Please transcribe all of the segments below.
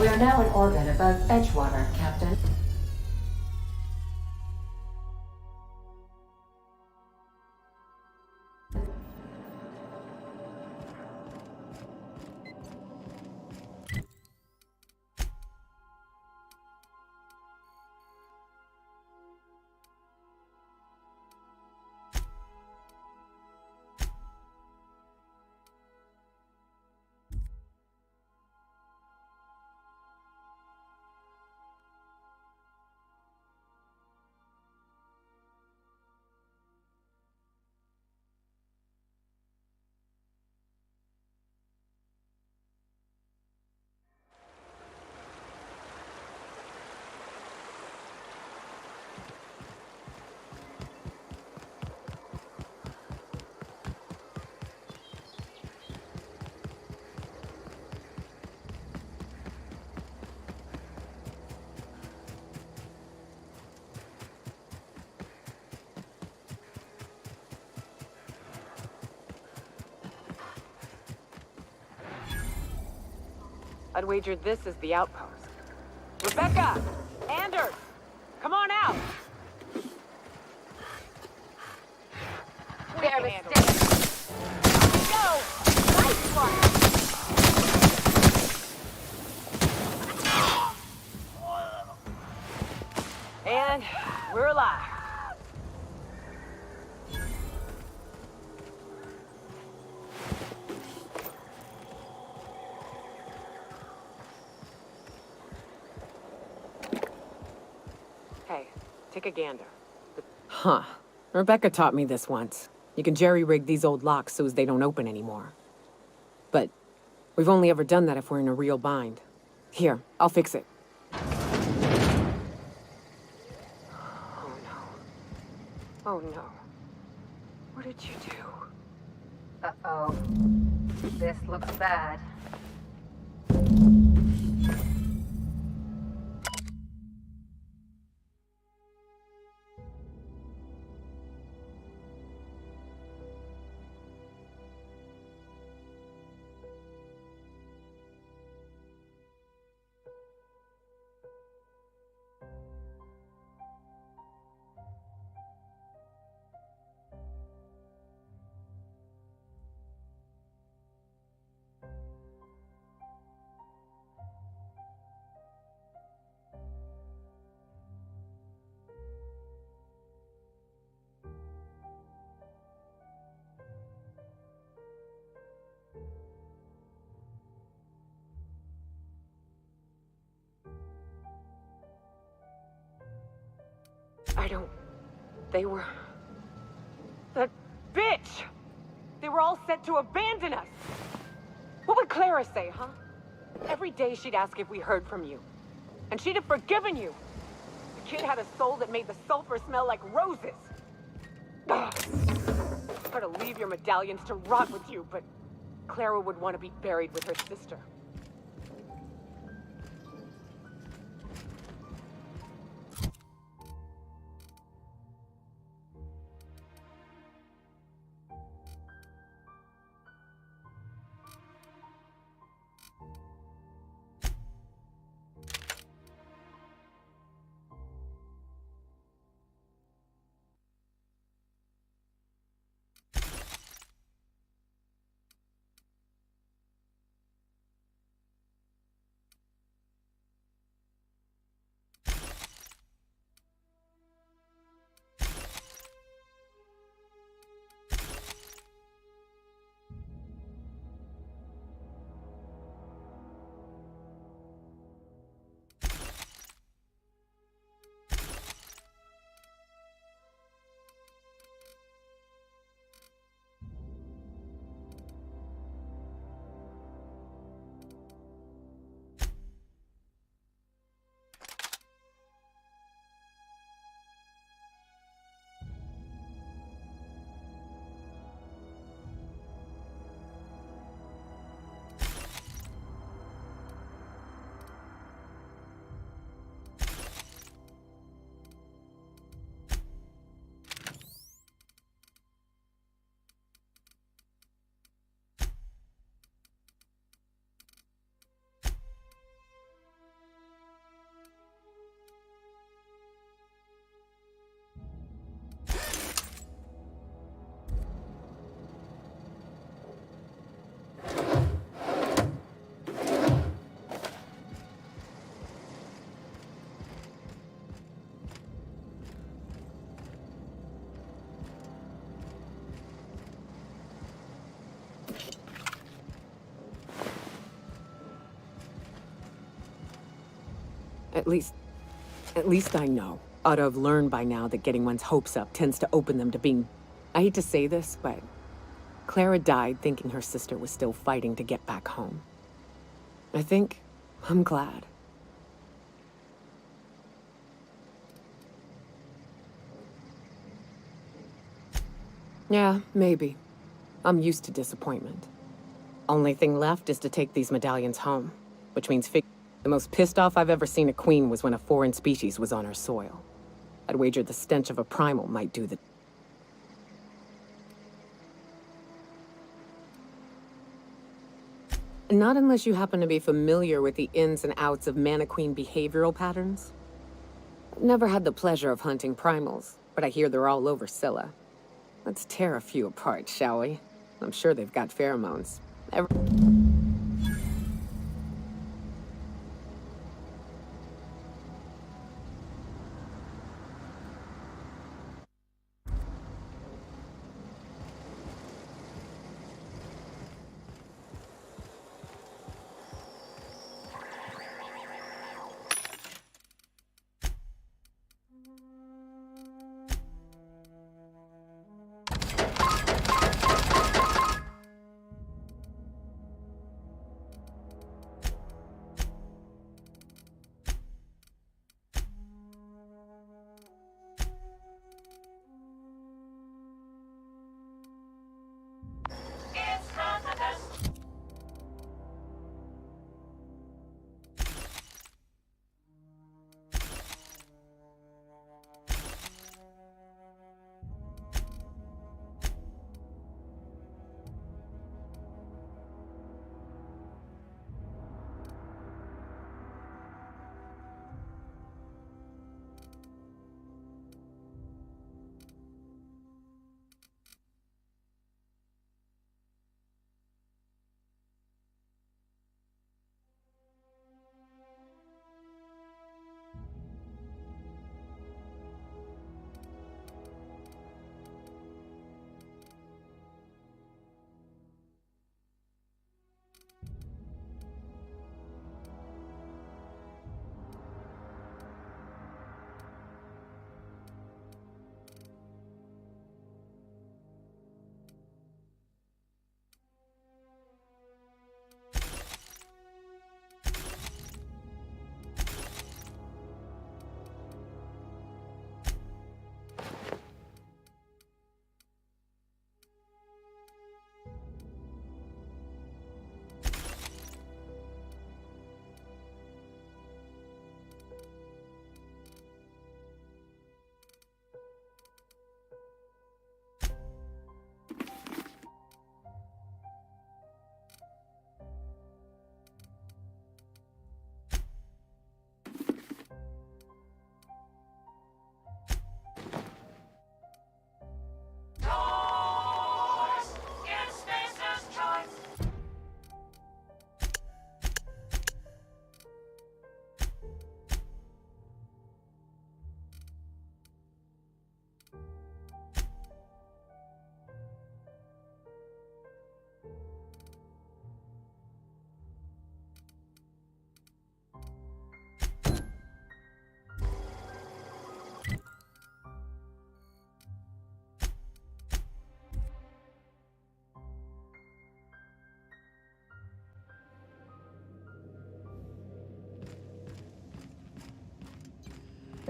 We are now in orbit above Edgewater, Captain. I'd wager this is the outpost. Rebecca! Anders! Come on out! We can handle it. Here we go! Nice one! And we're alive. Hey, take a gander. Huh. Rebecca taught me this once. You can jerry-rig these old locks so as they don't open anymore. But we've only ever done that if we're in a real bind. Here, I'll fix it. Oh no. Oh no. What did you do? Uh-oh. This looks bad. I don't... They were... That bitch! They were all set to abandon us! What would Clara say, huh? Every day she'd ask if we heard from you. And she'd have forgiven you. The kid had a soul that made the sulfur smell like roses. Ugh. Try to leave your medallions to rot with you, but Clara would want to be buried with her sister. At least, at least I know. Ought to have learned by now that getting one's hopes up tends to open them to being... I hate to say this, but Clara died thinking her sister was still fighting to get back home. I think I'm glad. Yeah, maybe. I'm used to disappointment. Only thing left is to take these medallions home, which means the most pissed off I've ever seen a queen was when a foreign species was on her soil. I'd wager the stench of a primal might do the... Not unless you happen to be familiar with the ins and outs of Mantiqueen behavioral patterns. Never had the pleasure of hunting primals, but I hear they're all over Scylla. Let's tear a few apart, shall we? I'm sure they've got pheromones.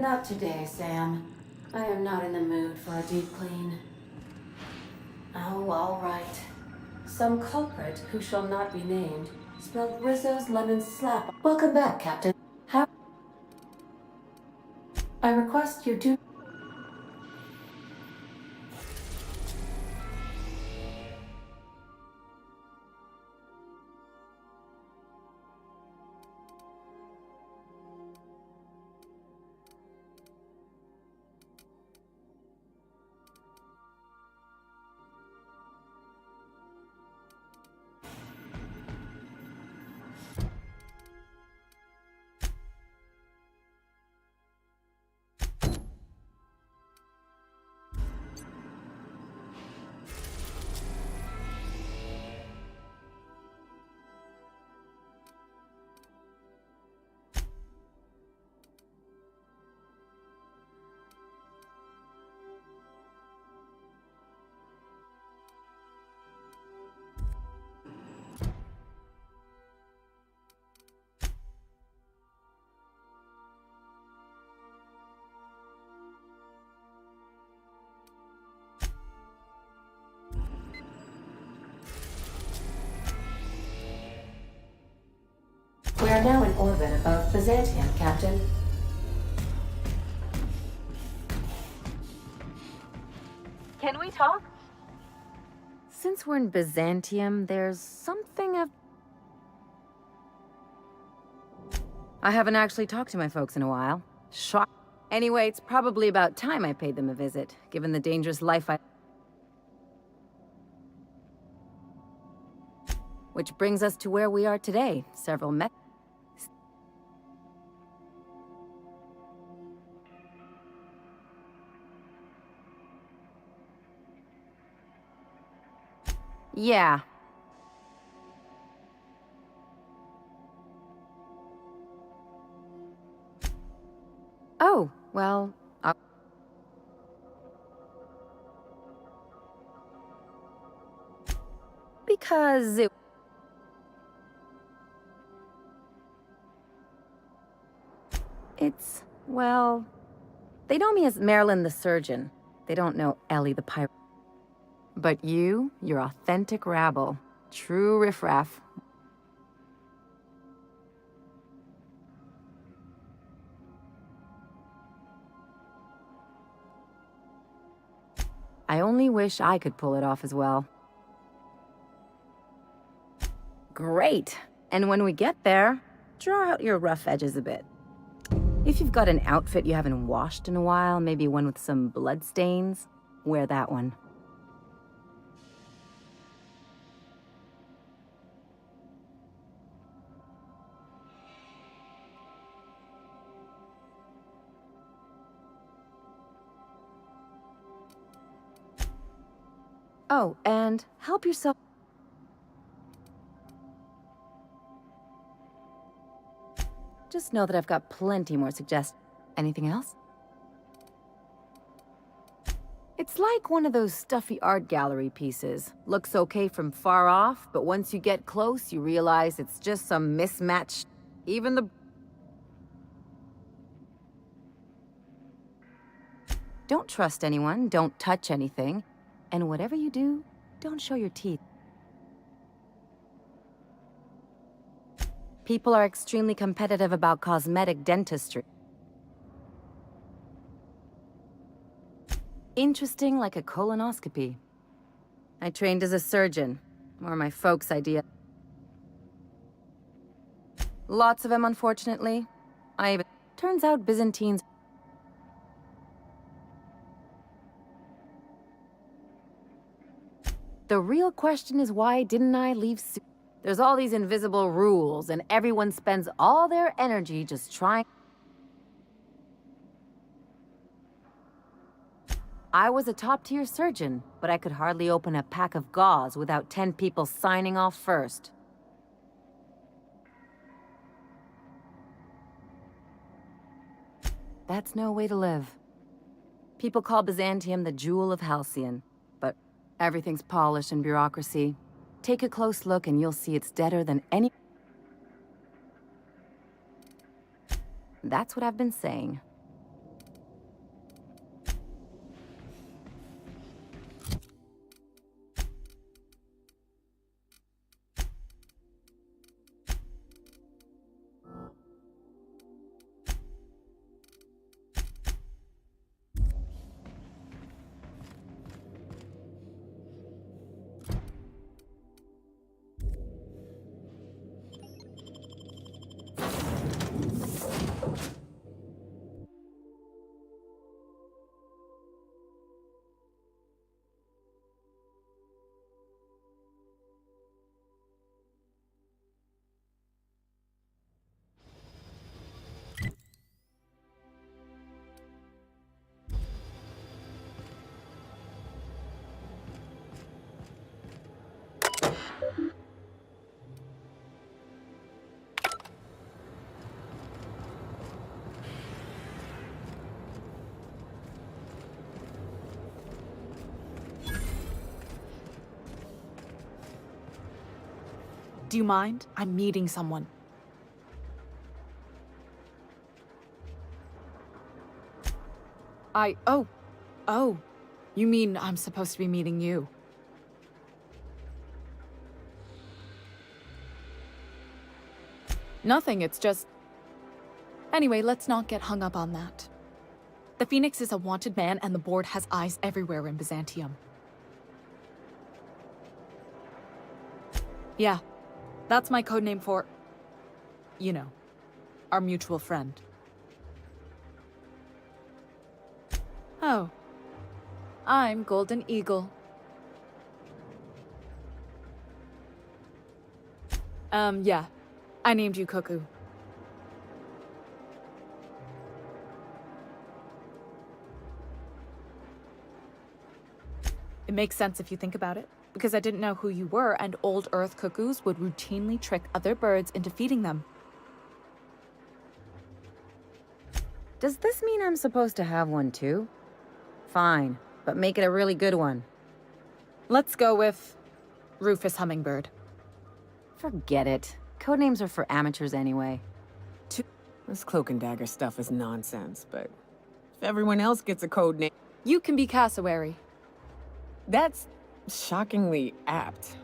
Not today, Sam. I am not in the mood for a deep clean. Oh, all right. Some culprit who shall not be named spilled Rizzo's lemon slap. Welcome back, Captain. How? I request you do. are now in orbit above Byzantium, Captain. Can we talk? Since we're in Byzantium, there's something of... I haven't actually talked to my folks in a while. Shock. Anyway, it's probably about time I paid them a visit, given the dangerous life I... Which brings us to where we are today. Several mech... Yeah. Oh, well, because it... It's, well... They know me as Marilyn the Surgeon. They don't know Ellie the Pirate. But you're authentic rabble. True riffraff. I only wish I could pull it off as well. Great! And when we get there, draw out your rough edges a bit. If you've got an outfit you haven't washed in a while, maybe one with some blood stains, wear that one. Oh, and help yourself. Just know that I've got plenty more suggestions. Anything else? It's like one of those stuffy art gallery pieces. Looks okay from far off, but once you get close, you realize it's just some mismatched... Even the... Don't trust anyone, don't touch anything. And whatever you do, don't show your teeth. People are extremely competitive about cosmetic dentistry. Interesting like a colonoscopy. I trained as a surgeon, or my folks' idea. Lots of them, unfortunately. Turns out Byzantines... The real question is why didn't I leave soon? There's all these invisible rules, and everyone spends all their energy just trying... I was a top-tier surgeon, but I could hardly open a pack of gauze without 10 people signing off first. That's no way to live. People call Byzantium the Jewel of Halcyon, but everything's polished and bureaucracy. Take a close look and you'll see it's deader than any... That's what I've been saying. Do you mind? I'm meeting someone. Oh. You mean I'm supposed to be meeting you? Nothing, it's just... Anyway, let's not get hung up on that. The Phoenix is a wanted man, and the board has eyes everywhere in Byzantium. Yeah, that's my codename for... you know, our mutual friend. Oh. I'm Golden Eagle. Yeah. I named you Cuckoo. It makes sense if you think about it, because I didn't know who you were, and old Earth cuckoos would routinely trick other birds into feeding them. Does this mean I'm supposed to have one too? Fine, but make it a really good one. Let's go with Rufus Hummingbird. Forget it. Codenames are for amateurs anyway. This cloak and dagger stuff is nonsense, but if everyone else gets a code name, You can be Cassowary. that's shockingly apt.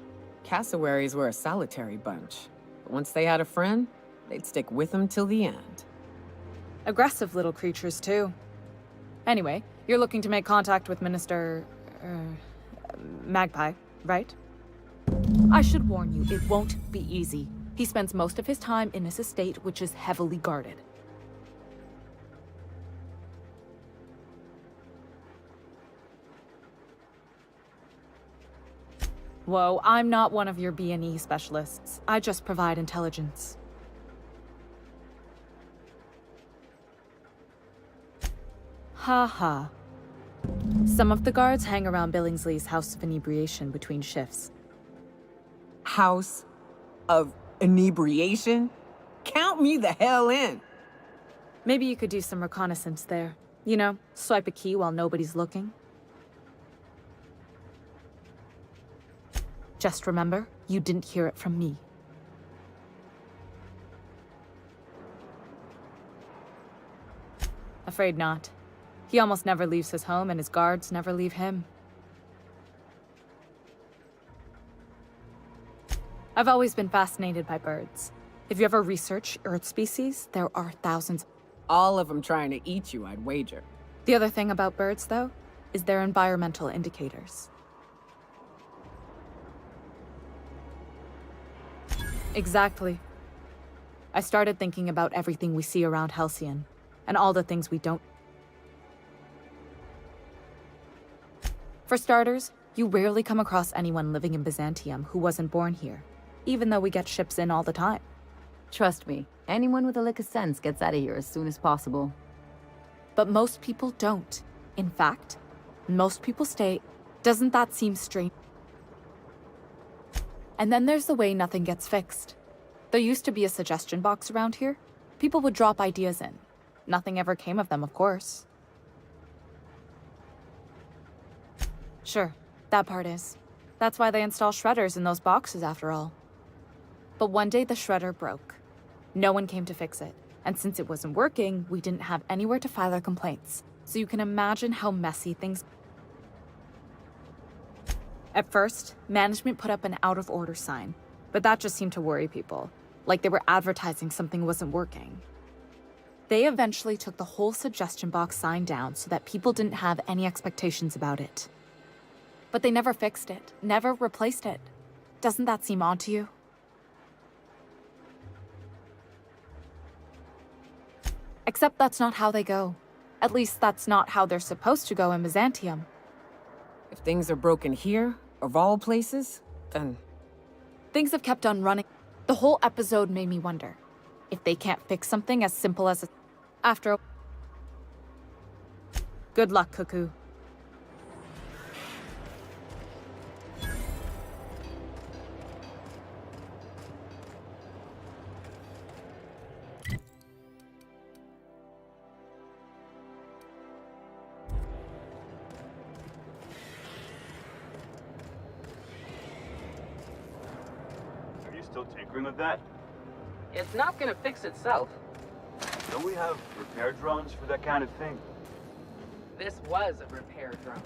Cassowaries were a solitary bunch. But once they had a friend, they'd stick with them till the end. Aggressive little creatures, too. Anyway, you're looking to make contact with Minister... Magpie, right? I should warn you, it won't be easy. He spends most of his time in his estate, which is heavily guarded. Whoa, I'm not one of your B&E specialists. I just provide intelligence. Ha. Some of the guards hang around Billingsley's House of Inebriation between shifts. House of Inebriation? Count me the hell in! Maybe you could do some reconnaissance there. You know, swipe a key while nobody's looking. Just remember, you didn't hear it from me. Afraid not. He almost never leaves his home, and his guards never leave him. I've always been fascinated by birds. If you ever research Earth species, there are thousands. All of them trying to eat you, I'd wager. The other thing about birds, though, is their environmental indicators. Exactly. I started thinking about everything we see around Halcyon, and all the things we don't. For starters, you rarely come across anyone living in Byzantium who wasn't born here, even though we get ships in all the time. Trust me, anyone with a lick of sense gets out of here as soon as possible. But most people don't. In fact, most people stay. Doesn't that seem strange? And then there's the way nothing gets fixed. There used to be a suggestion box around here. People would drop ideas in. Nothing ever came of them, of course. Sure, that part is. That's why they install shredders in those boxes, after all. But one day the shredder broke. No one came to fix it. And since it wasn't working, we didn't have anywhere to file our complaints. So you can imagine how messy things... At first, management put up an out-of-order sign, but that just seemed to worry people, like they were advertising something wasn't working. They eventually took the whole suggestion box sign down so that people didn't have any expectations about it. But they never fixed it, never replaced it. Doesn't that seem odd to you? Except that's not how they go. At least that's not how they're supposed to go in Byzantium. If things are broken here, of all places, then... Things have kept on running. The whole episode made me wonder if they can't fix something as simple as after. Good luck, Cuckoo. Are you still tinkering with that? It's not gonna fix itself. Don't we have repair drones for that kind of thing? This was a repair drone.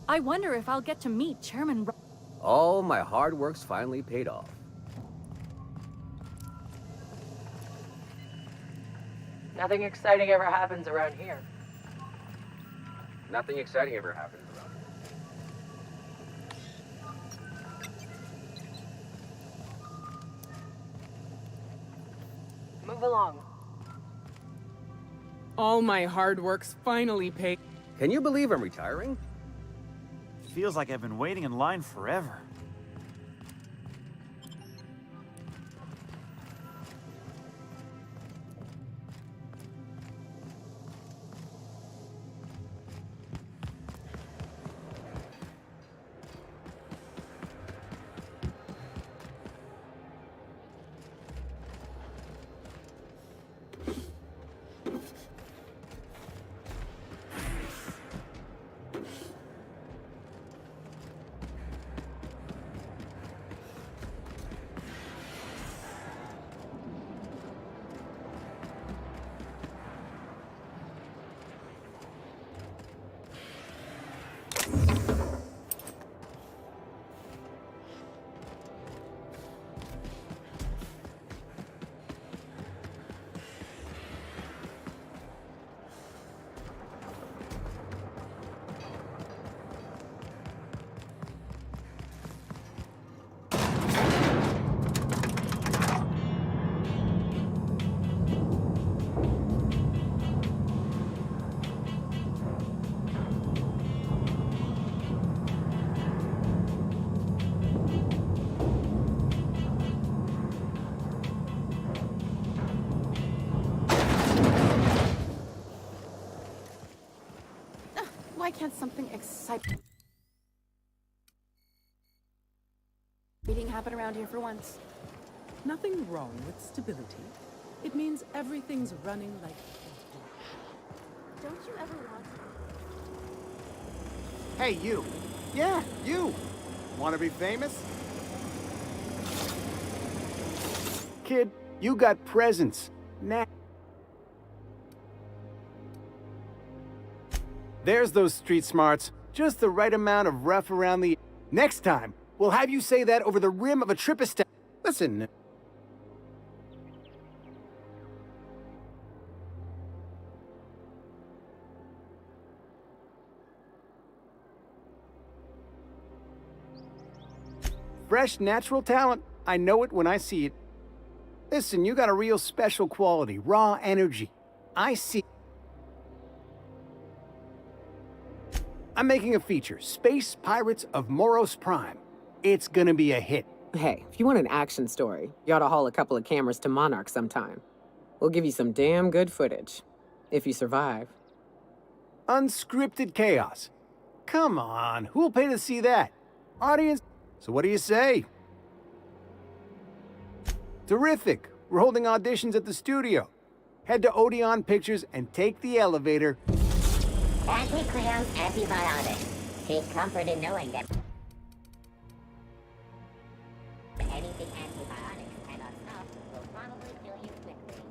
I wonder if I'll get to meet Chairman All my hard work's finally paid off. Nothing exciting ever happens around here. Nothing exciting ever happens around here. Move along. All my hard work's finally paid. Can you believe I'm retiring? Feels like I've been waiting in line forever. Why can't something exciting happen around here for once? Nothing wrong with stability. It means everything's running like... Don't you ever want... Hey, you. Yeah, you. Want to be famous? Kid, you got presents. Nah. There's those street smarts. Just the right amount of rough around the... Next time, we'll have you say that over the rim of a Trippista... Listen... Fresh, natural talent. I know it when I see it. Listen, you got a real special quality, raw energy. I see... I'm making a feature, Space Pirates of Moros Prime. It's gonna be a hit. Hey, if you want an action story, you ought to haul a couple of cameras to Monarch sometime. We'll give you some damn good footage. If you survive. Unscripted chaos. Come on, who'll pay to see that? Audience? So what do you say? Terrific. We're holding auditions at the studio. Head to Odeon Pictures and take the elevator. Anti-clowns, antibiotics. Take comfort in knowing that anything antibiotics cannot stop will probably kill you quickly.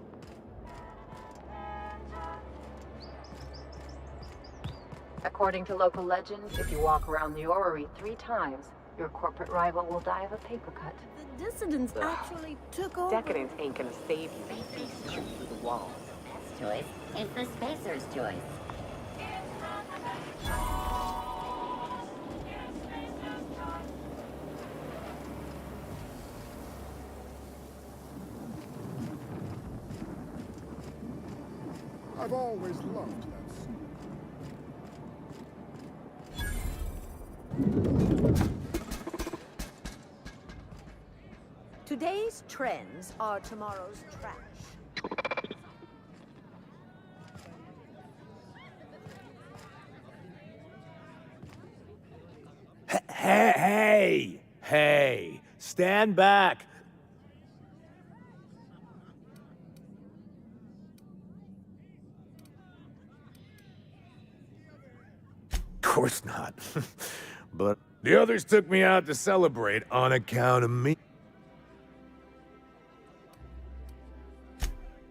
According to local legend, if you walk around the orrery 3 times, your corporate rival will die of a paper cut. The dissidents actually took over. Decadence ain't gonna save you. They beast you through the walls. Best choice is the Spacer's choice. I've always loved that scene. Today's trends are tomorrow's trash. Hey! Stand back! Of course not. But the others took me out to celebrate on account of me.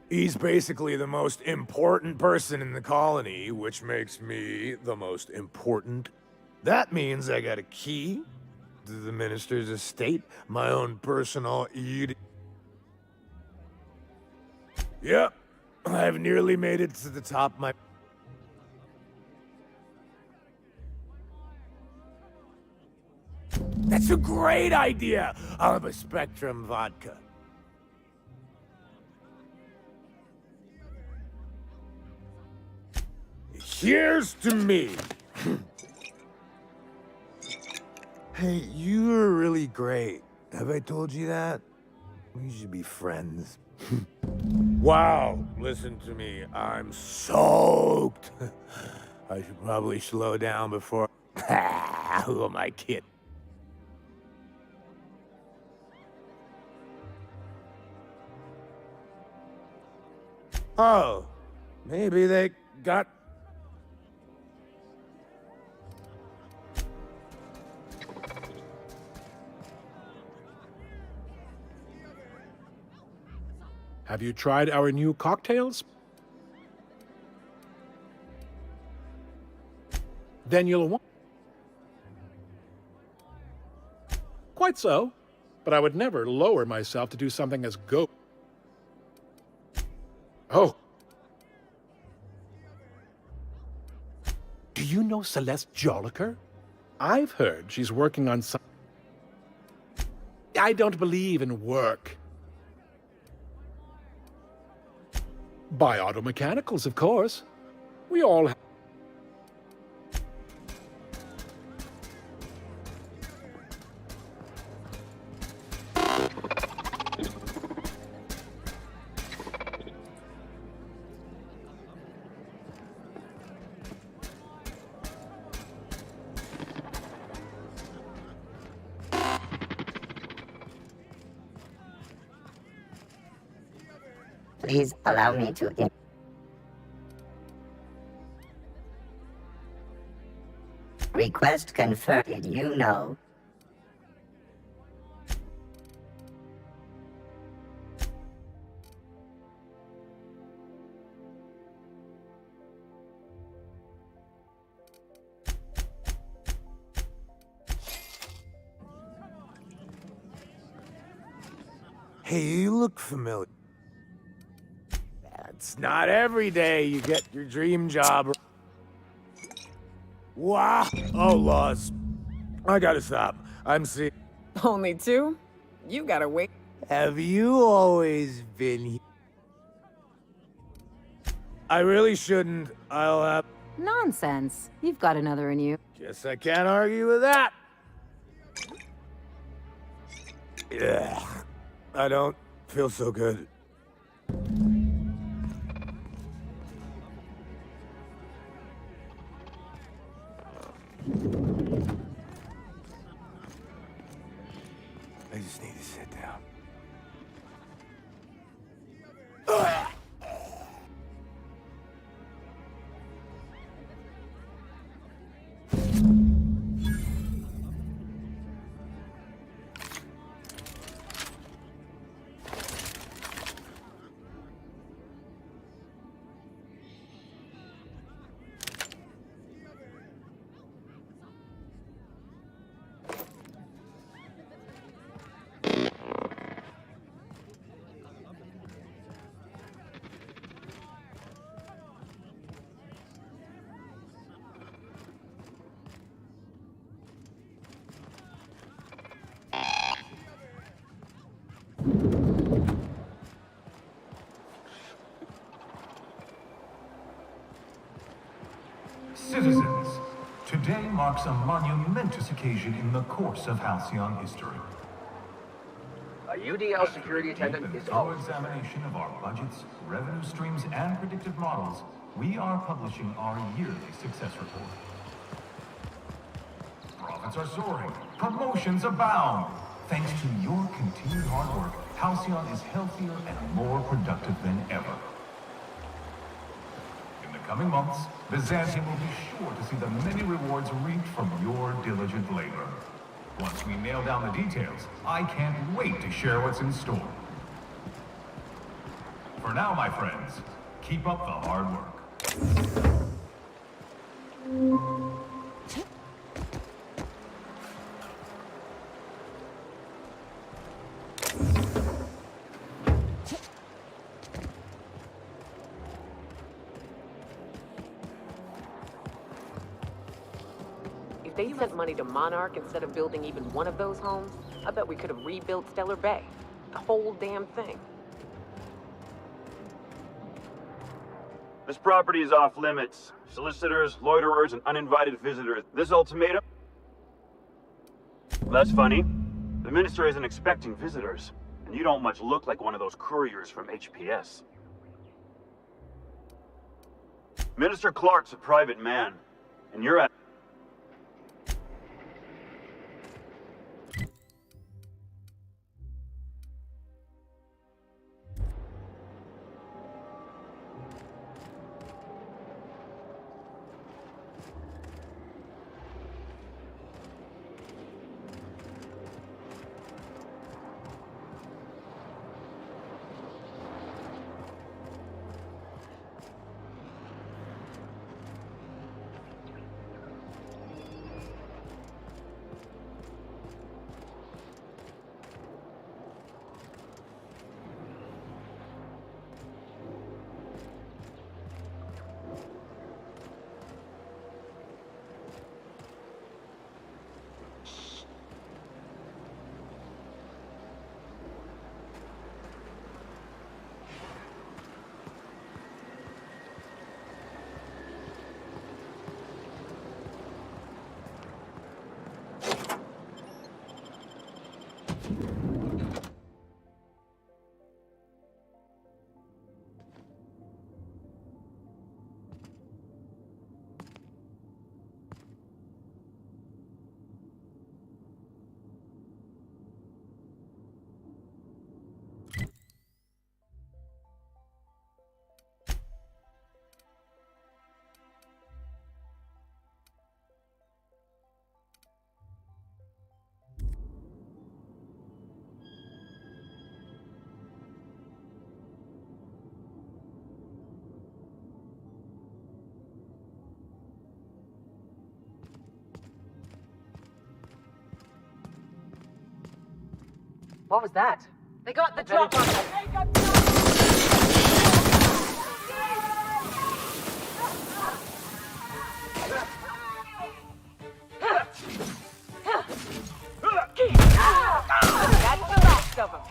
He's basically the most important person in the colony, which makes me the most important. That means I got a key to the minister's estate, my own personal Yep, I've nearly made it to the top of my... That's a great idea! I'll have a Spectrum vodka. Here's to me! Hey, you are really great. Have I told you that? We should be friends. Wow, listen to me. I'm soaked. I should probably slow down before... Who am I kidding? Oh, maybe they got... Have you tried our new cocktails? Then you'll want... Quite so, but I would never lower myself to do something as go... Oh. Do you know Celeste Joliker? I've heard she's working on some... I don't believe in work. By automechanicals, of course. We all... Please allow me to... Request confirmed, you know. Hey, you look familiar. It's not every day you get your dream job. Wow! Oh, laws. I gotta stop. I'm sick. Only two? You gotta wait. Have you always been here? I really shouldn't. I'll have... Nonsense. You've got another in you. Guess I can't argue with that. Yeah. I don't feel so good. I just need to sit down. Citizens, today marks a monumentous occasion in the course of Halcyon history. A UDL security attendant is always... examination of our budgets, revenue streams, and predictive models, we are publishing our yearly success report. Profits are soaring, promotions abound. Thanks to your continued hard work, Halcyon is healthier and more productive than ever. In the coming months, Byzantium will be sure to see the many rewards reaped from your diligent labor. Once we nail down the details, I can't wait to share what's in store. For now, my friends, keep up the hard work. they'd sent money to Monarch instead of building even one of those homes, I bet we could have rebuilt Stellar Bay. The whole damn thing. This property is off limits. Solicitors, loiterers, and uninvited visitors. This ultimatum? That's funny. The minister isn't expecting visitors, and you don't much look like one of those couriers from HPS. Minister Clark's a private man, and you're at... What was that? They got the drop on us. That's the last of them.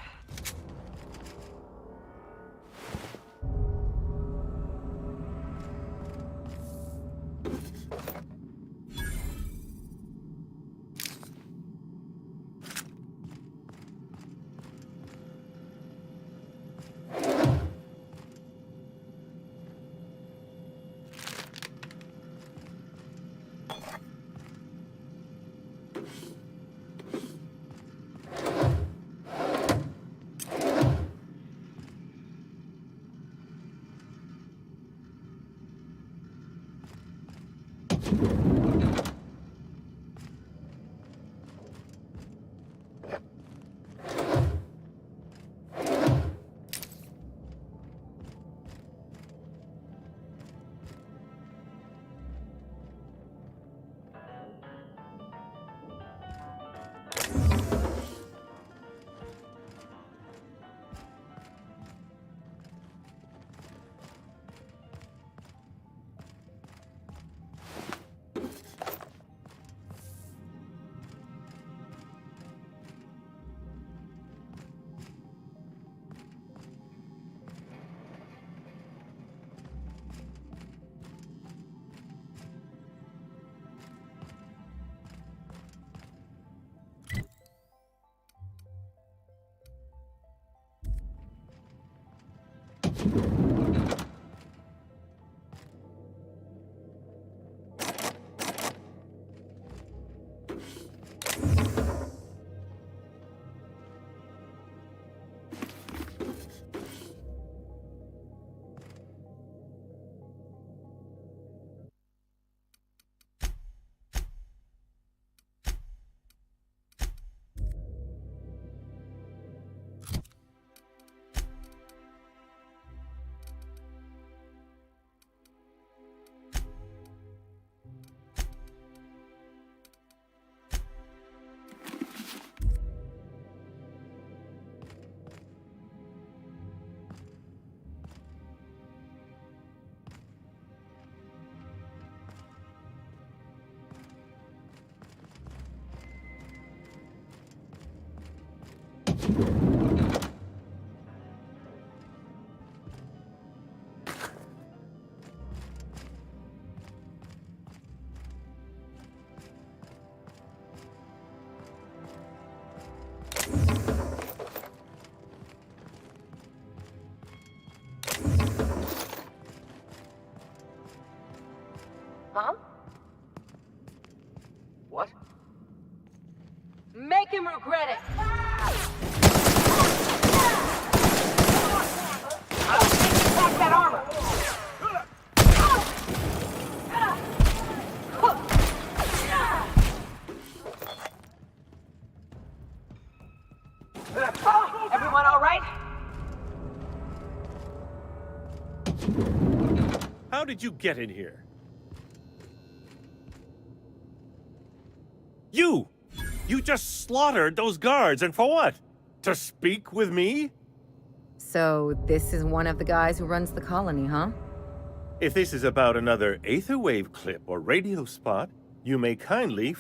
Huh? What? Make him regret it! I will take you back that armor! Everyone all right? How did you get in here? You! You just slaughtered those guards, and for what? To speak with me? So, this is one of the guys who runs the colony, huh? If this is about another Aetherwave clip or radio spot, you may kindly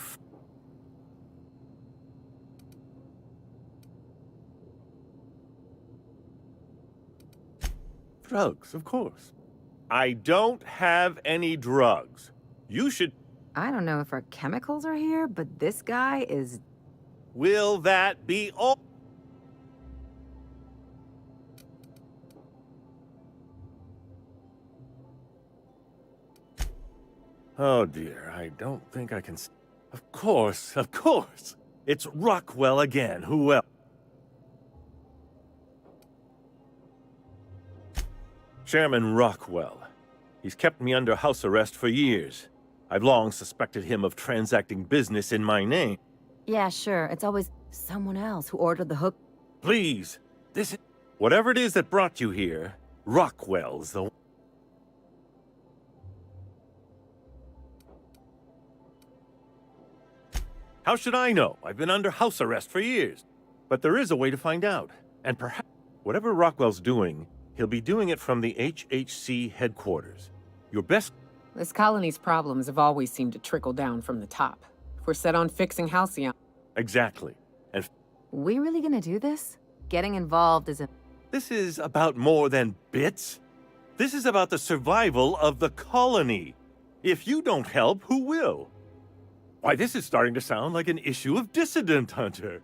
Drugs, of course. I don't have any drugs. You should... I don't know if our chemicals are here, but this guy is... Will that be all? Oh dear, I don't think I can... Of course, of course! It's Rockwell again, who else? Chairman Rockwell. He's kept me under house arrest for years. I've long suspected him of transacting business in my name. Yeah, sure. It's always someone else who ordered the hook. Please, this is... Whatever it is that brought you here, Rockwell's the... How should I know? I've been under house arrest for years. But there is a way to find out. And perhaps... Whatever Rockwell's doing, he'll be doing it from the HHC headquarters. Your best... This colony's problems have always seemed to trickle down from the top. If we're set on fixing Halcyon... Exactly. And... We really gonna do this? Getting involved is a... This is about more than bits. This is about the survival of the colony. If you don't help, who will? Why, this is starting to sound like an issue of Dissident Hunter.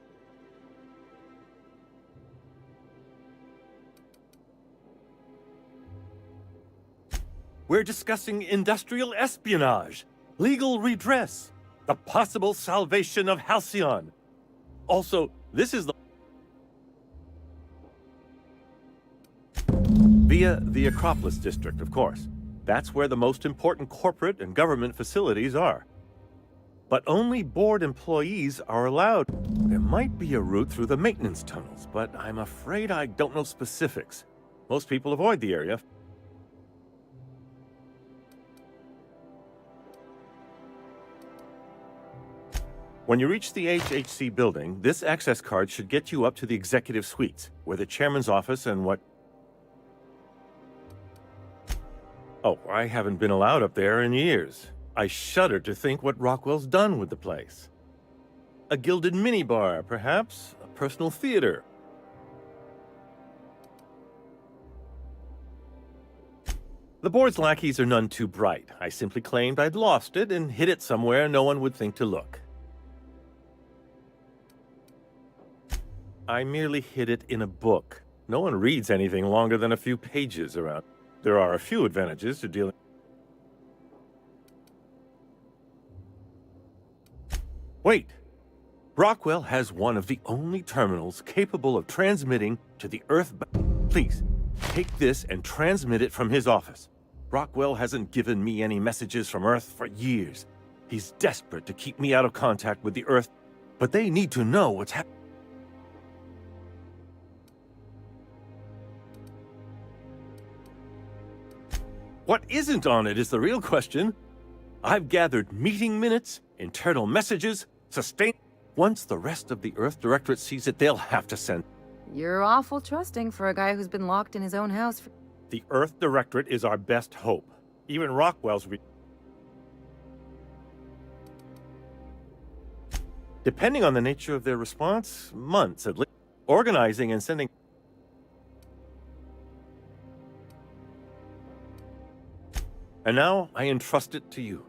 We're discussing industrial espionage, legal redress, the possible salvation of Halcyon. Also, this is the... Via the Acropolis District, of course. That's where the most important corporate and government facilities are. But only board employees are allowed. There might be a route through the maintenance tunnels, but I'm afraid I don't know specifics. Most people avoid the area. When you reach the HHC building, this access card should get you up to the executive suites, where the chairman's office and what... Oh, I haven't been allowed up there in years. I shudder to think what Rockwell's done with the place. A gilded minibar, perhaps? A personal theater? The board's lackeys are none too bright. I simply claimed I'd lost it and hid it somewhere no one would think to look. I merely hid it in a book. No one reads anything longer than a few pages around. There are a few advantages to dealing... Wait! Rockwell has one of the only terminals capable of transmitting to the Earth... Please, take this and transmit it from his office. Rockwell hasn't given me any messages from Earth for years. He's desperate to keep me out of contact with the Earth, but they need to know what's happening. What isn't on it is the real question. I've gathered meeting minutes, internal messages, sustained... Once the rest of the Earth Directorate sees it, they'll have to send... You're awful trusting for a guy who's been locked in his own house for... The Earth Directorate is our best hope. Even Rockwell's... Depending on the nature of their response, months at least. organizing and sending. And now I entrust it to you.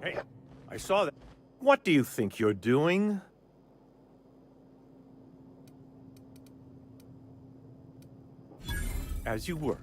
Hey, I saw that. What do you think you're doing? As you were.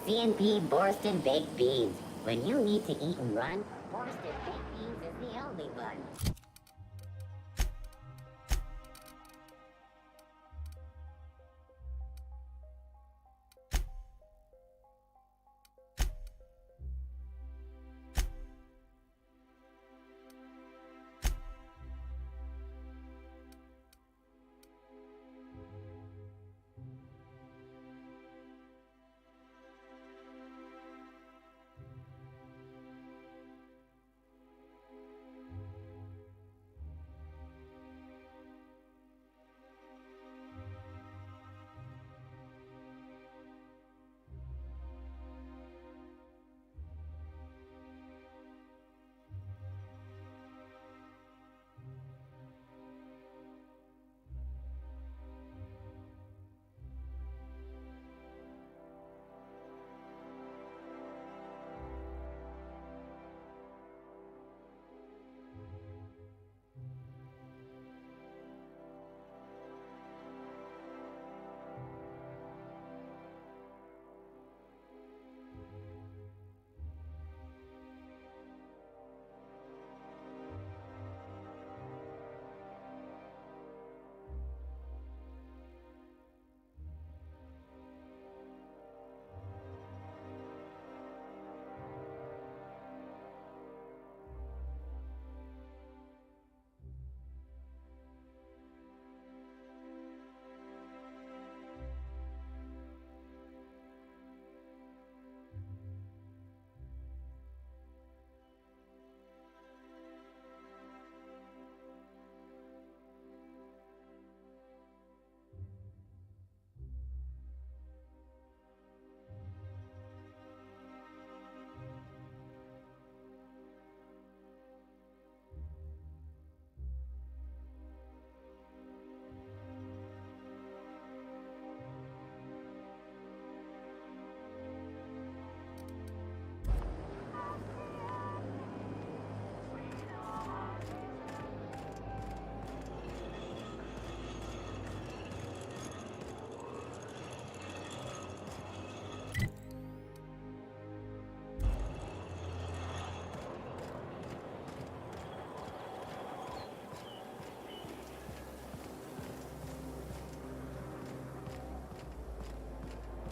CNP Borsted Baked Beans. When you need to eat and run, Borsted Baked Beans is the only one.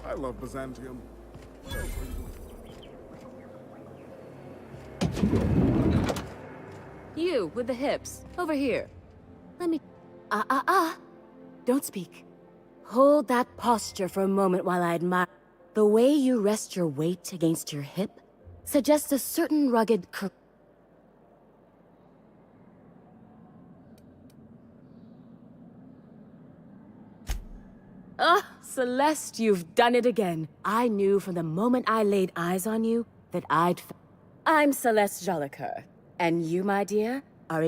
I love Byzantium. You, with the hips. Over here. Let me... Don't speak. Hold that posture for a moment while I admire... The way you rest your weight against your hip suggests a certain rugged Celeste, you've done it again. I knew from the moment I laid eyes on you that I'm Celeste Jolicoeur. And you, my dear, are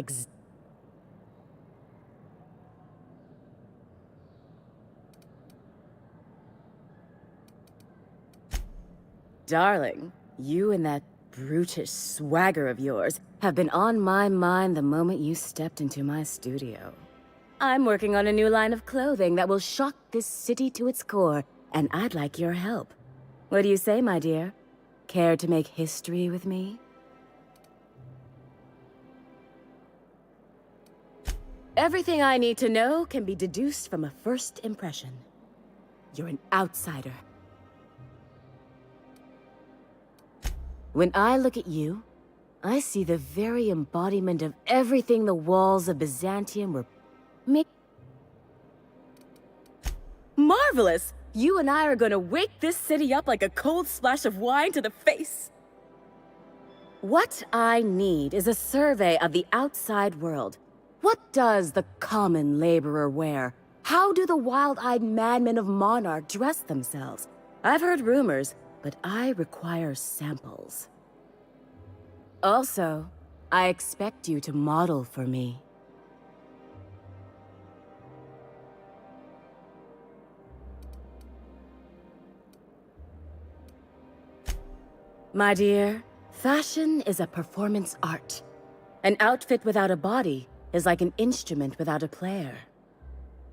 Darling, you and that brutish swagger of yours have been on my mind the moment you stepped into my studio. I'm working on a new line of clothing that will shock this city to its core, and I'd like your help. What do you say, my dear? Care to make history with me? Everything I need to know can be deduced from a first impression. You're an outsider. When I look at you, I see the very embodiment of everything the walls of Byzantium were Marvelous! You and I are gonna wake this city up like a cold splash of wine to the face. What I need is a survey of the outside world. What does the common laborer wear? How do the wild-eyed madmen of Monarch dress themselves? I've heard rumors, but I require samples. Also, I expect you to model for me. My dear, fashion is a performance art. An outfit without a body is like an instrument without a player.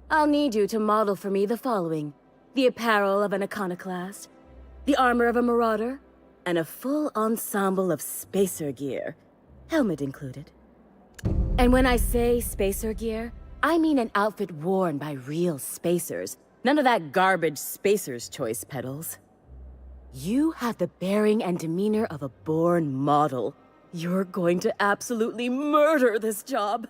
I'll need you to model for me the following: the apparel of an iconoclast, the armor of a marauder, and a full ensemble of spacer gear, helmet included. And when I say spacer gear, I mean an outfit worn by real spacers, none of that garbage Spacer's Choice pedals. You have the bearing and demeanor of a born model. You're going to absolutely murder this job.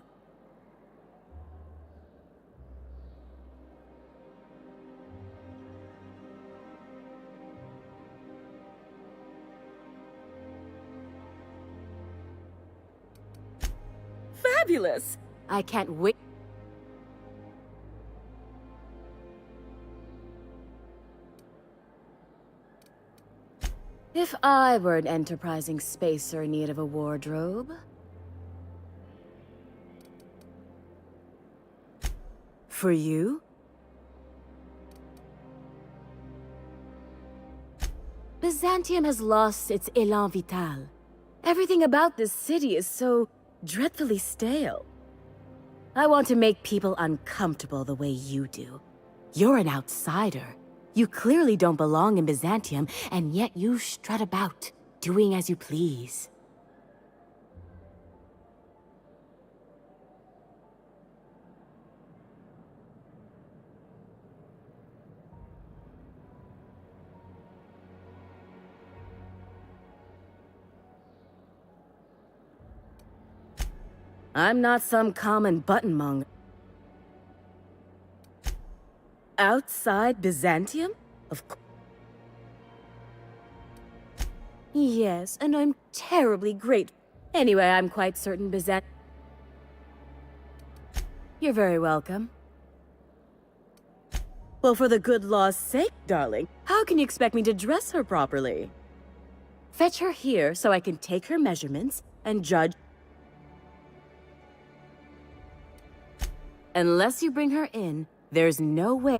Fabulous! I can't wait. If I were an enterprising spacer in need of a wardrobe... For you? Byzantium has lost its élan vital. Everything about this city is so dreadfully stale. I want to make people uncomfortable the way you do. You're an outsider. You clearly don't belong in Byzantium, and yet you strut about, doing as you please. I'm not some common buttonmonger. Outside Byzantium? Of course. Yes, and I'm terribly grateful. Anyway, I'm quite certain You're very welcome. Well, for the good law's sake, darling, how can you expect me to dress her properly? Fetch her here so I can take her measurements and judge. Unless you bring her in, there's no way.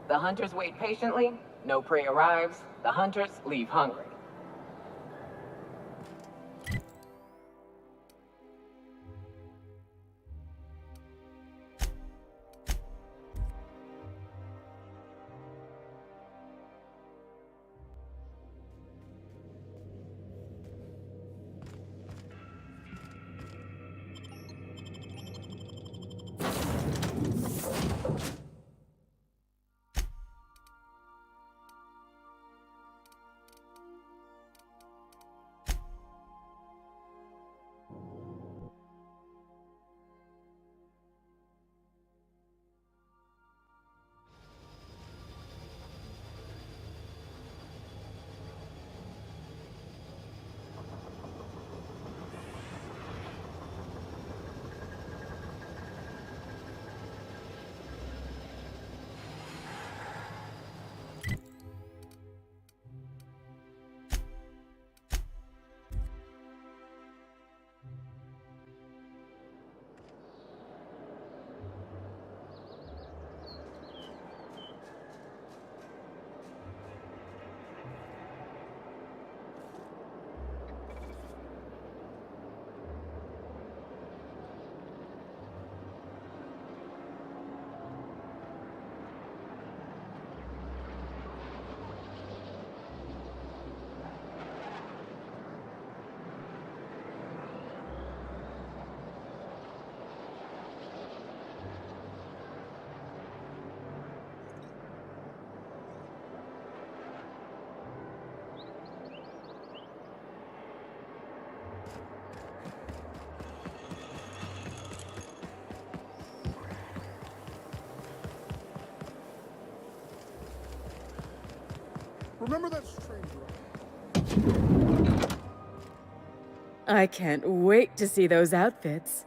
The hunters wait patiently, no prey arrives, the hunters leave hungry. Remember that stranger? I can't wait to see those outfits.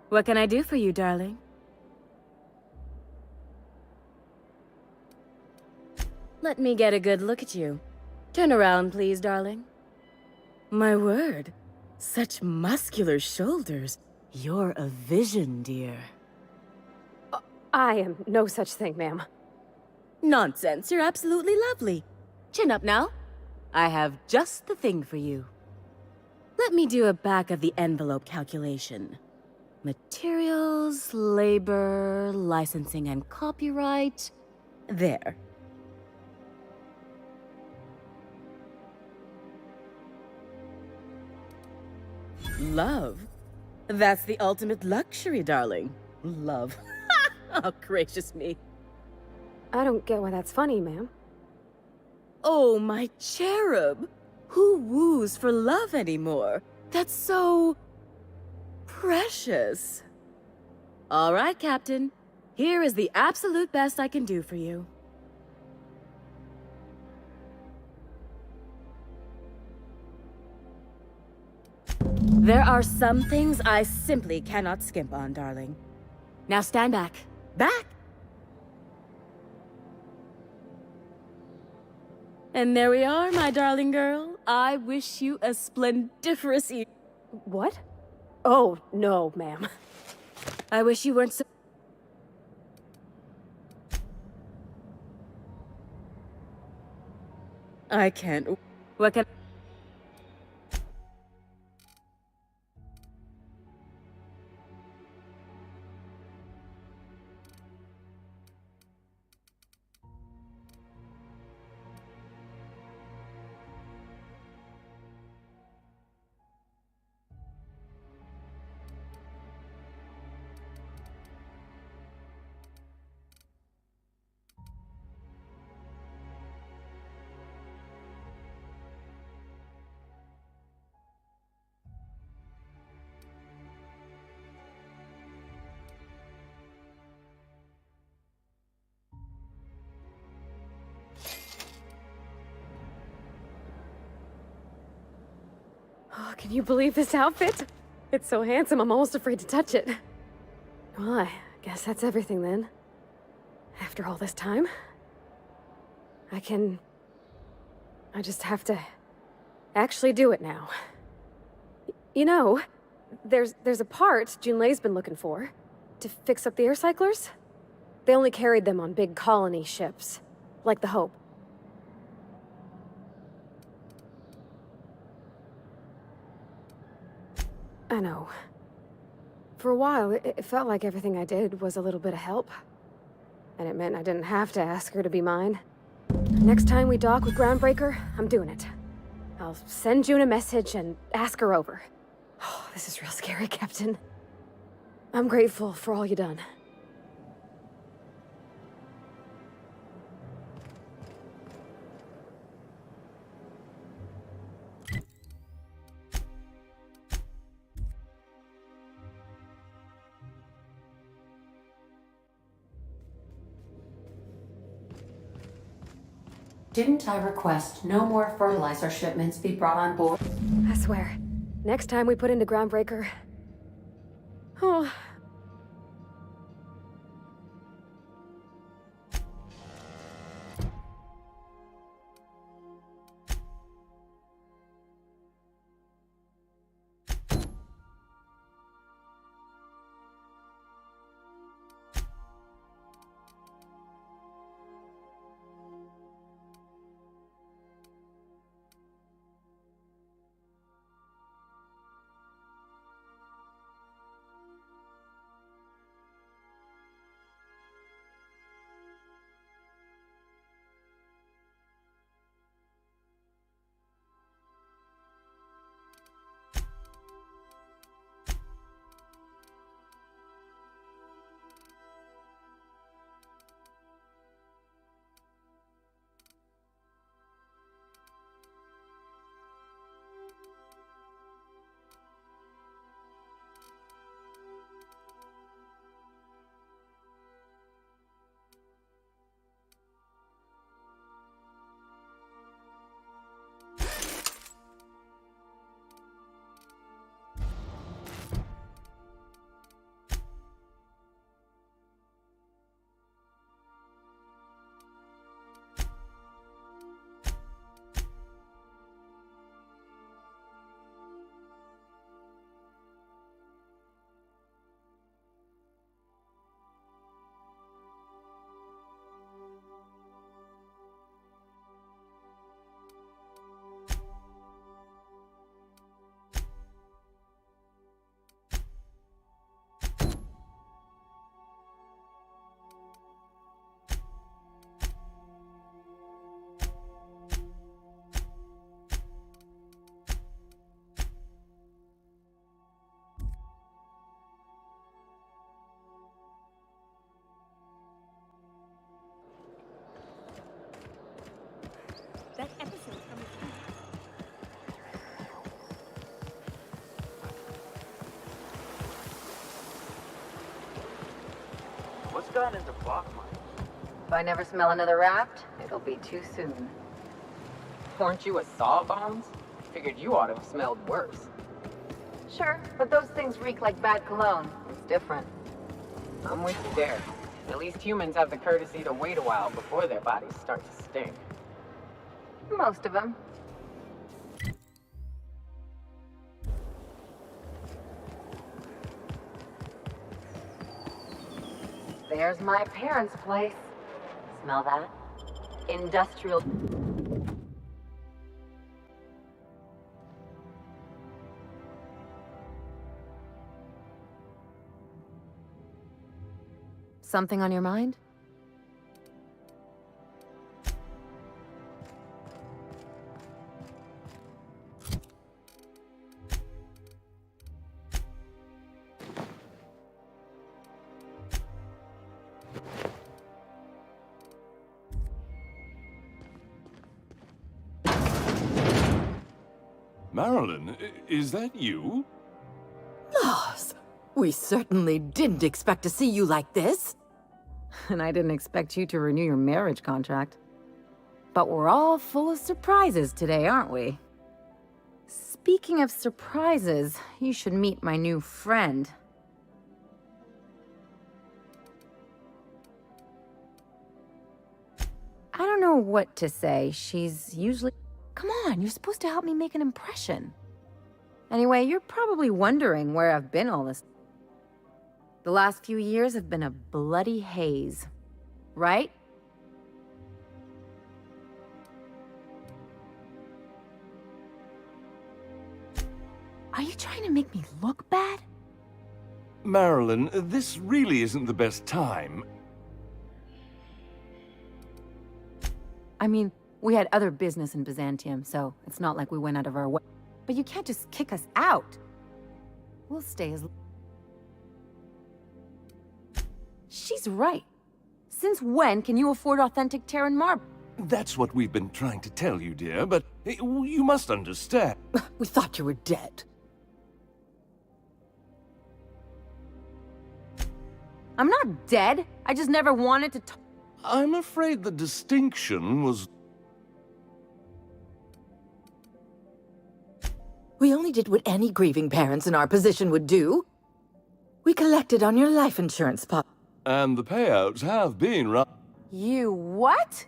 What can I do for you, darling? Let me get a good look at you. Turn around, please, darling. My word, such muscular shoulders. You're a vision, dear. I am no such thing, ma'am. Nonsense, you're absolutely lovely. Chin up now. I have just the thing for you. Let me do a back-of-the-envelope calculation. Materials, labor, licensing and copyright. There. Love? That's the ultimate luxury, darling. Love. Oh, gracious me. I don't get why that's funny, ma'am. Oh, my cherub. Who woos for love anymore? That's so... precious. All right, Captain. Here is the absolute best I can do for you. There are some things I simply cannot skimp on, darling. Now stand back. Back! And there we are, my darling girl. I wish you a splendiferous evening. What? Oh, no, ma'am. I wish you weren't so... I can't... What can... Oh, can you believe this outfit? It's so handsome, I'm almost afraid to touch it. Well, I guess that's everything then. After all this time, I just have to actually do it now. You know, there's a part Junlei's been looking for to fix up the air cyclers. They only carried them on big colony ships, like the Hope. I know. For a while, it felt like everything I did was a little bit of help. And it meant I didn't have to ask her to be mine. Next time we dock with Groundbreaker, I'm doing it. I'll send June a message and ask her over. Oh, this is real scary, Captain. I'm grateful for all you done. Didn't I request no more fertilizer shipments be brought on board? I swear, next time we put into Groundbreaker... Oh... That episode from the What's gotten into Bachman? If I never smell another raft, it'll be too soon. Weren't you a Sawbones? Figured you ought to have smelled worse. Sure, but those things reek like bad cologne. It's different. I'm with you there. At least humans have the courtesy to wait a while before their bodies start to stink. Most of them. There's my parents' place. Smell that? Industrial. Something on your mind? Marilyn, is that you? Lars, we certainly didn't expect to see you like this. And I didn't expect you to renew your marriage contract. But we're all full of surprises today, aren't we? Speaking of surprises, you should meet my new friend. I don't know what to say. She's usually... Come on, you're supposed to help me make an impression. Anyway, you're probably wondering where I've been all this. The last few years have been a bloody haze, right? Are you trying to make me look bad? Marilyn, this really isn't the best time. I mean, we had other business in Byzantium, so it's not like we went out of our way. But you can't just kick us out. We'll stay as... She's right. Since when can you afford authentic Terran marble? That's what we've been trying to tell you, dear, but you must understand. We thought you were dead. I'm not dead. I just never wanted to talk. I'm afraid the distinction was... We only did what any grieving parents in our position would do. We collected on your life insurance pot. And the payouts have been right. You what?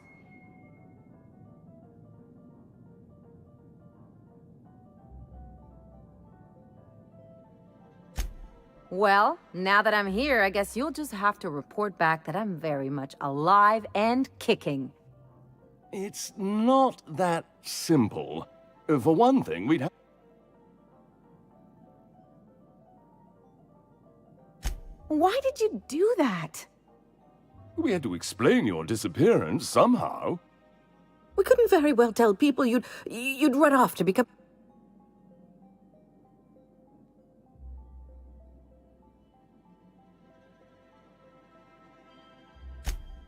Well, now that I'm here, I guess you'll just have to report back that I'm very much alive and kicking. It's not that simple. For one thing, we'd have... Why did you do that? We had to explain your disappearance somehow. We couldn't very well tell people you'd run off to become...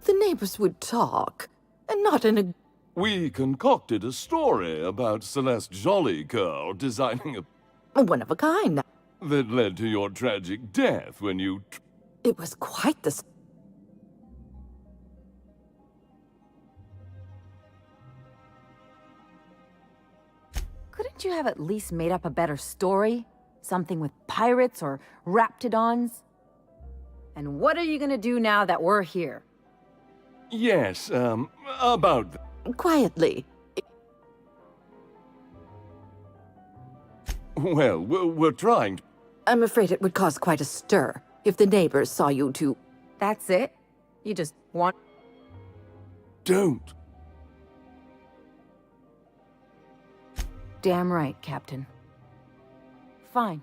The neighbors would talk, and not in a... We concocted a story about Celeste Jollycurl designing a... One of a kind. That led to your tragic death when you... It was quite the... Couldn't you have at least made up a better story? Something with pirates or raptidons? And what are you gonna do now that we're here? Yes, about... Quietly. Well, we're trying to... I'm afraid it would cause quite a stir if the neighbors saw you two. That's it? You just want... Don't. Damn right, Captain. Fine.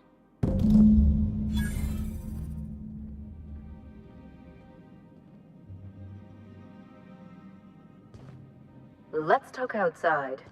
Let's talk outside.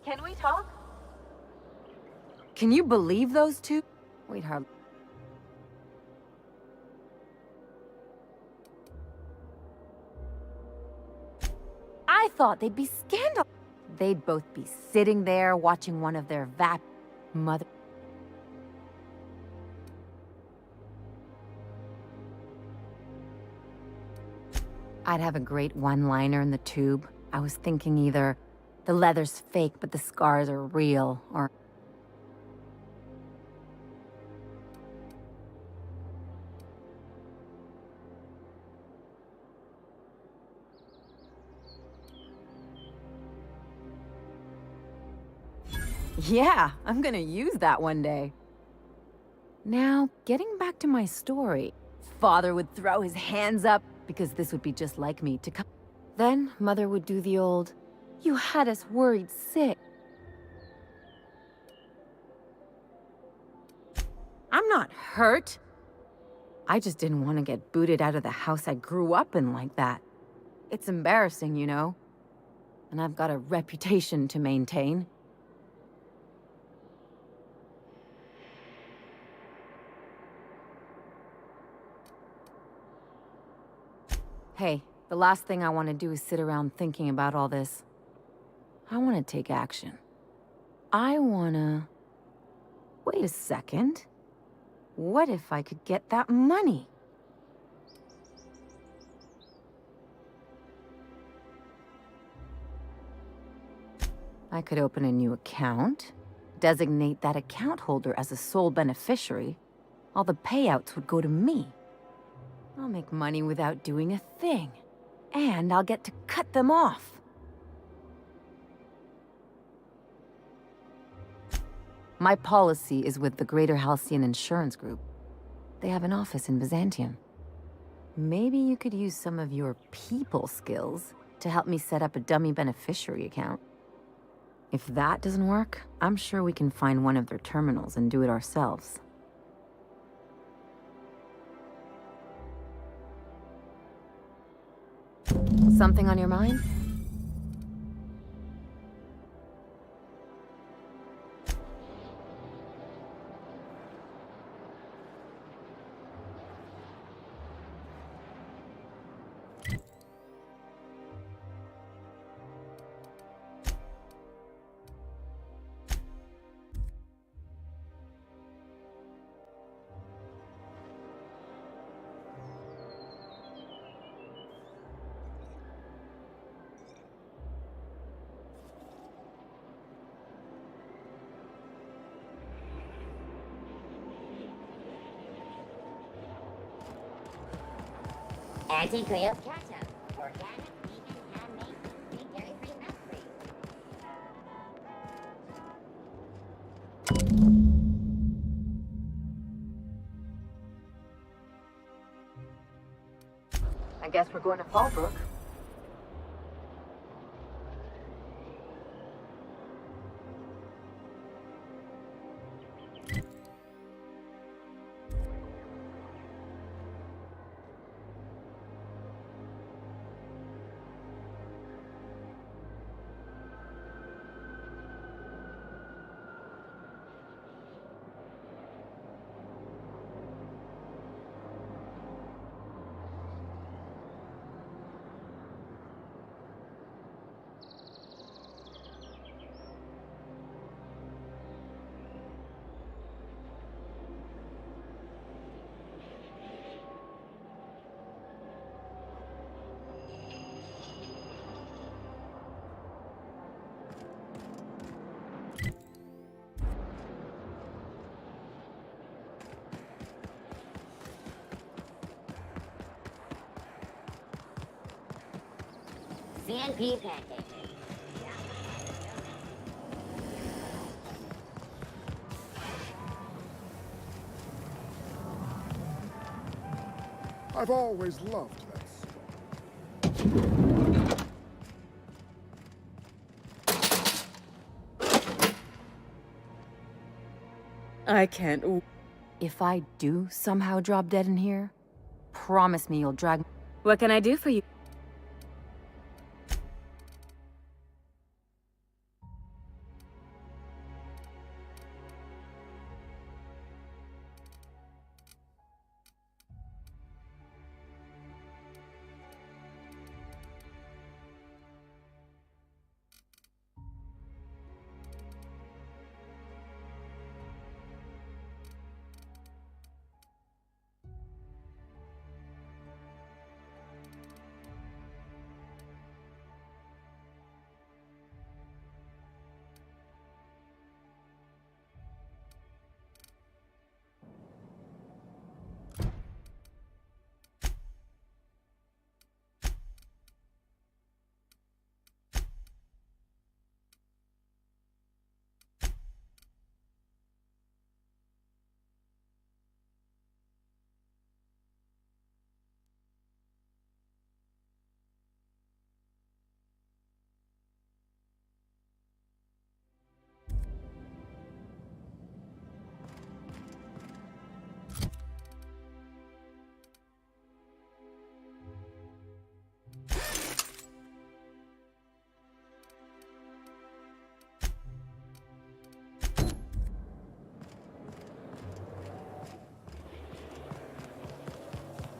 Can we talk? Can you believe those two? We'd hardly... I thought they'd be scandal. They'd both be sitting there watching one of their mother... I'd have a great one-liner in the tube. I was thinking either the leather's fake but the scars are real, or... Yeah, I'm gonna use that one day. Now, getting back to my story. Father would throw his hands up, because this would be just like me to come. Then, Mother would do the old, "You had us worried sick." I'm not hurt. I just didn't want to get booted out of the house I grew up in like that. It's embarrassing, you know? And I've got a reputation to maintain. Hey, the last thing I want to do is sit around thinking about all this. I want to take action. I want to... Wait a second. What if I could get that money? I could open a new account, designate that account holder as a sole beneficiary. All the payouts would go to me. I'll make money without doing a thing. And I'll get to cut them off. My policy is with the Greater Halcyon Insurance Group. They have an office in Byzantium. Maybe you could use some of your people skills to help me set up a dummy beneficiary account. If that doesn't work, I'm sure we can find one of their terminals and do it ourselves. Something on your mind? Auntie Cleo's ketchup. Organic, vegan, handmade, free dairy-free, nut-free. I guess we're going to Fallbrook. CNP pancakes. I've always loved this. I can't... If I do somehow drop dead in here, promise me you'll drag... What can I do for you?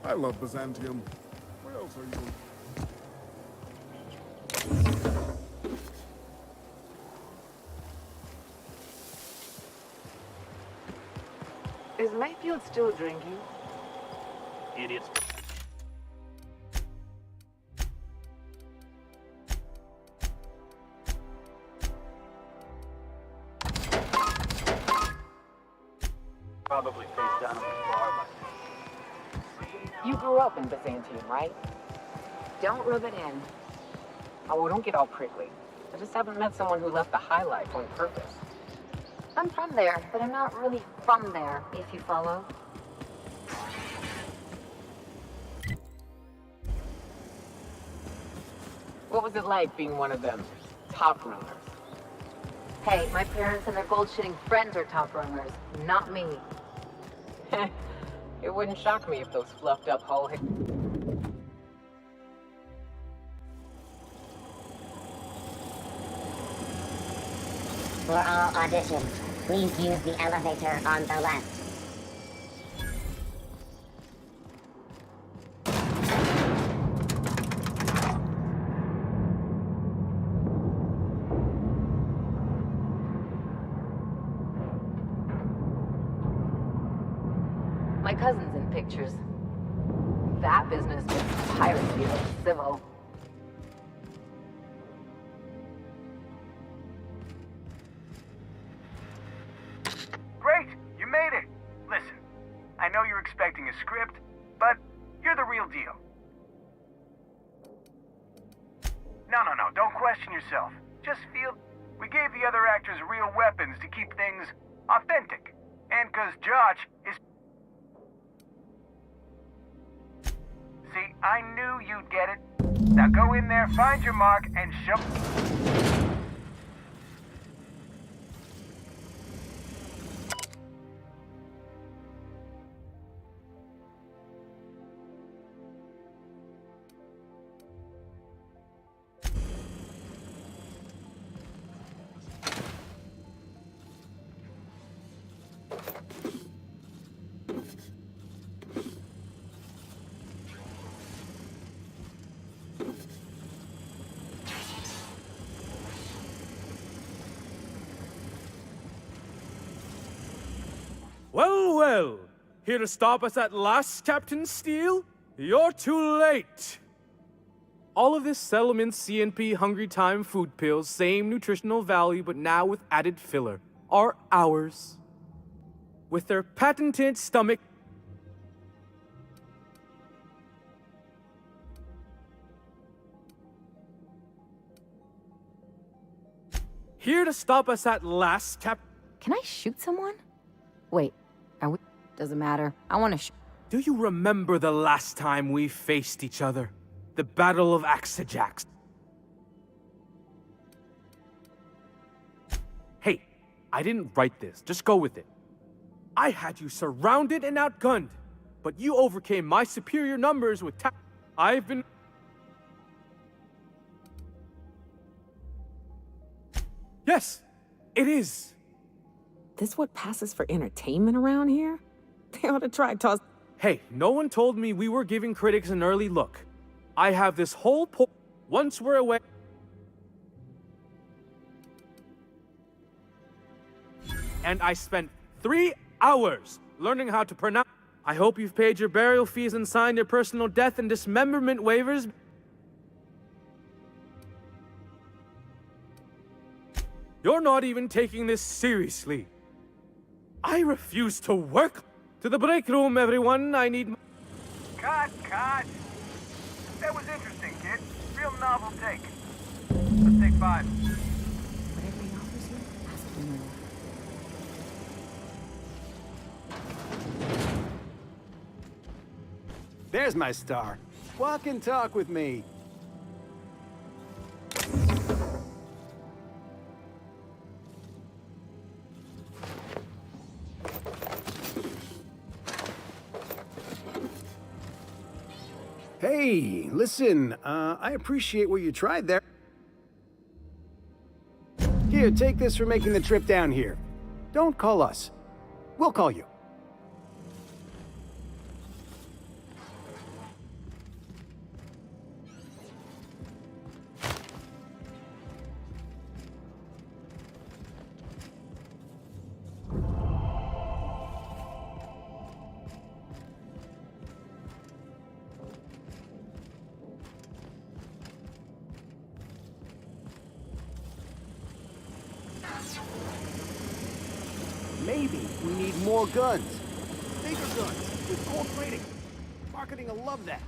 I love Byzantium. Where else are you? Is Mayfield still drinking? Idiots. Probably face down on the bar by now. You grew up in Byzantium, right? Don't rub it in. Oh, don't get all prickly. I just haven't met someone who left the high life on purpose. I'm from there, but I'm not really from there, if you follow. What was it like being one of them top runners? Hey, my parents and their gold-shitting friends are top runners, not me. It wouldn't shock me if those fluffed up whole For all auditions, please use the elevator on the left. My cousin's in pictures. That business with piracy looks civil. Great! You made it! Listen, I know you're expecting a script, but you're the real deal. No, don't question yourself. Just feel we gave the other actors real weapons to keep things authentic. And 'cause Josh is... See, I knew you'd get it. Now go in there, find your mark, and show... Well, here to stop us at last, Captain Steele? You're too late! All of this settlement CNP Hungry Time food pills, same nutritional value, but now with added filler, are ours. With their patented stomach... Here to stop us at last, Can I shoot someone? Wait, are we... Doesn't matter. I want to Do you remember the last time we faced each other? The Battle of Axajax. Hey, I didn't write this. Just go with it. I had you surrounded and outgunned, but you overcame my superior numbers with I've been... Yes, it is. This what passes for entertainment around here? They ought to try toss... Hey, no one told me we were giving critics an early look. I have this whole once we're away... And I spent 3 hours learning how to pronounce... I hope you've paid your burial fees and signed your personal death and dismemberment waivers. You're not even taking this seriously. I refuse to work. To the break room, everyone. I need... Cut! That was interesting, kid. Real novel take. Let's take 5. Whatever he offers you, ask for more. There's my star. Walk and talk with me. Hey, listen, I appreciate what you tried there. Here, take this for making the trip down here. Don't call us. We'll call you. We need more guns. Bigger guns, with gold plating. Marketing will love that.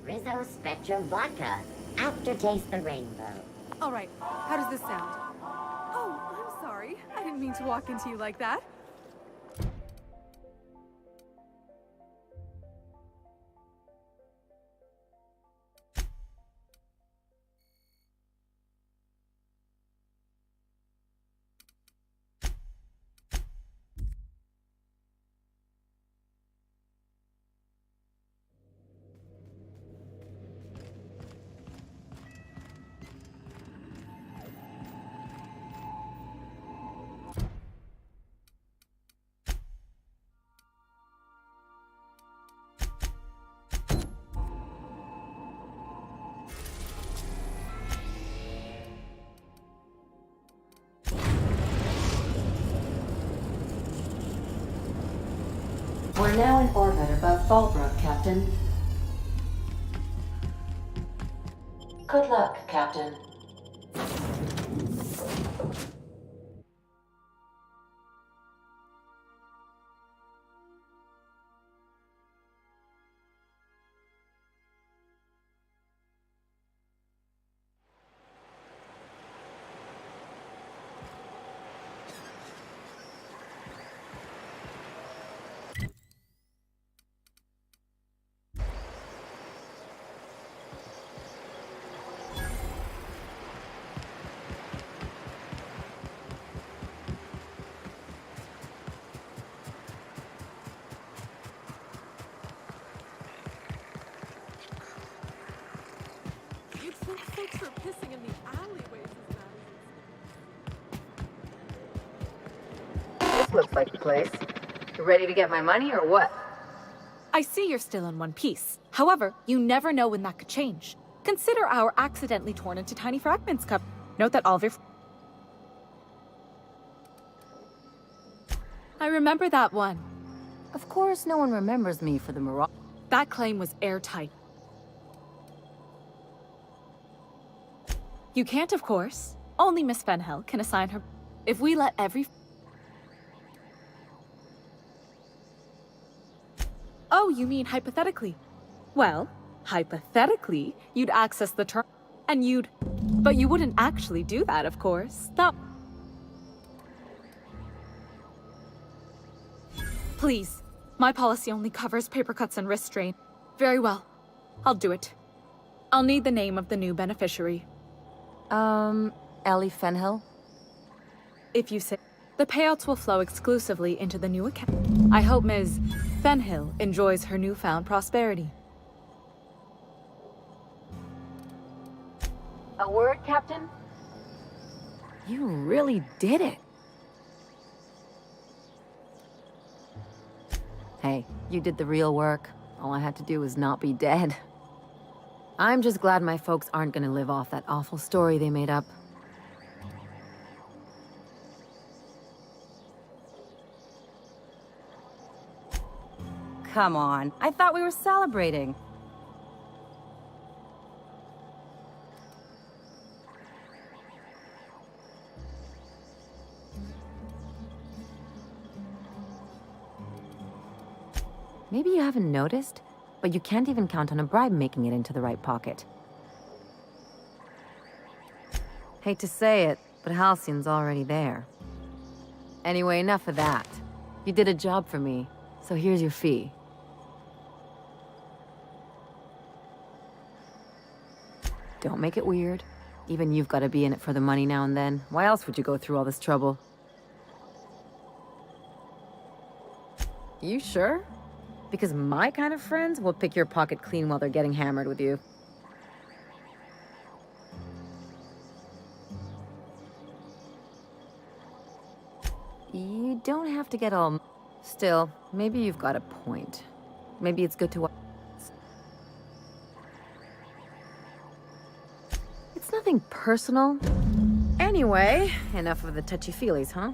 Rizzo Spectrum Vodka. Aftertaste the rainbow. All right, how does this sound? Oh, I'm sorry. I didn't mean to walk into you like that. We're now in orbit above Fallbrook, Captain. Good luck, Captain. Folks are pissing in the alleyways as This looks like the place. You ready to get my money or what? I see you're still in one piece. However, you never know when that could change. Consider our accidentally torn into tiny fragments cup. Note that all of your... I remember that one. Of course, no one remembers me for the mirage. That claim was airtight. You can't, of course. Only Miss Fenhill can assign her... If we let every... Oh, you mean hypothetically? Well, hypothetically, you'd access the term... And you'd... But you wouldn't actually do that, of course. That... Please. My policy only covers paper cuts and wrist strain. Very well. I'll do it. I'll need the name of the new beneficiary. Ellie Fenhill? If you say... The payouts will flow exclusively into the new account. I hope Ms. Fenhill enjoys her newfound prosperity. A word, Captain? You really did it. Hey, you did the real work. All I had to do was not be dead. I'm just glad my folks aren't gonna live off that awful story they made up. Come on, I thought we were celebrating. Maybe you haven't noticed, but you can't even count on a bribe making it into the right pocket. Hate to say it, but Halcyon's already there. Anyway, enough of that. You did a job for me, so here's your fee. Don't make it weird. Even you've got to be in it for the money now and then. Why else would you go through all this trouble? You sure? Because my kind of friends will pick your pocket clean while they're getting hammered with you. You don't have to get all... Still, maybe you've got a point. Maybe it's good to... It's nothing personal. Anyway, enough of the touchy-feelies, huh?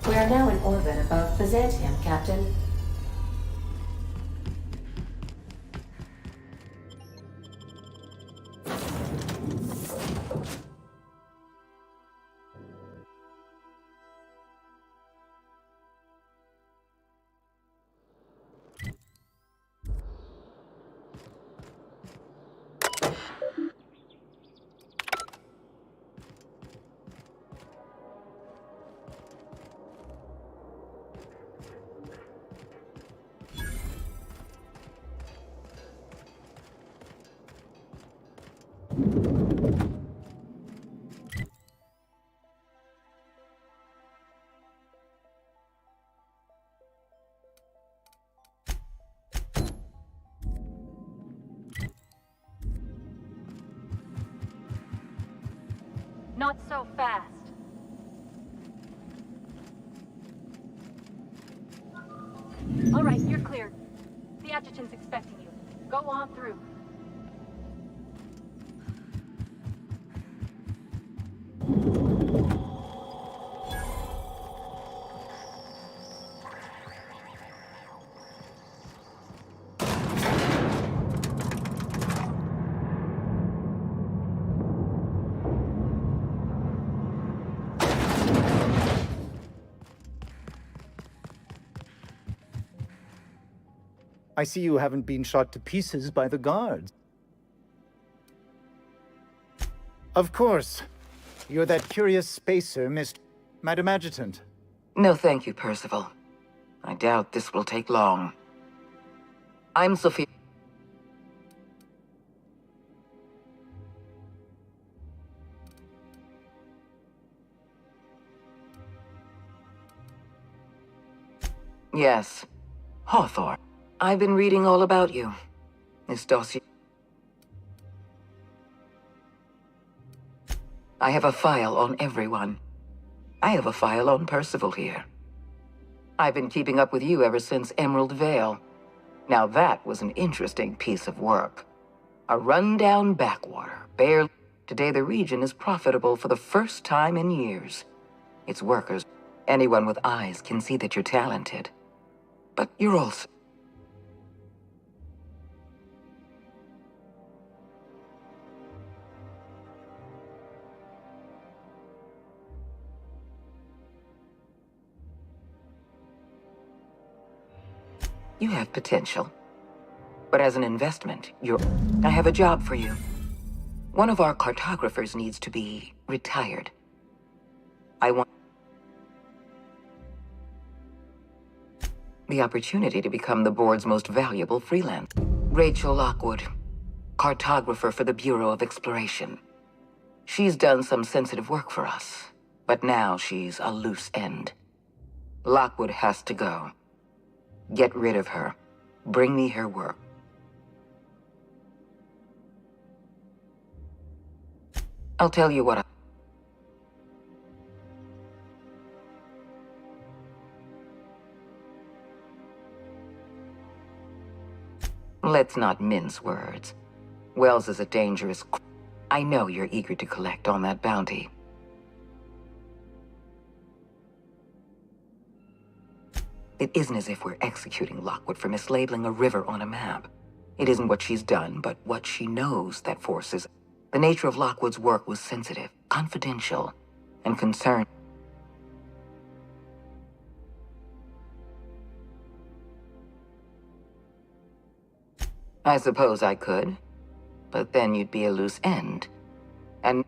We are now in orbit above Byzantium, Captain. Not so fast. All right, you're cleared. The adjutant's expecting you. Go on through. I see you haven't been shot to pieces by the guards. Of course. You're that curious spacer, Madam Adjutant. No thank you, Percival. I doubt this will take long. I'm Sophia. Yes, Hawthorne. I've been reading all about you. This dossier... I have a file on everyone. I have a file on Percival here. I've been keeping up with you ever since Emerald Vale. Now that was an interesting piece of work. A rundown backwater, barely... Today the region is profitable for the first time in years. Its workers, anyone with eyes can see that you're talented. But you're also... You have potential. But as an investment, I have a job for you. One of our cartographers needs to be retired. I want the opportunity to become the board's most valuable freelance. Rachel Lockwood, cartographer for the Bureau of Exploration. She's done some sensitive work for us, but now she's a loose end. Lockwood has to go. Get rid of her. Bring me her work. I'll tell you what Let's not mince words. Wells is a dangerous... I know you're eager to collect on that bounty. It isn't as if we're executing Lockwood for mislabeling a river on a map. It isn't what she's done, but what she knows that forces... The nature of Lockwood's work was sensitive, confidential, and concerned. I suppose I could, but then you'd be a loose end. And...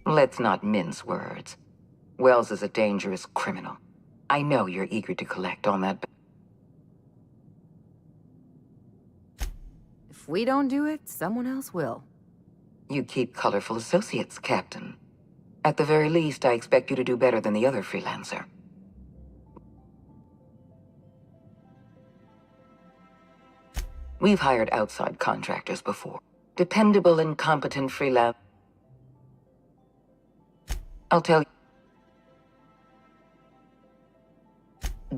Let's not mince words. Wells is a dangerous criminal. I know you're eager to collect on that. If we don't do it, someone else will. You keep colorful associates, Captain. At the very least, I expect you to do better than the other freelancer. We've hired outside contractors before. Dependable and competent freelance. I'll tell you.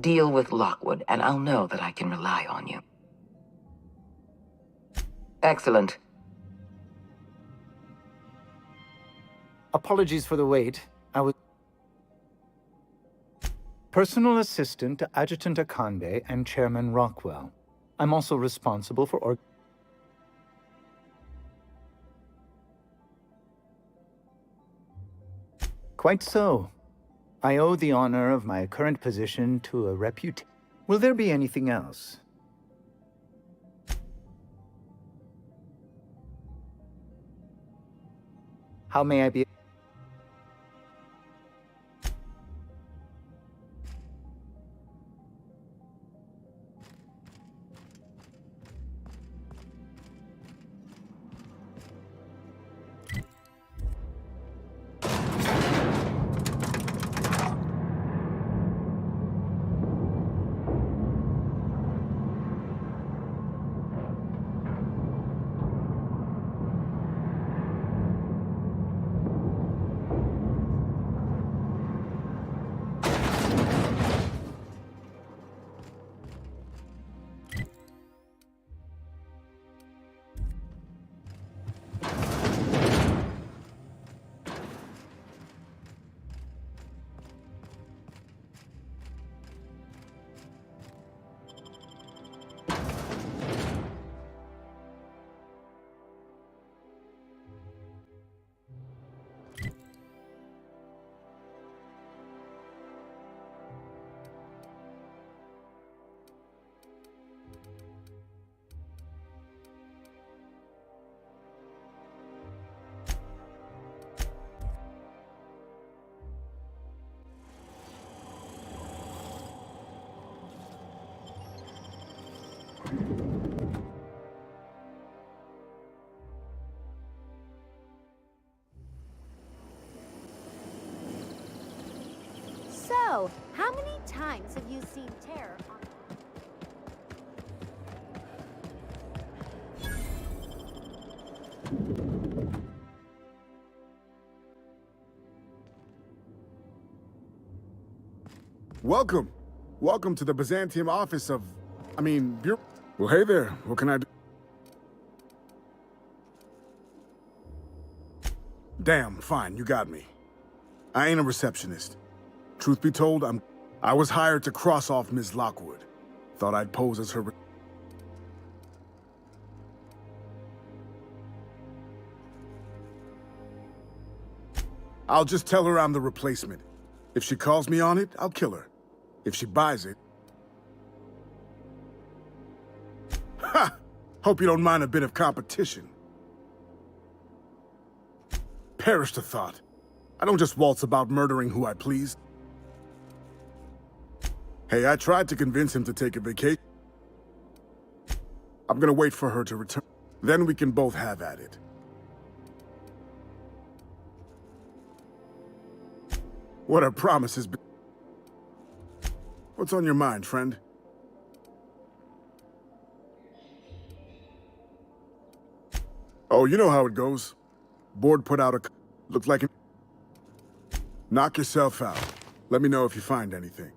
Deal with Lockwood, and I'll know that I can rely on you. Excellent. Apologies for the wait. I was... Personal assistant to Adjutant Akande and Chairman Rockwell. I'm also responsible for Quite so. I owe the honor of my current position to a reputation. Will there be anything else? How may I be? many times have you seen terror on... Welcome. Welcome to the Byzantium office of... Well, hey there. What can I do? Damn, fine. You got me. I ain't a receptionist. Truth be told, I was hired to cross off Ms. Lockwood. Thought I'd pose as her... I'll just tell her I'm the replacement. If she calls me on it, I'll kill her. If she buys it... Ha! Hope you don't mind a bit of competition. Perish the thought. I don't just waltz about murdering who I please. Hey, I tried to convince him to take a vacation. I'm gonna wait for her to return. Then we can both have at it. What a promise has been... What's on your mind, friend? Oh, you know how it goes. Board put out a... Looked like an... Knock yourself out. Let me know if you find anything.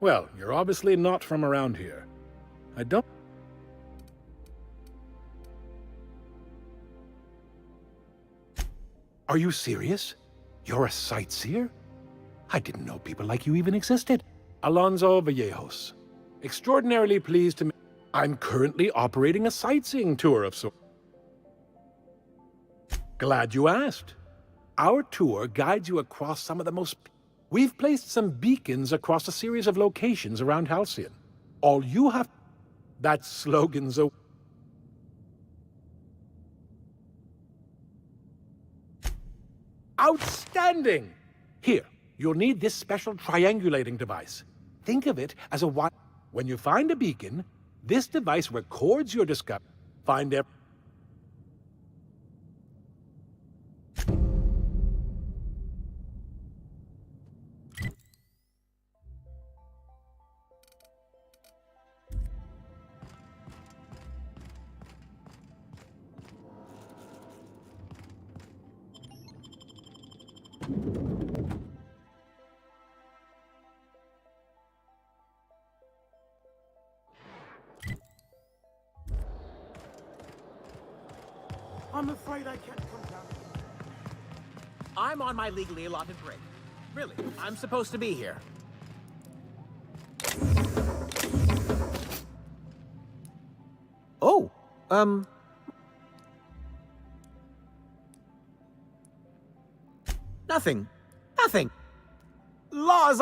Well, you're obviously not from around here. I don't... Are you serious? You're a sightseer? I didn't know people like you even existed. Alonso Vallejos. Extraordinarily pleased to meet... I'm currently operating a sightseeing tour of sorts. Glad you asked. Our tour guides you across some of the most... We've placed some beacons across a series of locations around Halcyon. All you have... That slogan's a... Outstanding! Here, you'll need this special triangulating device. Think of it as a wi... When you find a beacon, this device records your discovery. Find every... I'm afraid I can't come down. I'm on my legally allotted break. Really, I'm supposed to be here. Oh, Nothing. Nothing. Laws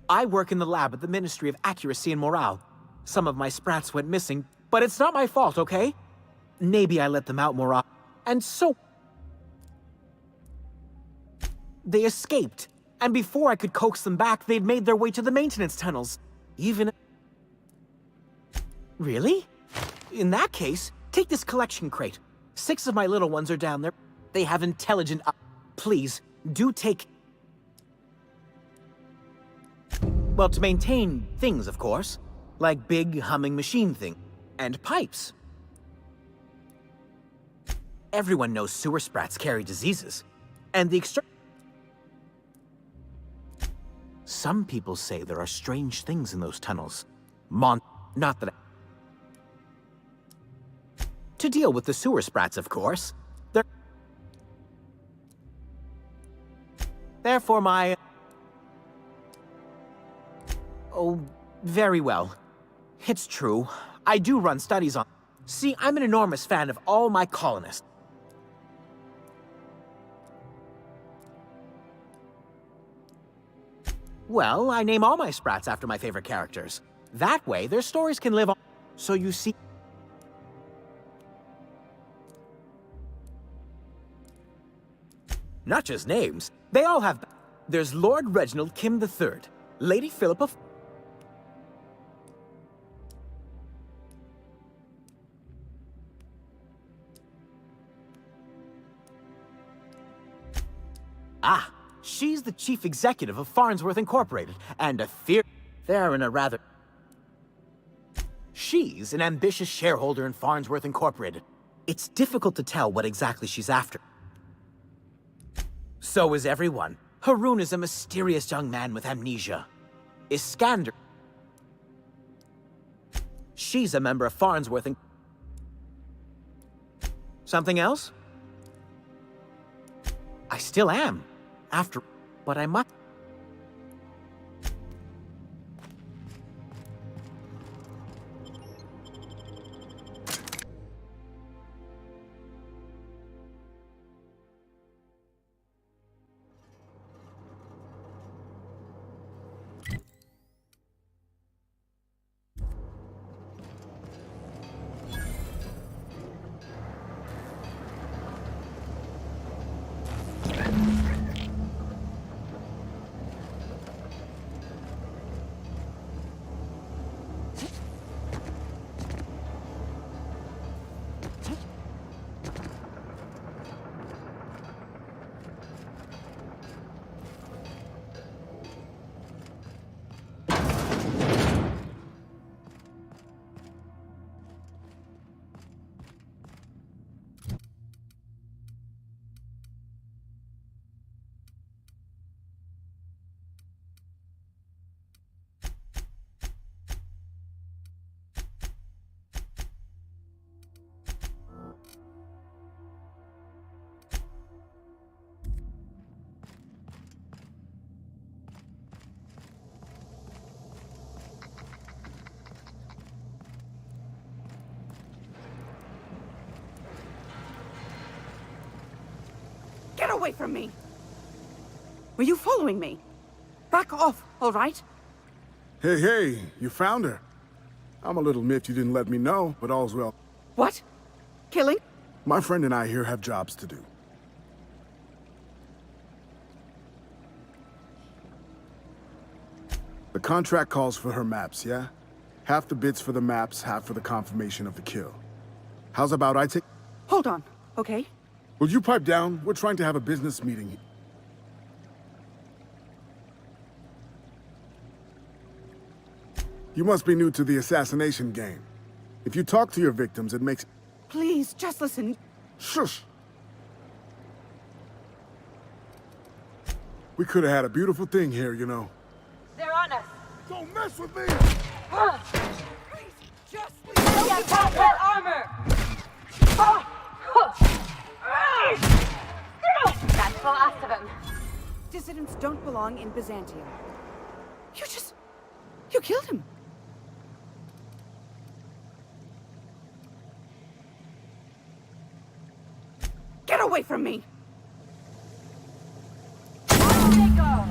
I work in the lab at the Ministry of Accuracy and Morale. Some of my sprats went missing, but it's not my fault, okay? Maybe I let them out more often. And so... They escaped, and before I could coax them back, they'd made their way to the maintenance tunnels. Even... Really? In that case, take this collection crate. 6 of my little ones are down there. They have intelligent... Please, do take... Well, to maintain things, of course. Like big humming machine thing. And pipes. Everyone knows sewer sprats carry diseases. And the Some people say there are strange things in those tunnels. Not that To deal with the sewer sprats, of course. Therefore my... Oh, very well. It's true. I do run studies on... See, I'm an enormous fan of all my colonists. Well, I name all my sprats after my favorite characters. That way, their stories can live on... So you see... Not just names. They all have... There's Lord Reginald Kim III, Lady Philippa... Ah, she's the chief executive of Farnsworth Incorporated, and they're in a rather... She's an ambitious shareholder in Farnsworth Incorporated. It's difficult to tell what exactly she's after. So is everyone. Haroon is a mysterious young man with amnesia. Iskander... She's a member of Farnsworth and... Something else? I still am. But I must... Get away from me! Were you following me? Back off, all right? Hey, you found her. I'm a little miffed you didn't let me know, but all's well. What? Killing? My friend and I here have jobs to do. The contract calls for her maps, yeah? Half the bits for the maps, half for the confirmation of the kill. How's about I take... Hold on, okay? Will you pipe down? We're trying to have a business meeting. You must be new to the assassination game. If you talk to your victims, it makes... Please, just listen. Shush! We could have had a beautiful thing here, you know. They're on us. Don't mess with me! Just get past that armor! That's the last of them. Dissidents don't belong in Byzantium. You killed him. Get away from me! Where they go?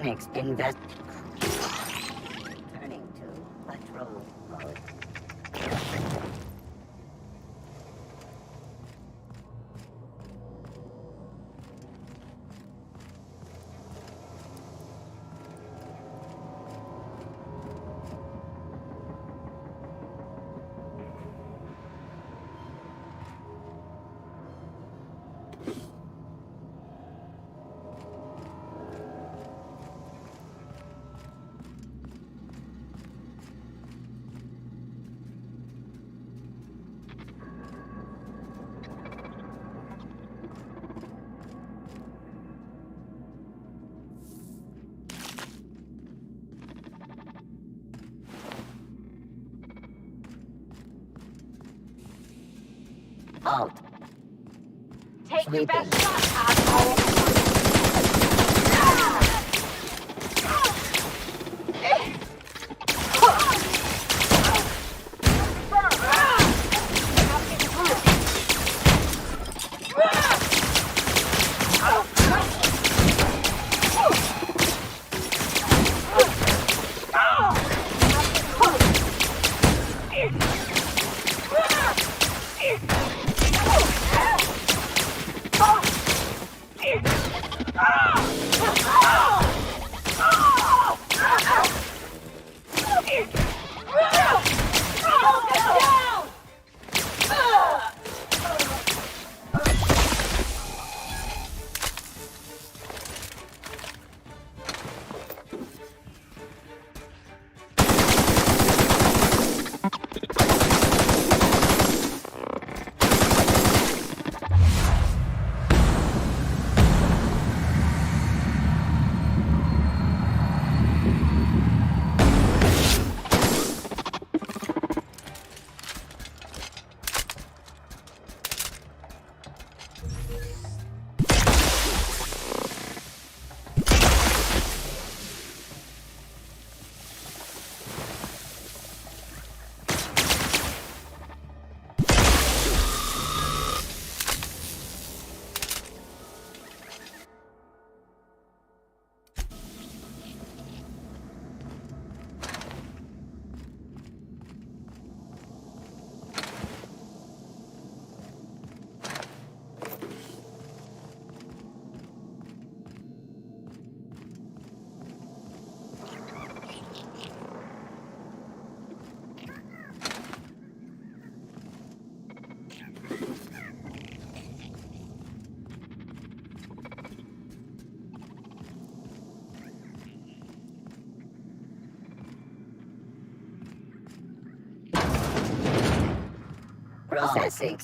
Next invest. Turning to patrol mode. Halt. Take your best shot, asshole! Processing.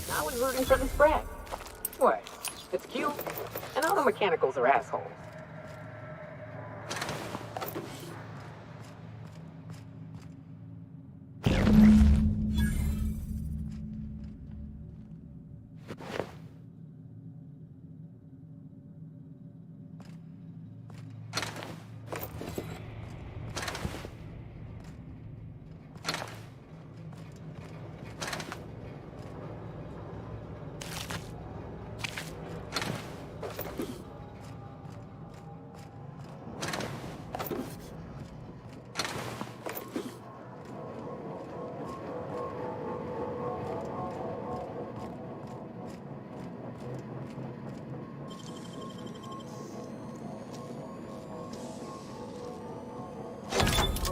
Now we're rooting for the spread. What? It's cute, and all the mechanicals are assholes.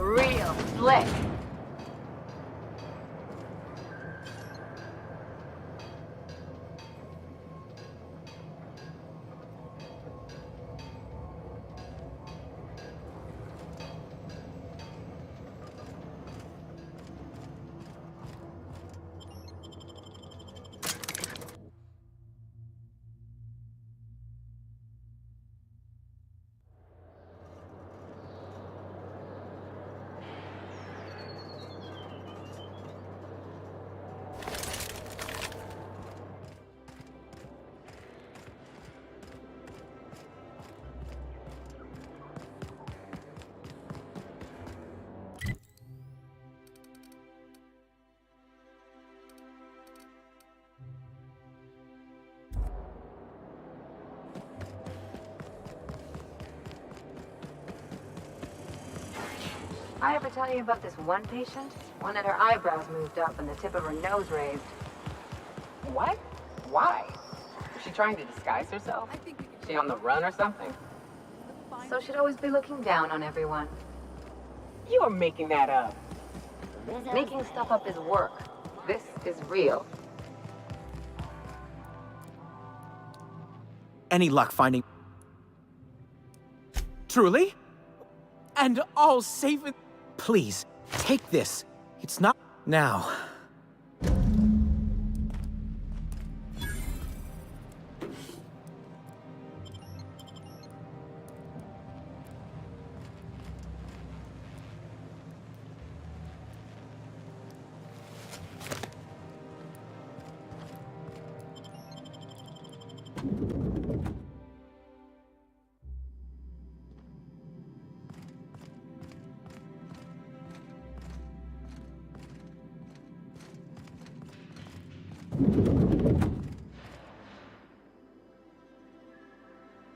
Real slick. I ever tell you about this one patient? One had her eyebrows moved up and the tip of her nose raised. What? Why? Was she trying to disguise herself? Is she on the run or something? So she'd always be looking down on everyone. You are making that up. Making stuff up is work. This is real. Any luck finding... Truly? And all safe and... Please, take this. It's not... Now.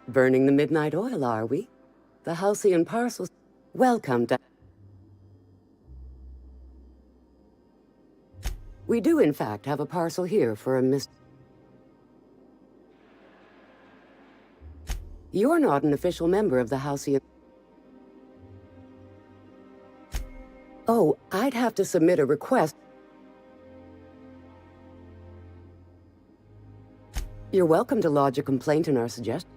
Burning the midnight oil, are we? The Halcyon parcels. Welcome to... We do, in fact, have a parcel here for a Miss... You're not an official member of the Halcyon... Oh, I'd have to submit a request. You're welcome to lodge a complaint in our suggestion.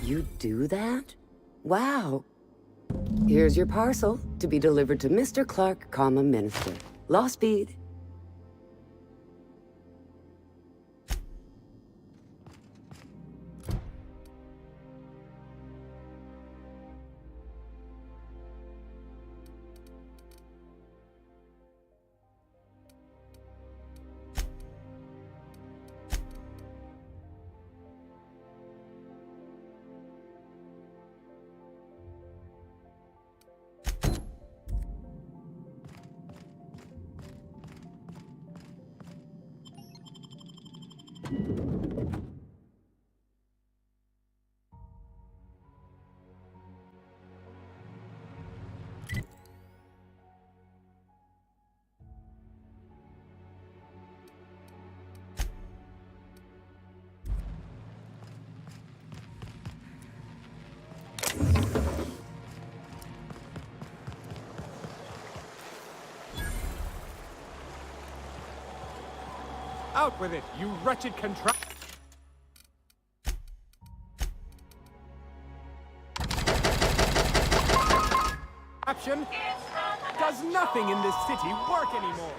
You do that? Wow. Here's your parcel to be delivered to Mr. Clark, comma, Minister. Law speed. Out with it, you wretched contract. Action does nothing in this city work anymore.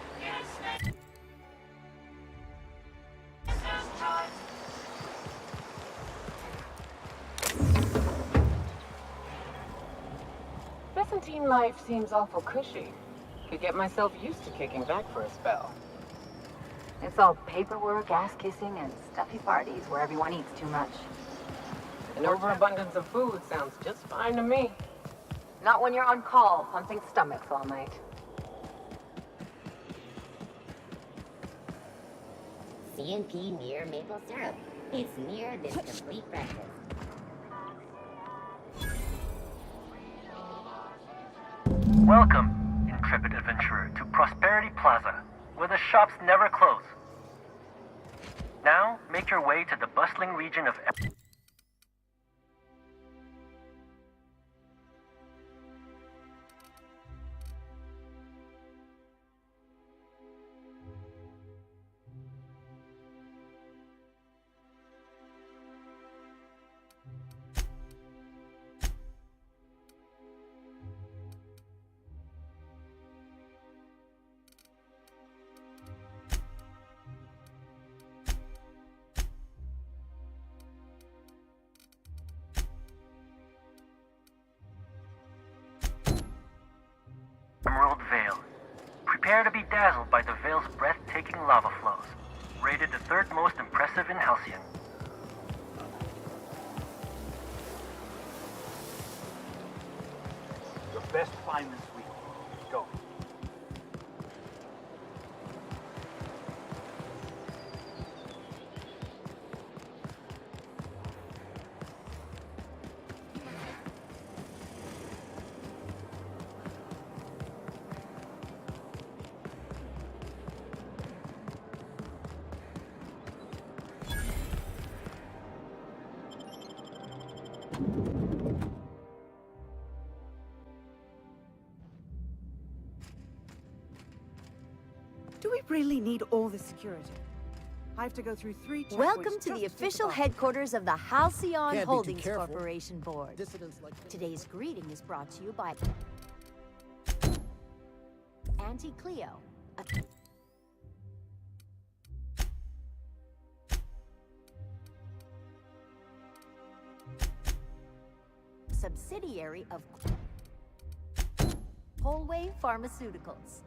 Byzantine life seems awful cushy. Could get myself used to kicking back for a spell. It's all paperwork, ass-kissing, and stuffy parties where everyone eats too much. An overabundance of food sounds just fine to me. Not when you're on call, pumping stomachs all night. CNP near maple syrup. It's near this complete breakfast. Welcome, intrepid adventurer, to Prosperity Plaza, where the shops never close. Now, make your way to the bustling region of... Emerald Vale. Prepare to be dazzled by the Vale's breathtaking lava flows. Rated the third most impressive in Halcyon. Your best find this week. Go. Do we really need all the security? I have to go through 3 checkpoints. Welcome to just the take official the bus. headquarters of the Halcyon Can't be too Holdings careful. Corporation Board. Dissidents like Today's greeting is brought to you by Auntie Cleo, a subsidiary of Wholeway Pharmaceuticals.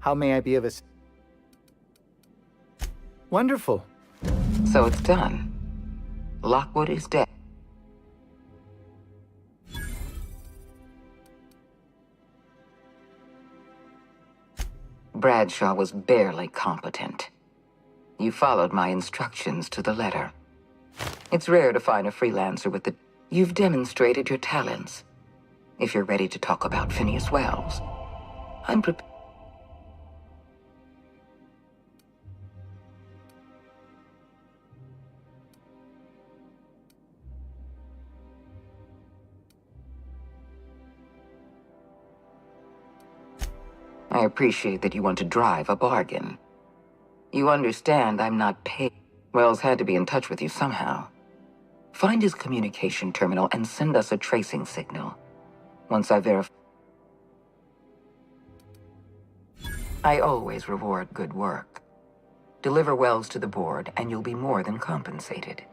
How may I be of assistance? Wonderful. So it's done. Lockwood is dead. Bradshaw was barely competent. You followed my instructions to the letter. It's rare to find a freelancer with the... You've demonstrated your talents. If you're ready to talk about Phineas Wells, I'm prepared. I appreciate that you want to drive a bargain. You understand I'm not paid. Wells had to be in touch with you somehow. Find his communication terminal and send us a tracing signal. Once I verify... I always reward good work. Deliver Wells to the board, and you'll be more than compensated.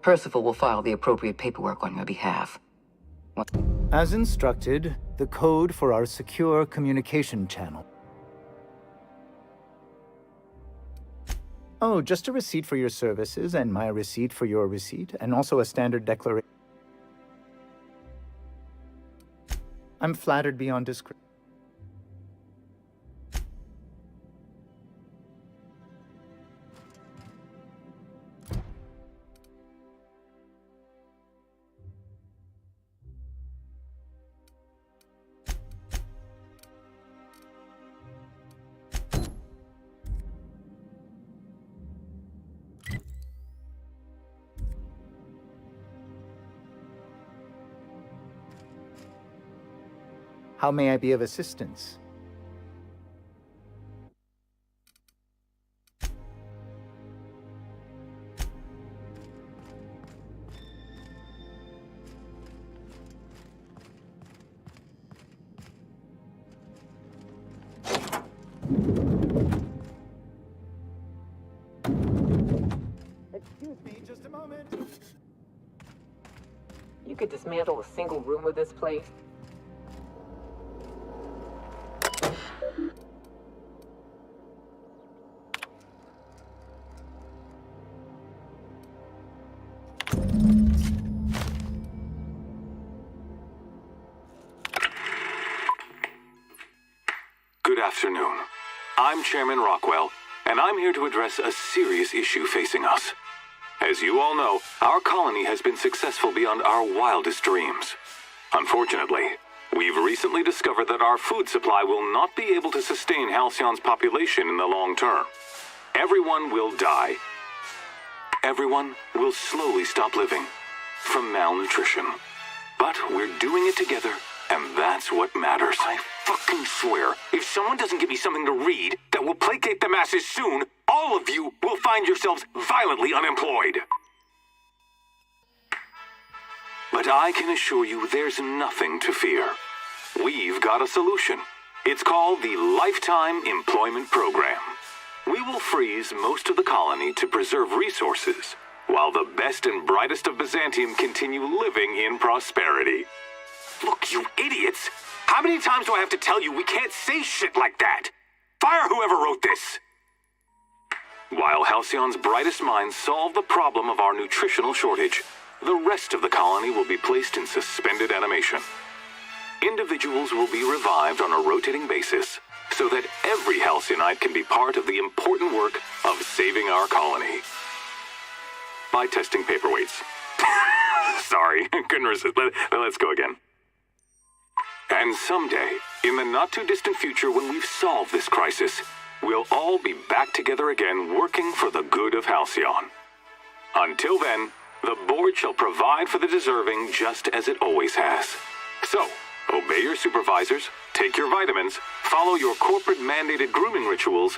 Percival will file the appropriate paperwork on your behalf. As instructed, the code for our secure communication channel. Oh, just a receipt for your services and my receipt for your receipt, and also a standard declaration. I'm flattered beyond description. How may I be of assistance? you could dismantle a single room with this place? Good afternoon. I'm Chairman Rockwell, and I'm here to address a serious issue facing us. As you all know, our colony has been successful beyond our wildest dreams. Unfortunately, we've recently discovered that our food supply will not be able to sustain Halcyon's population in the long term. Everyone will die. Everyone will slowly stop living from malnutrition. But we're doing it together, and that's what matters. I fucking swear, if someone doesn't give me something to read that will placate the masses soon, all of you will find yourselves violently unemployed. But I can assure you there's nothing to fear. We've got a solution. It's called the Lifetime Employment Program. We will freeze most of the colony to preserve resources, while the best and brightest of Byzantium continue living in prosperity. Look, you idiots! How many times do I have to tell you we can't say shit like that? Fire whoever wrote this! While Halcyon's brightest minds solve the problem of our nutritional shortage, the rest of the colony will be placed in suspended animation. Individuals will be revived on a rotating basis, so that every Halcyonite can be part of the important work of saving our colony. By testing paperweights. Sorry, couldn't resist. Let's go again. And someday, in the not-too-distant future when we've solved this crisis, we'll all be back together again working for the good of Halcyon. Until then, the board shall provide for the deserving just as it always has. So, obey your supervisors, take your vitamins, follow your corporate-mandated grooming rituals,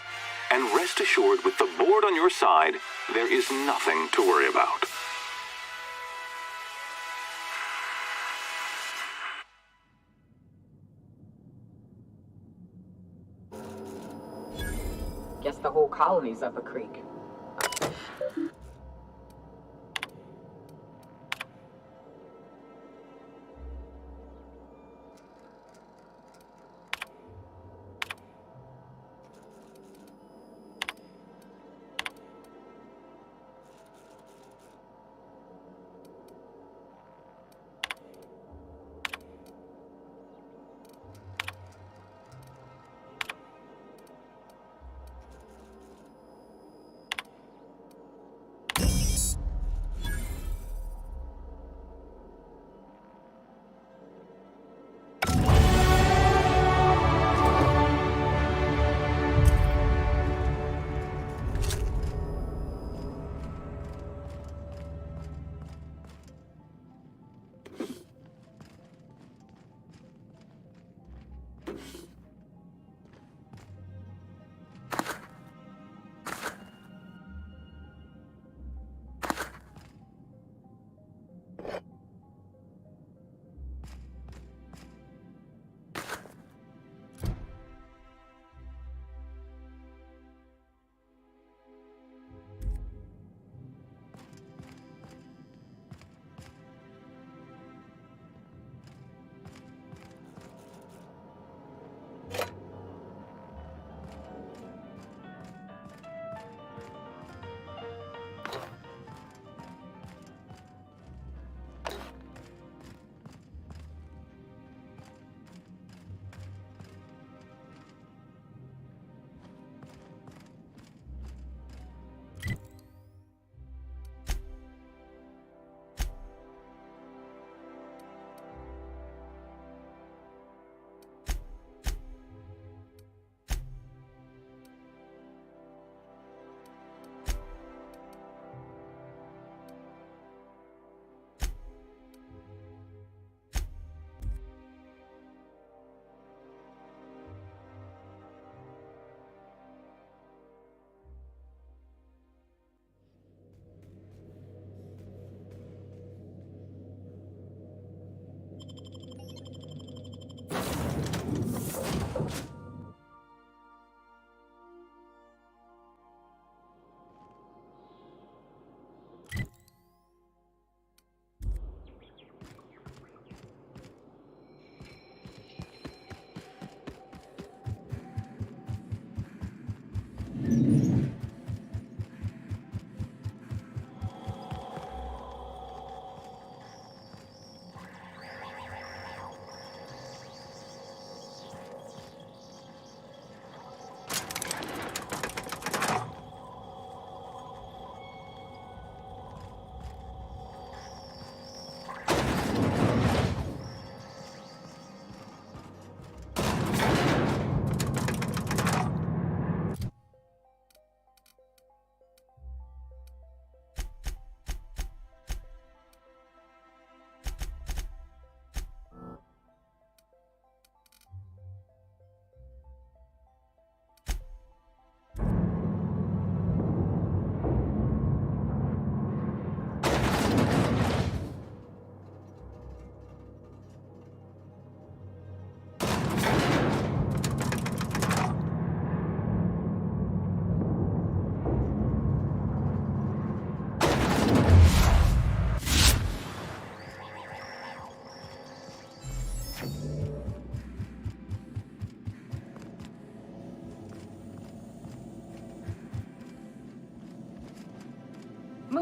and rest assured with the board on your side, there is nothing to worry about. Guess the whole colony's up a creek.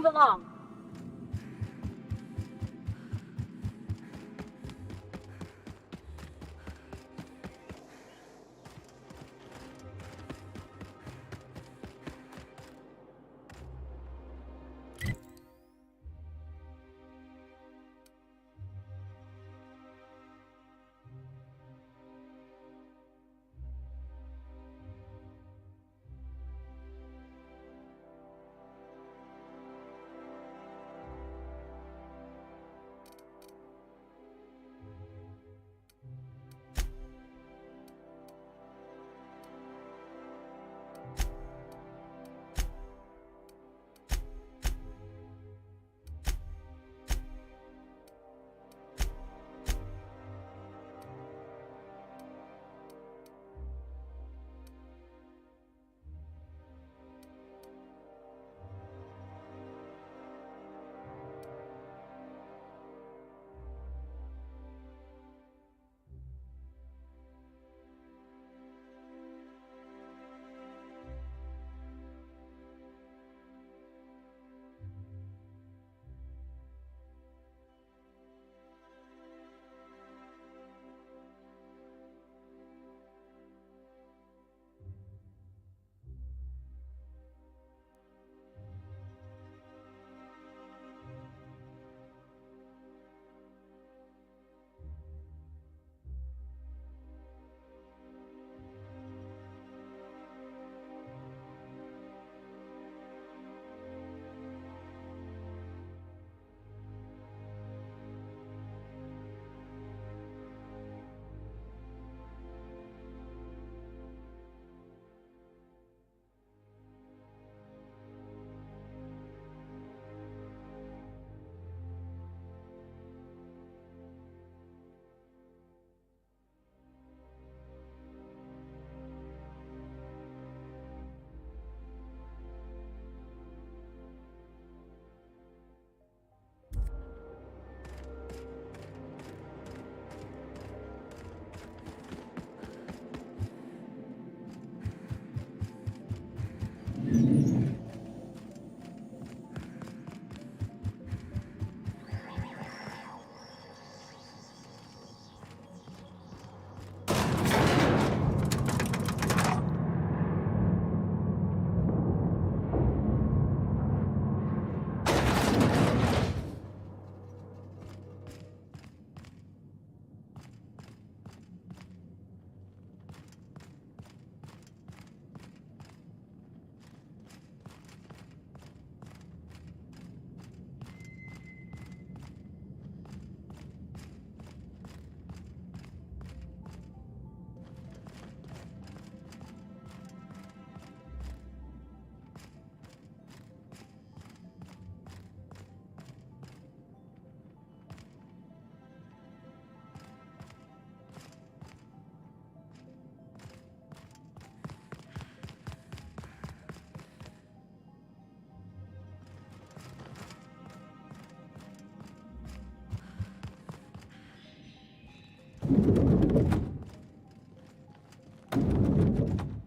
move along.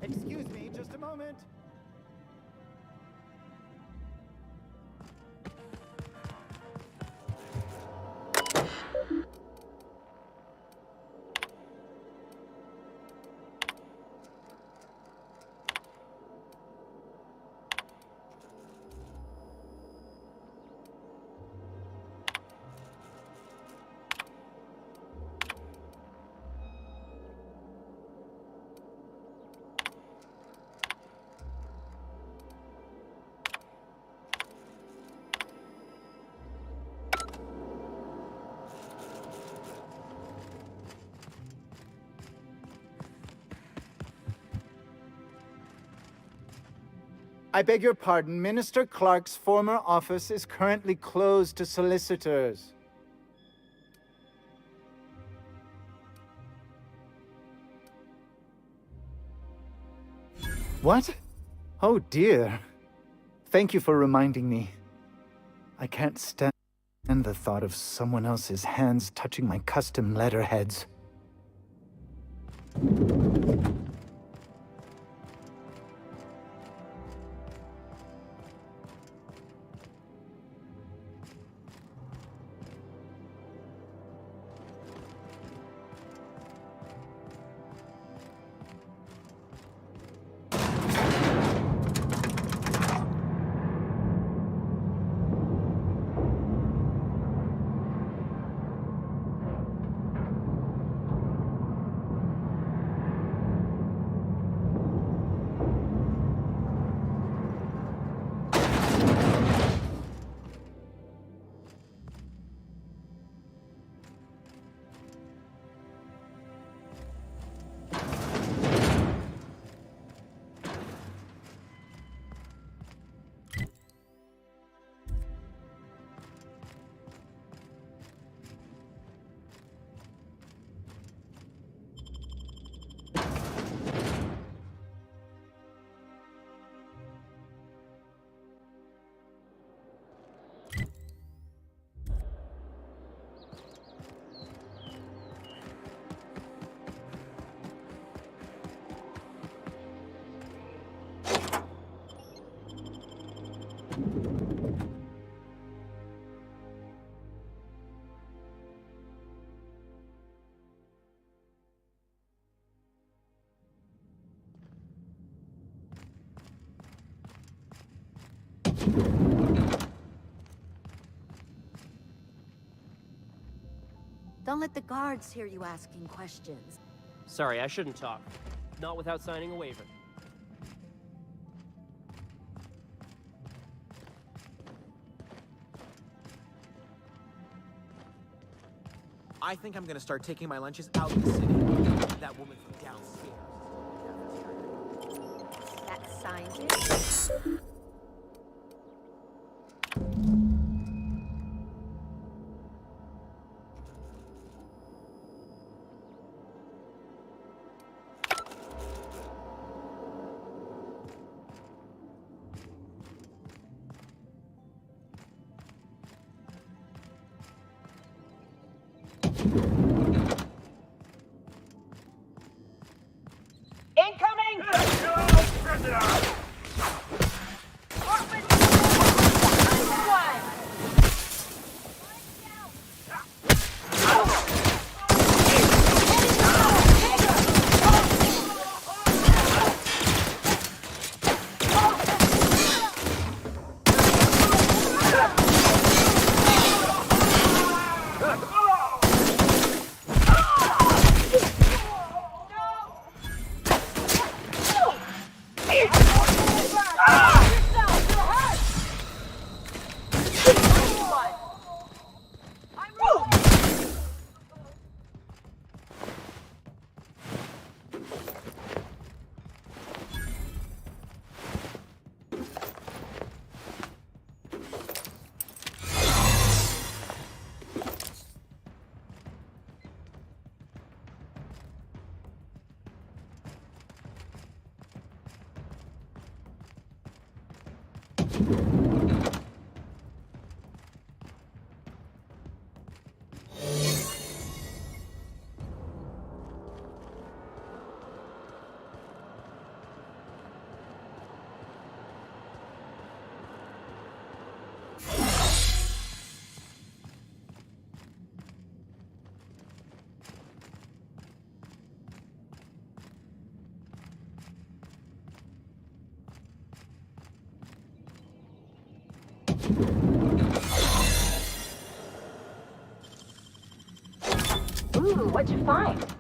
Excuse me, just a moment. I beg your pardon, Minister Clark's former office is currently closed to solicitors. What? Oh dear. Thank you for reminding me. I can't stand the thought of someone else's hands touching my custom letterheads. Don't let the guards hear you asking questions. Sorry, I shouldn't talk. Not without signing a waiver. I think I'm gonna start taking my lunches out of the city. That woman from downstairs. That signs it. Incoming! Ooh, what'd you find?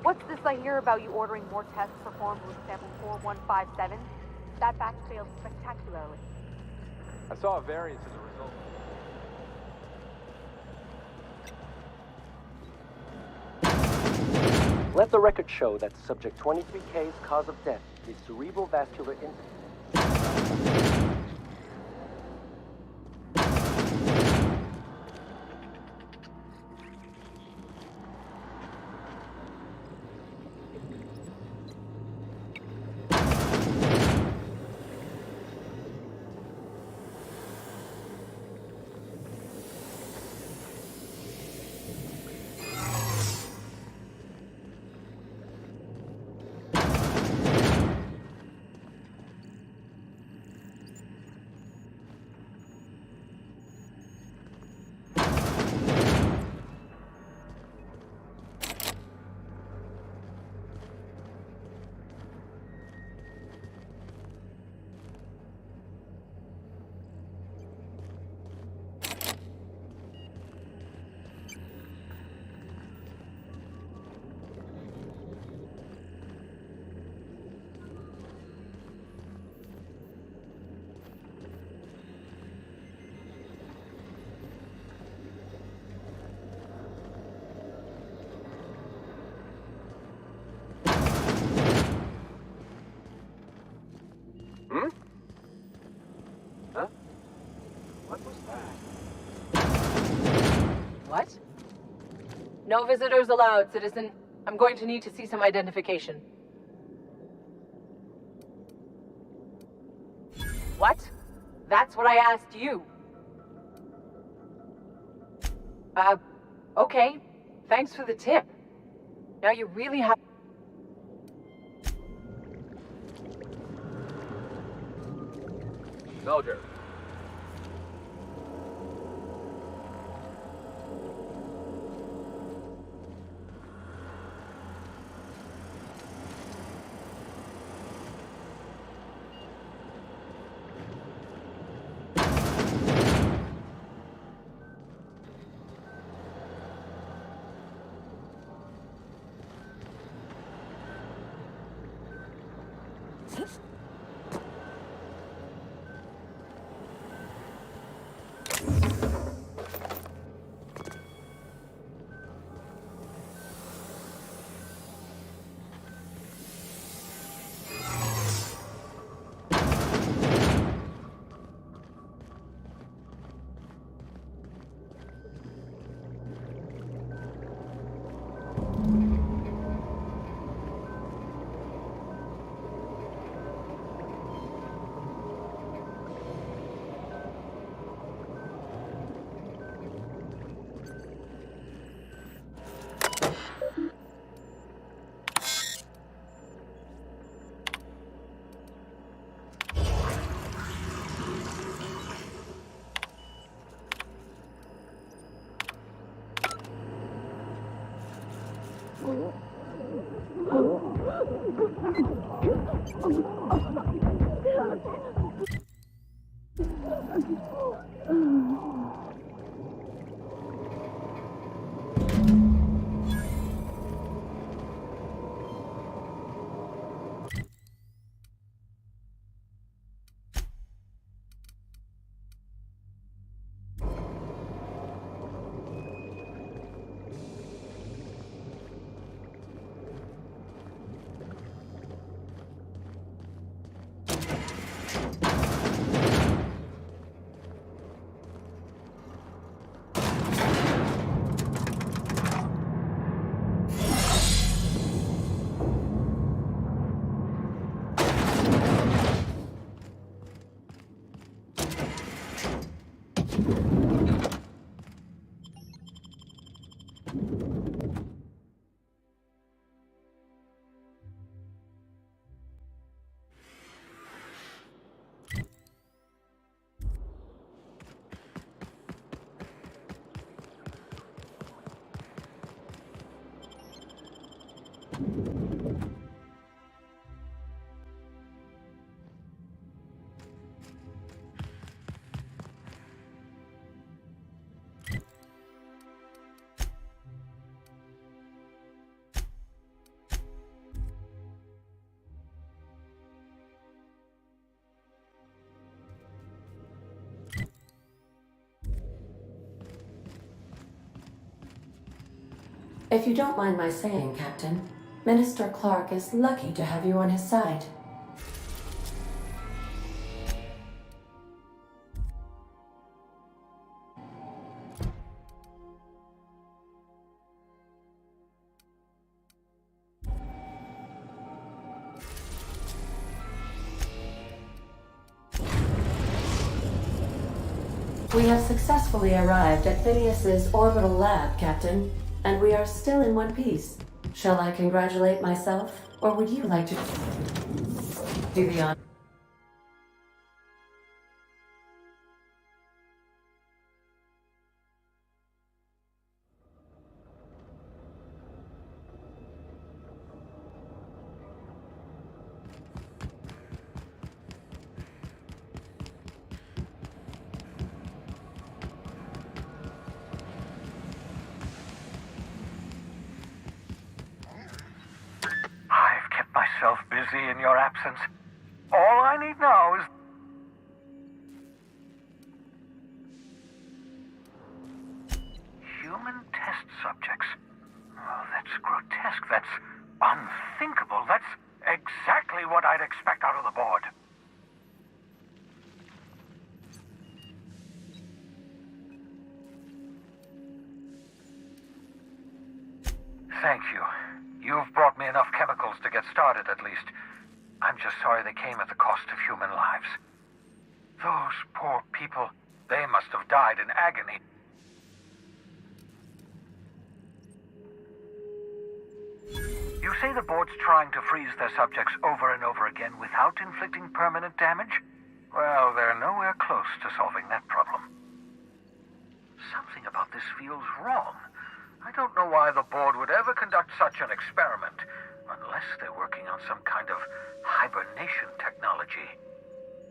What's this I hear about you ordering more tests performed with sample 4157? That batch failed spectacularly. I saw a variance as a result. Let the record show that subject 23K's cause of death is cerebral vascular injury. What? No visitors allowed, citizen. I'm going to need to see some identification. What? That's what I asked you. Okay. Thanks for the tip. Now you really have... Soldier. If you don't mind my saying, Captain, Minister Clark is lucky to have you on his side. We have successfully arrived at Phineas's orbital lab, Captain, and we are still in one piece. Shall I congratulate myself, or would you like to do the honor? I've kept myself busy in your absence. All I need now is... human test subjects. Oh, that's grotesque. That's unthinkable. That's exactly what I'd expect out of the board. Thank you. You've brought me enough chemicals to get started, at least. I'm just sorry they came at the cost of human lives. Those poor people, they must have died in agony. You say the board's trying to freeze their subjects over and over again without inflicting permanent damage? Well, they're nowhere close to solving that problem. Something about this feels wrong. I don't know why the board would ever conduct such an experiment, unless they're working on some kind of hibernation technology.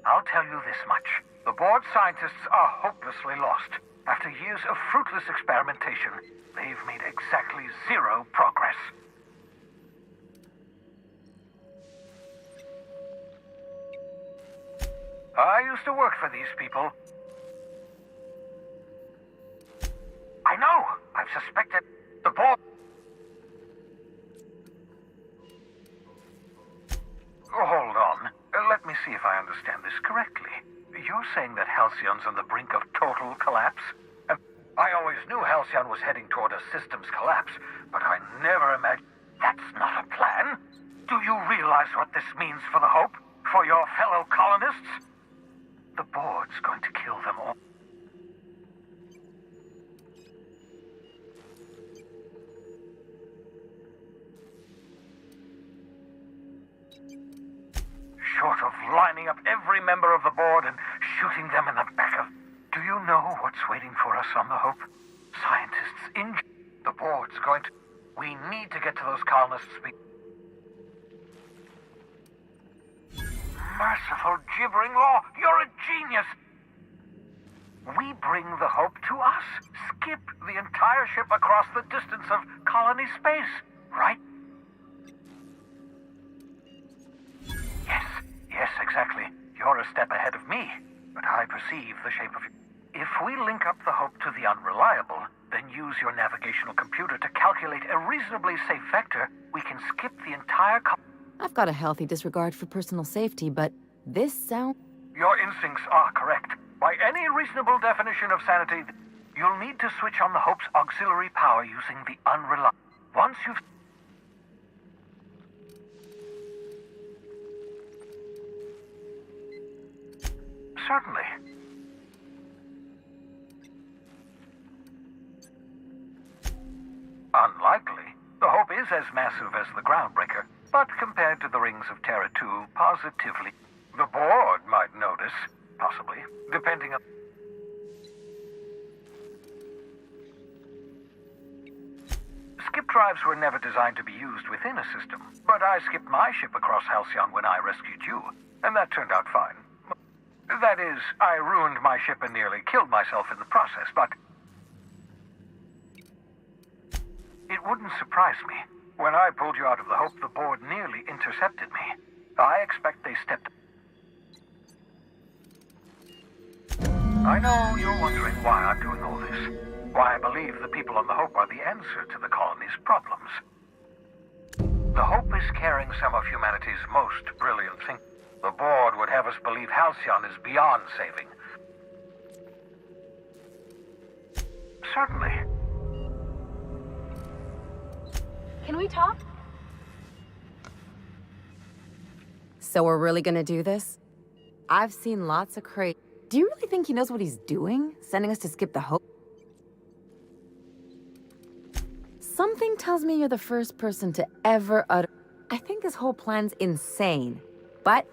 I'll tell you this much. The board scientists are hopelessly lost. After years of fruitless experimentation, they've made exactly zero progress. I used to work for these people. I know! I've suspected the board. Hold on. Let me see if I understand this correctly. You're saying that Halcyon's on the brink of total collapse? I always knew Halcyon was heading toward a systems collapse, but I never imagined... That's not a plan. Do you realize what this means for the Hope? For your fellow colonists? The board's going to kill them all. Short of lining up every member of the board and shooting them in the back of... Do you know what's waiting for us on the Hope? Scientists in... The board's going to... We need to get to those colonists. Merciful gibbering law! You're a genius! We bring the Hope to us. Skip the entire ship across the distance of colony space, right? Yes, exactly. You're a step ahead of me, but I perceive the shape of... If we link up the Hope to the Unreliable, then use your navigational computer to calculate a reasonably safe vector, we can skip the entire... I've got a healthy disregard for personal safety, but this sound... Your instincts are correct. By any reasonable definition of sanity, you'll need to switch on the Hope's auxiliary power using the Unreliable. Once you've... Certainly. Unlikely. The Hope is as massive as the Groundbreaker, but compared to the rings of Terra 2, positively. The board might notice, possibly, depending on... Skip drives were never designed to be used within a system, but I skipped my ship across Halcyon when I rescued you, and that turned out fine. That is, I ruined my ship and nearly killed myself in the process, but... It wouldn't surprise me. When I pulled you out of the Hope, the board nearly intercepted me. I expect they stepped... I know you're wondering why I'm doing all this. Why I believe the people on the Hope are the answer to the colony's problems. The Hope is carrying some of humanity's most brilliant thinking. The board would have us believe Halcyon is beyond saving. Certainly. Can we talk? So we're really gonna do this? I've seen lots of crazy... Do you really think he knows what he's doing? Sending us to skip the Hope? Something tells me you're the first person to ever utter... I think this whole plan's insane. But,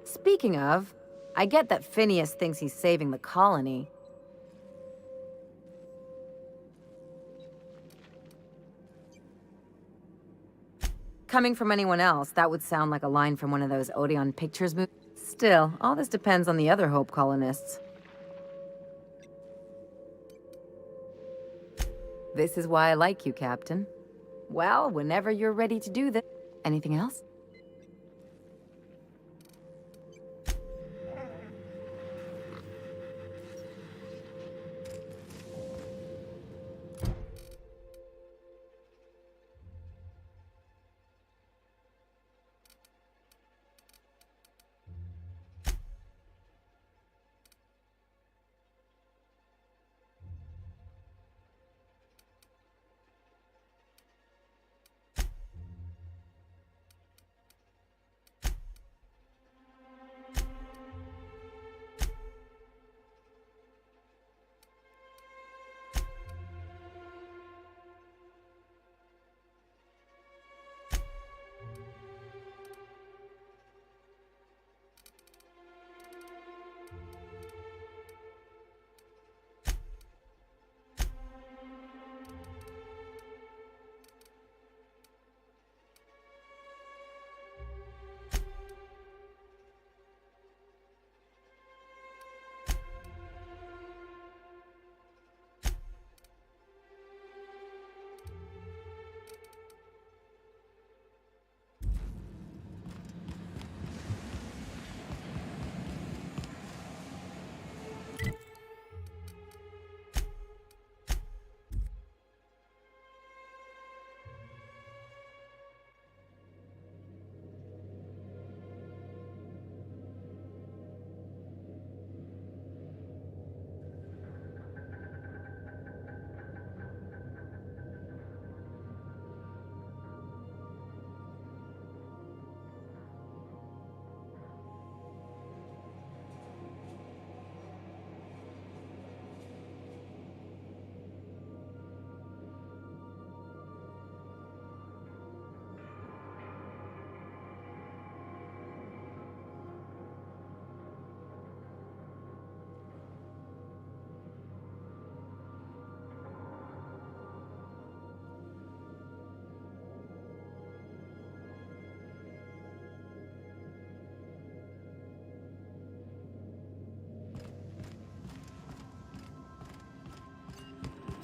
speaking of, I get that Phineas thinks he's saving the colony. Coming from anyone else, that would sound like a line from one of those Odeon Pictures movies. Still, all this depends on the other Hope colonists. This is why I like you, Captain. Well, whenever you're ready to do this. Anything else?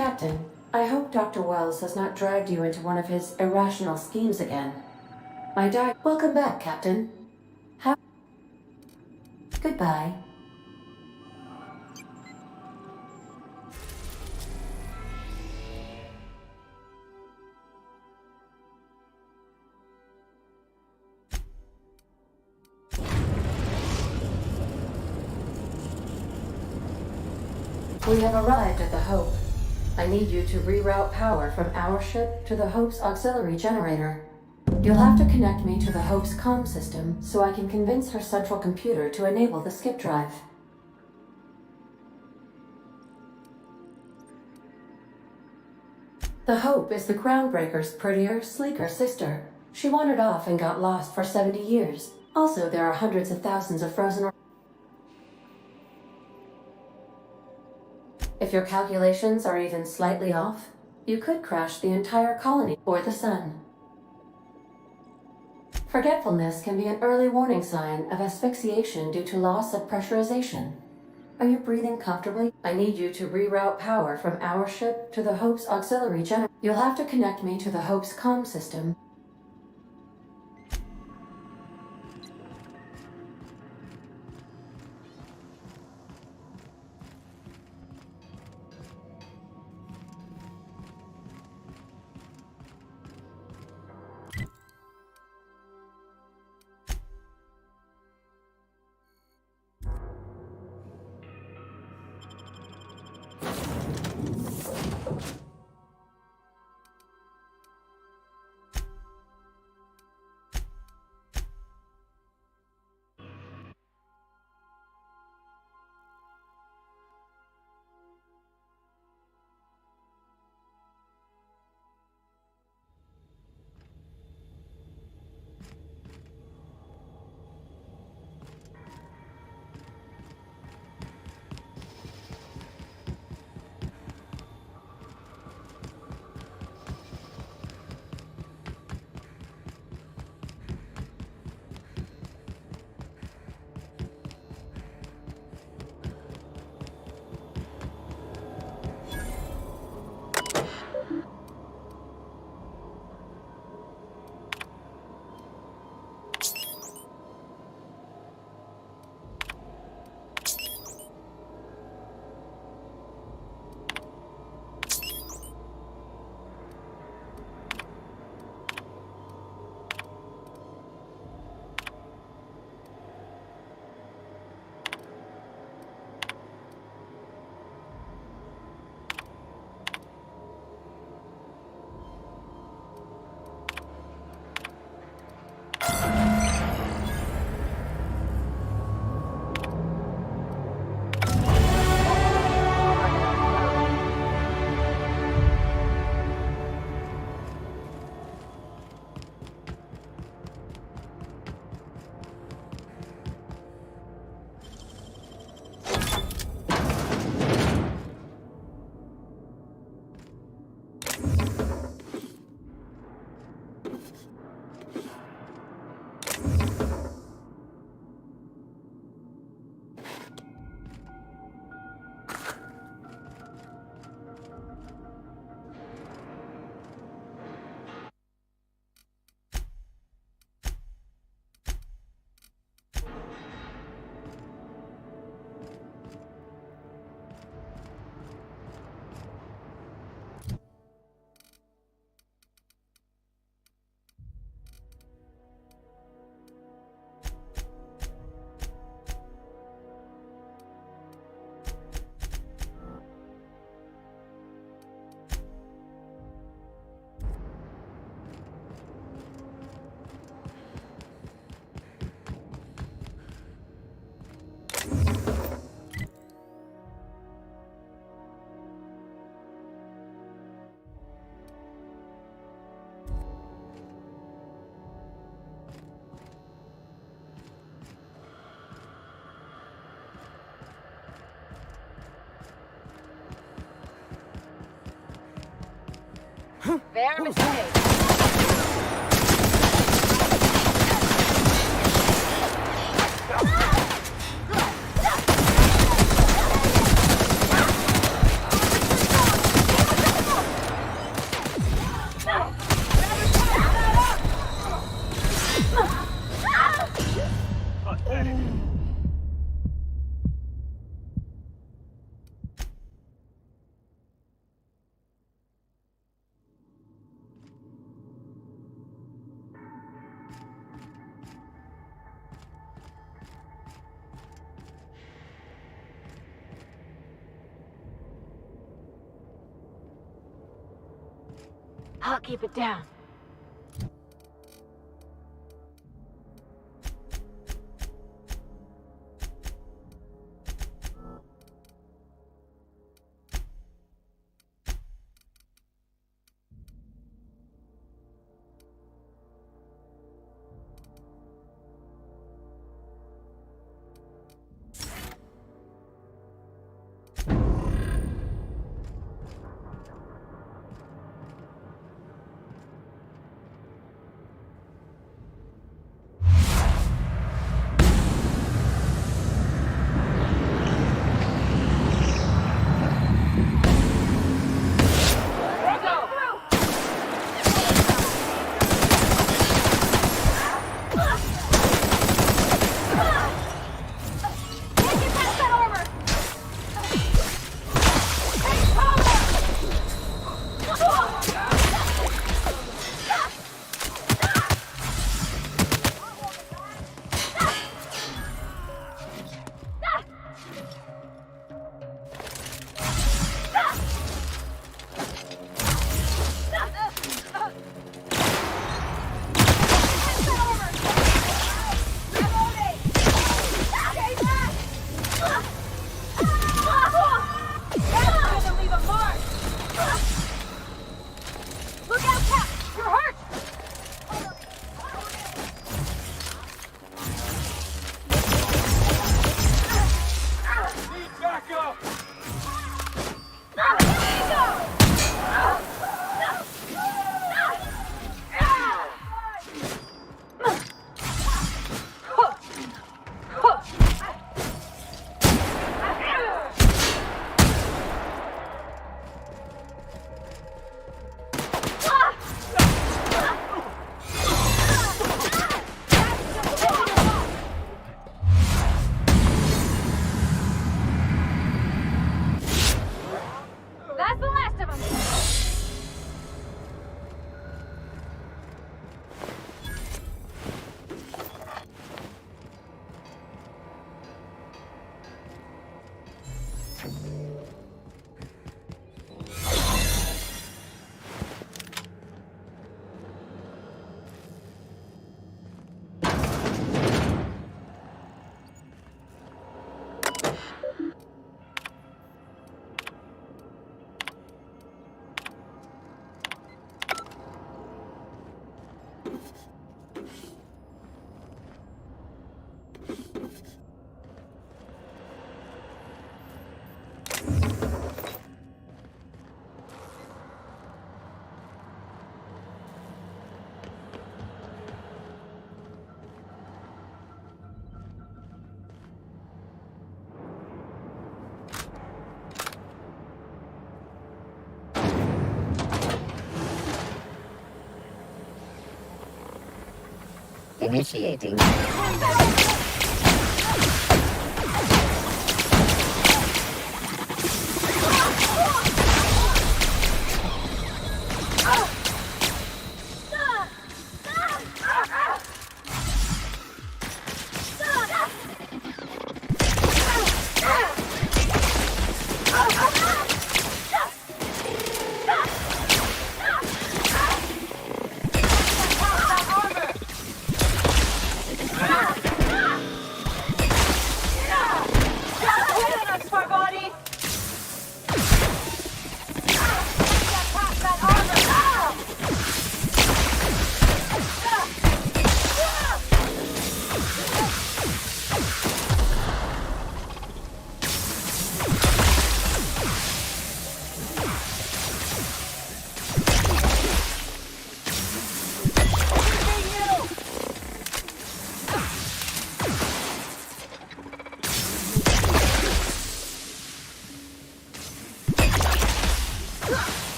Captain, I hope Dr. Wells has not dragged you into one of his irrational schemes again. Welcome back, Captain. Goodbye. We have arrived at the Hope. I need you to reroute power from our ship to the Hope's auxiliary generator. You'll have to connect me to the Hope's comm system so I can convince her central computer to enable the skip drive. The Hope is the Groundbreaker's prettier, sleeker sister. She wandered off and got lost for 70 years. Also, there are hundreds of thousands of frozen... If your calculations are even slightly off, you could crash the entire colony or the sun. Forgetfulness can be an early warning sign of asphyxiation due to loss of pressurization. Are you breathing comfortably? I need you to reroute power from our ship to the Hope's auxiliary generator. You'll have to connect me to the Hope's comm system. Their mistake. I'll keep it down. Initiating.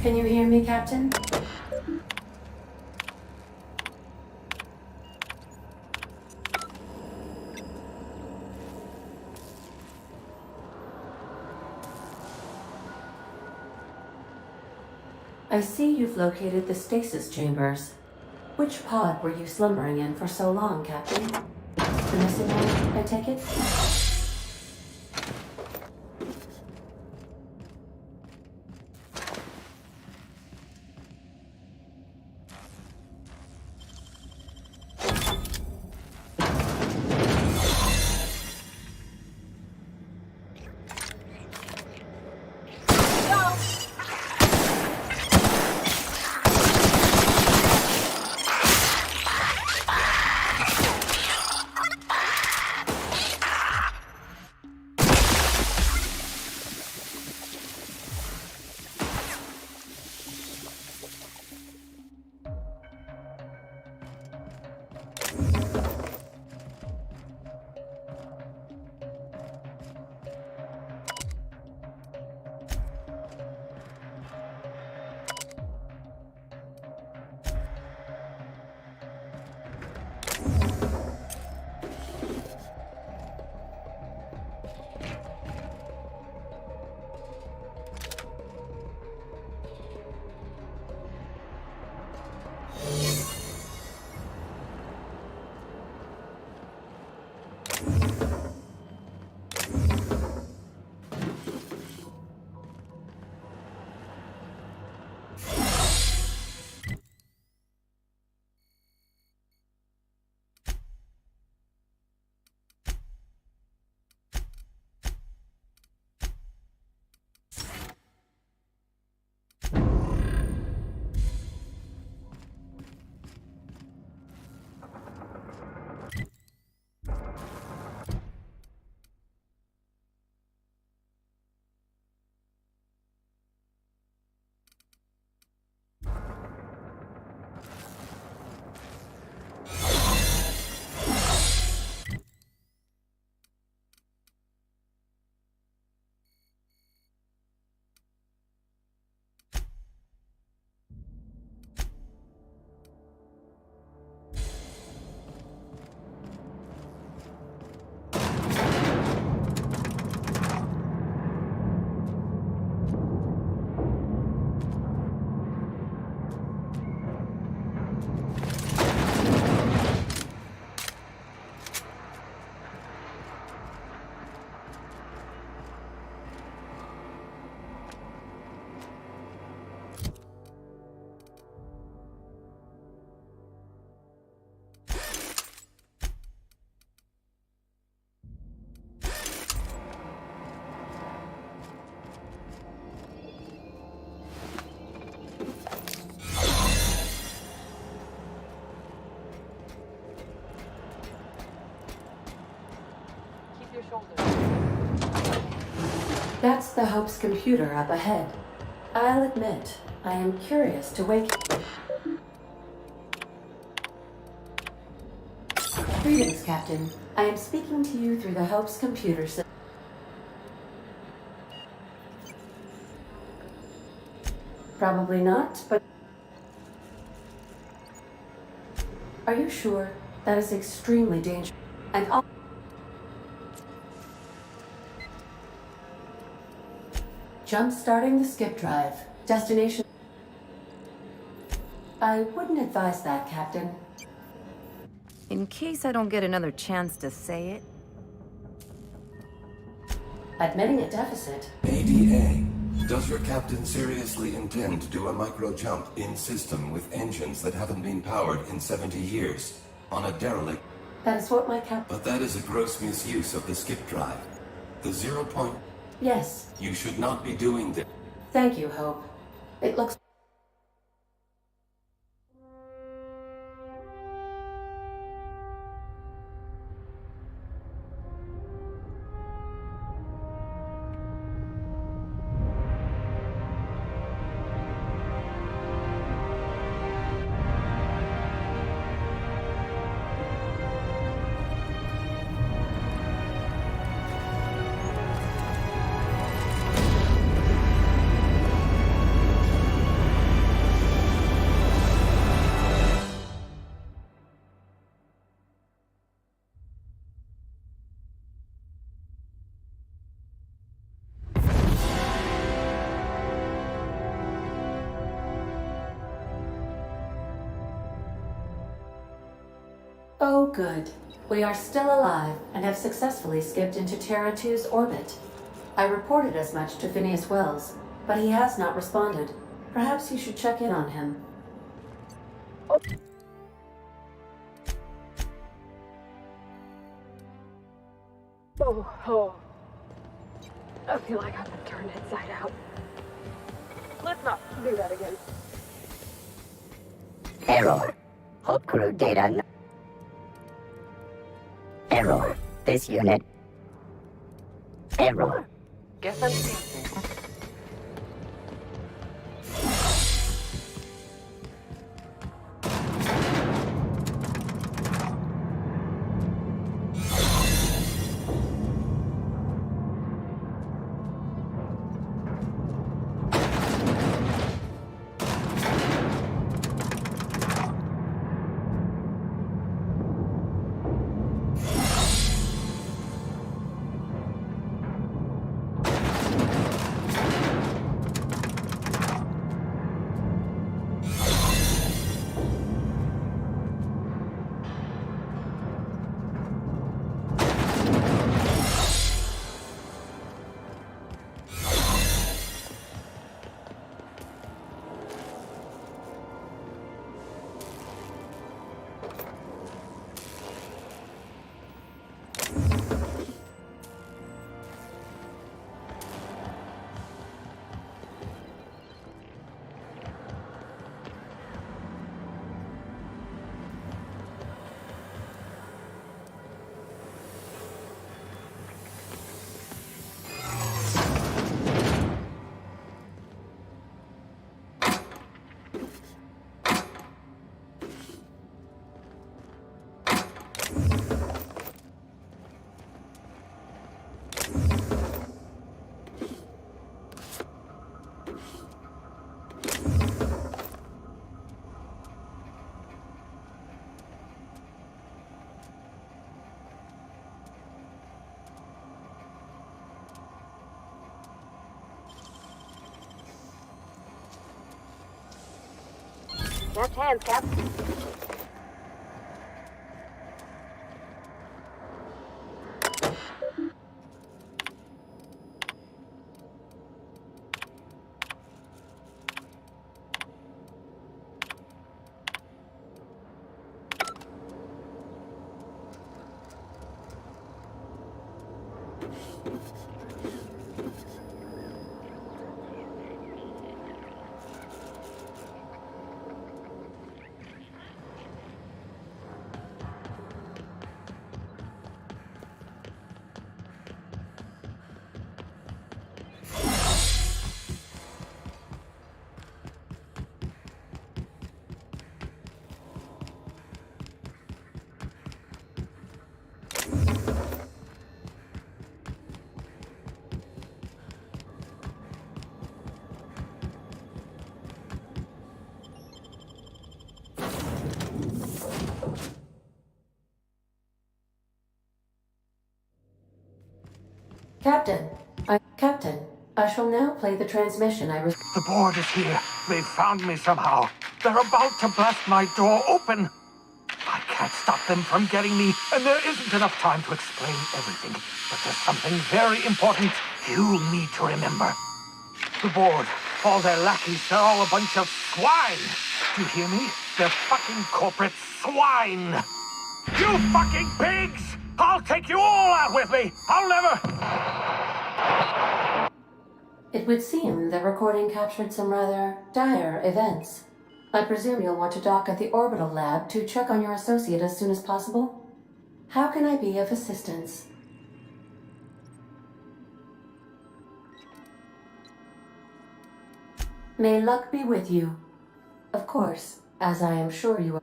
Can you hear me, Captain? I see you've located the stasis chambers. Which pod were you slumbering in for so long, Captain? The missing one, I take it? That's the Hope's computer up ahead. I'll admit, I am curious to wake... Greetings, Captain. I am speaking to you through the Hope's computer system. Probably not, but... Are you sure? That is extremely dangerous. And all... Jump-starting the skip drive. Destination... I wouldn't advise that, Captain. In case I don't get another chance to say it. Admitting a deficit. ADA. Does your captain seriously intend to do a micro-jump in-system with engines that haven't been powered in 70 years? On a derelict? That is what my cap... But that is a gross misuse of the skip drive. The 0 point... Yes. You should not be doing this. Thank you, Hope. It looks... Oh, good. We are still alive and have successfully skipped into Terra 2's orbit. I reported as much to Phineas Wells, but he has not responded. Perhaps you should check in on him. Oh. I feel like I've been turned inside out. Let's not do that again. Error. Hulk crew data. Error. This unit. Error. Guess I'm safe. Left hands, Cap. Captain, I shall now play the transmission I received. The board is here. They've found me somehow. They're about to blast my door open. I can't stop them from getting me, and there isn't enough time to explain everything. But there's something very important you need to remember. The board, all their lackeys, they're all a bunch of swine. Do you hear me? They're fucking corporate swine. You fucking pigs! I'll take you all out with me! I'll never... It would seem the recording captured some rather dire events. I presume you'll want to dock at the orbital lab to check on your associate as soon as possible? How can I be of assistance? May luck be with you. Of course, as I am sure you are.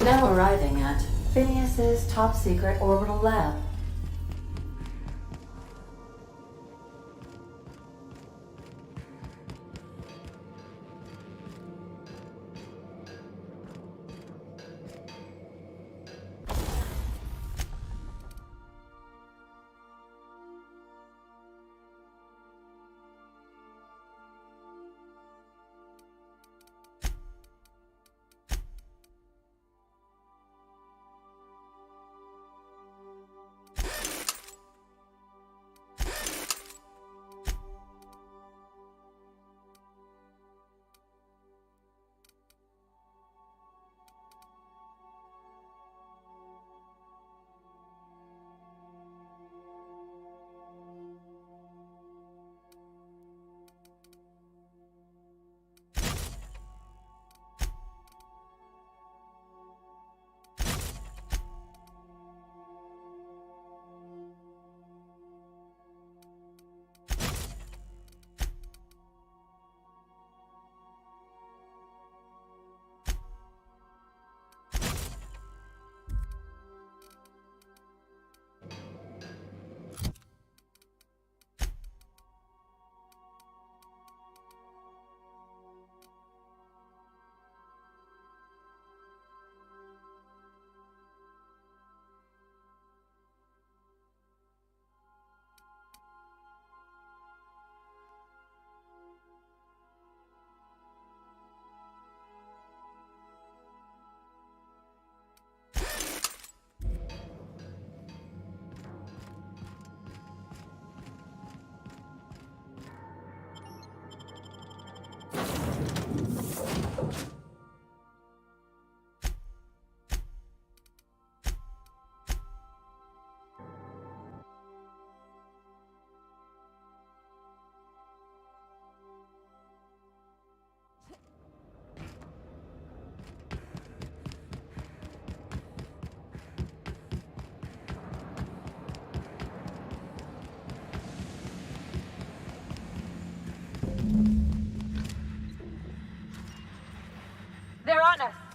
Now arriving at Phineas's top-secret orbital lab. on us!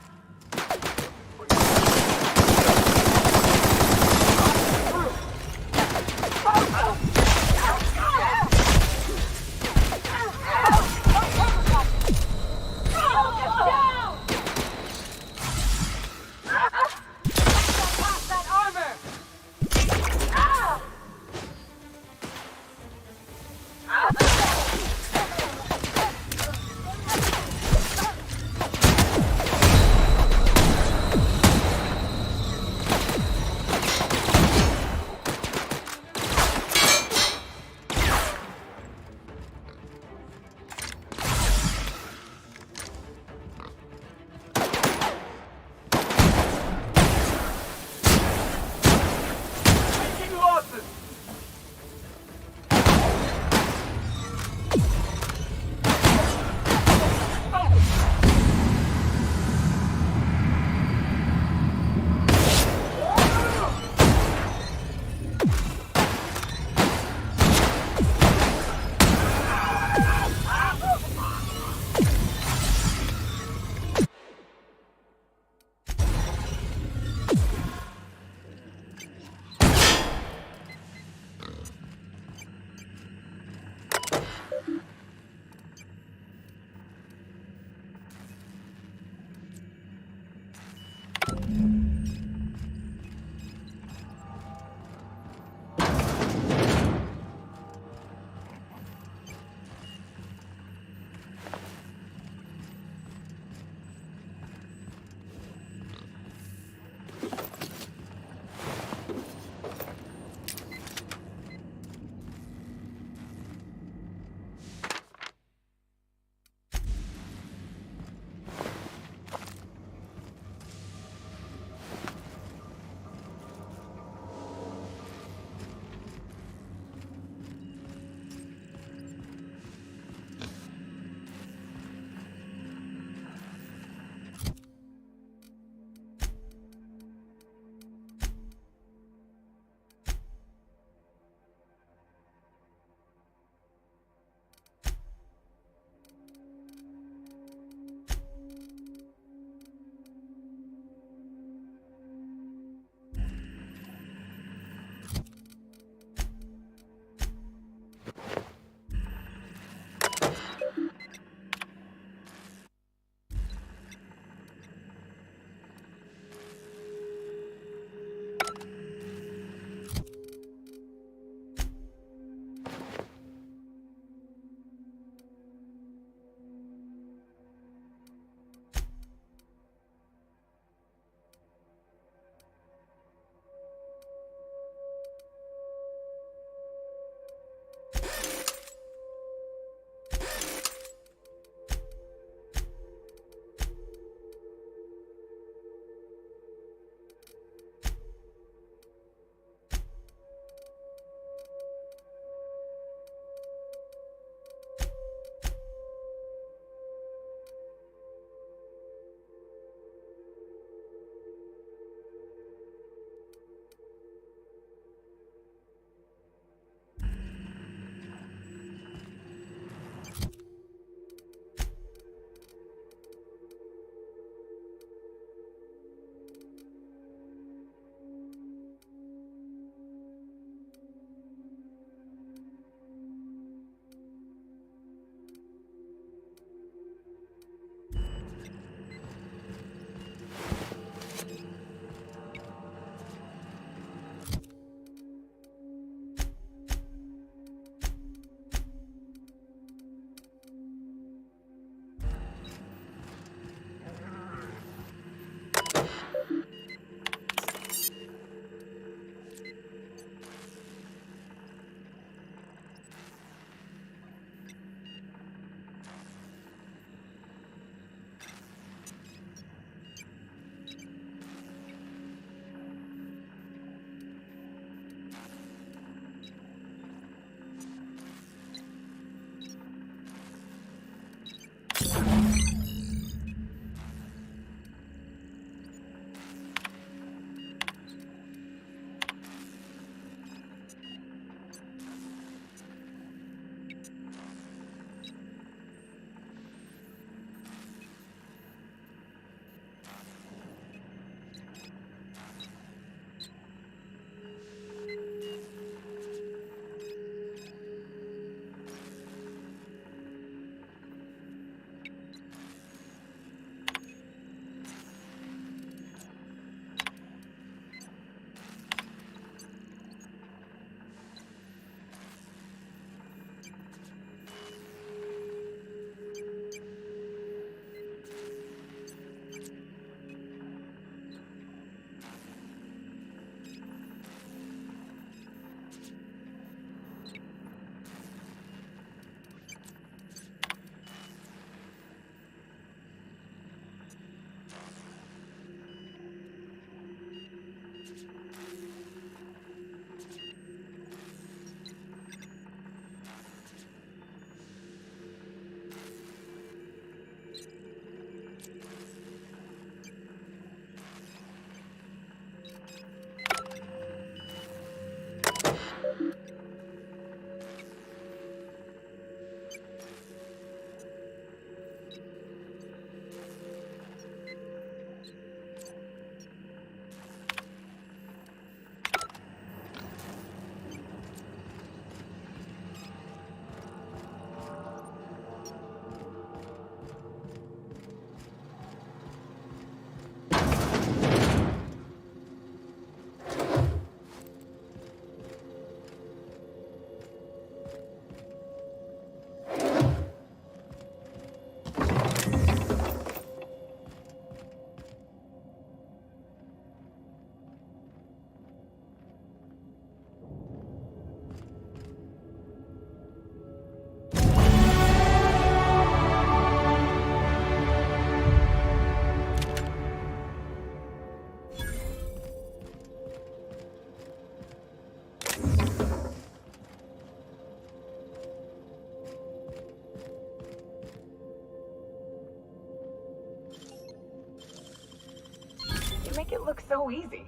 make it look so easy.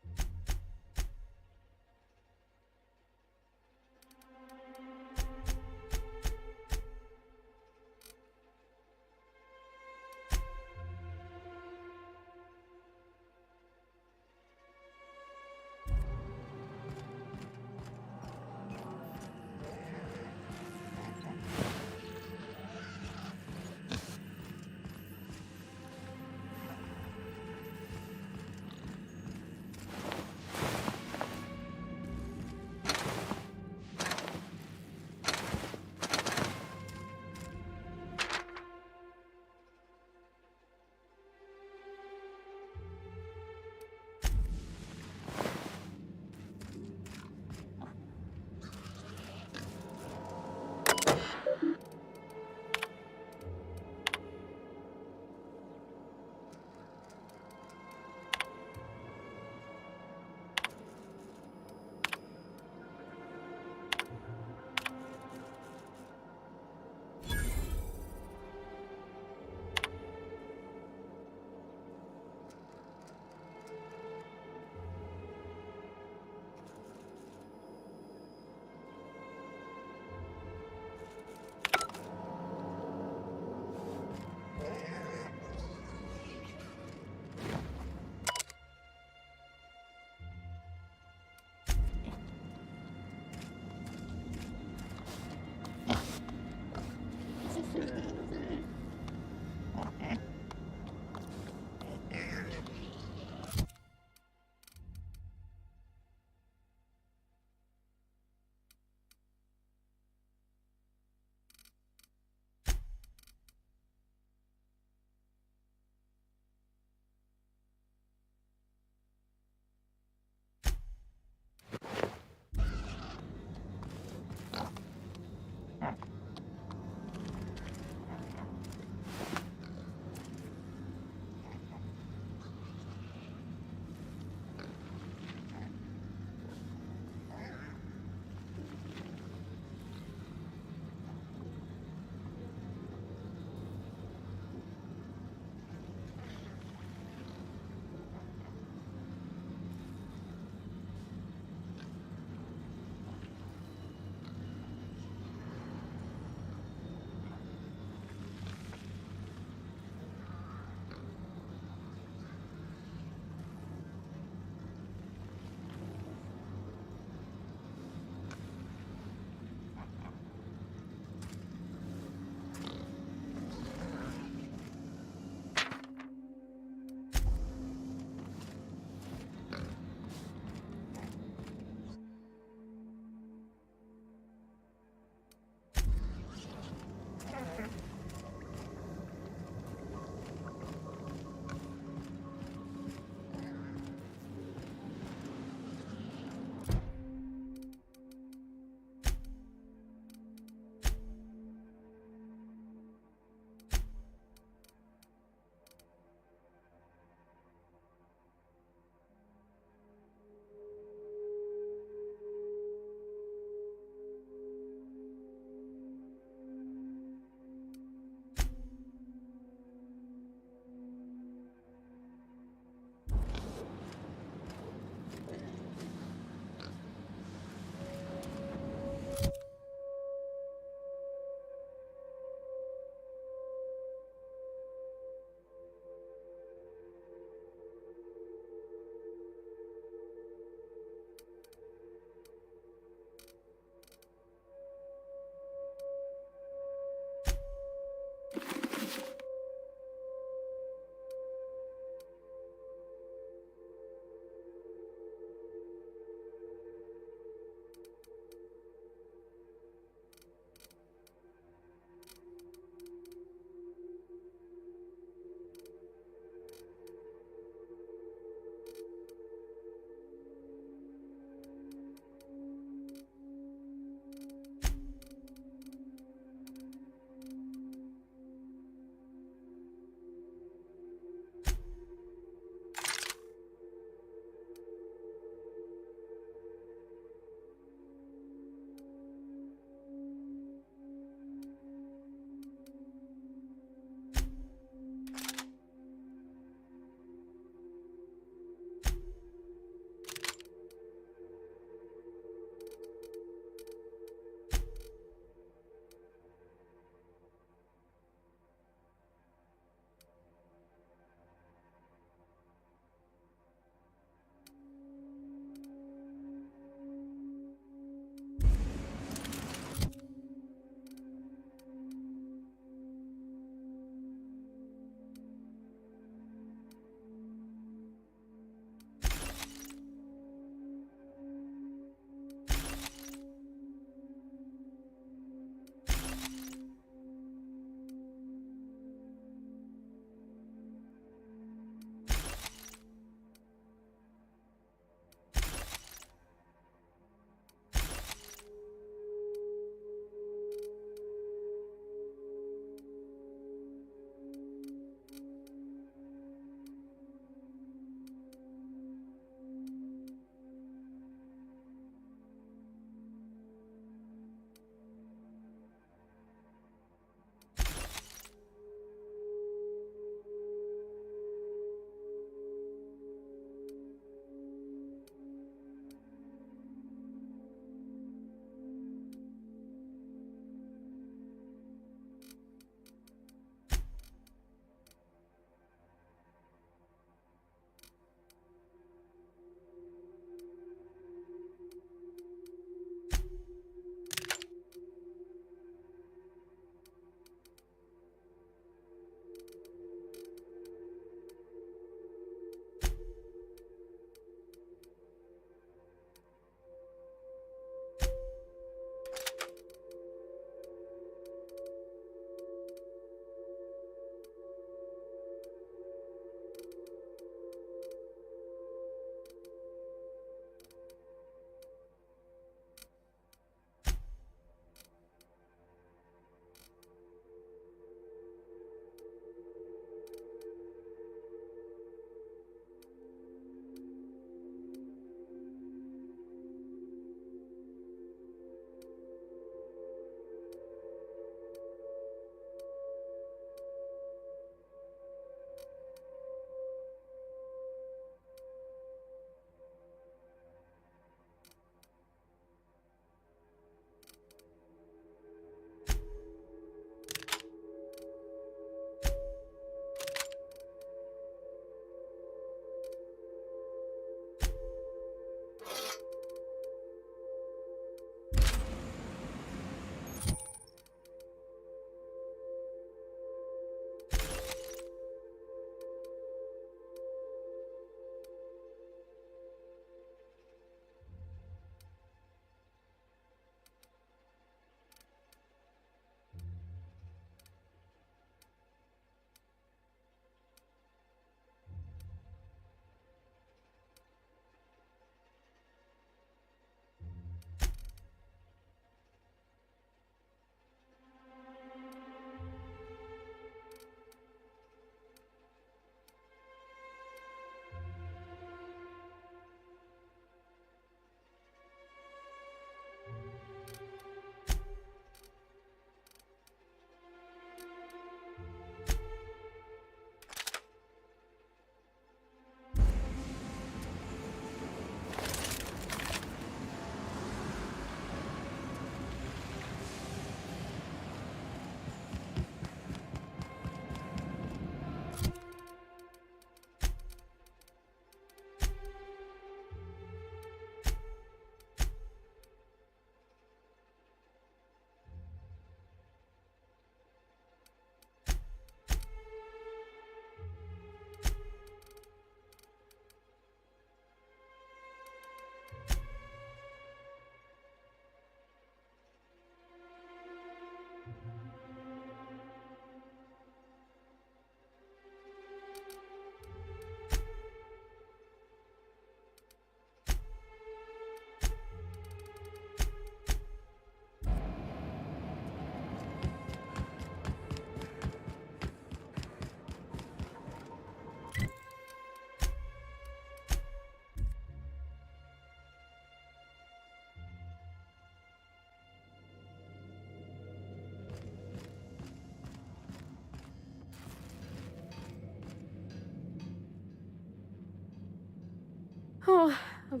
Oh, I'm...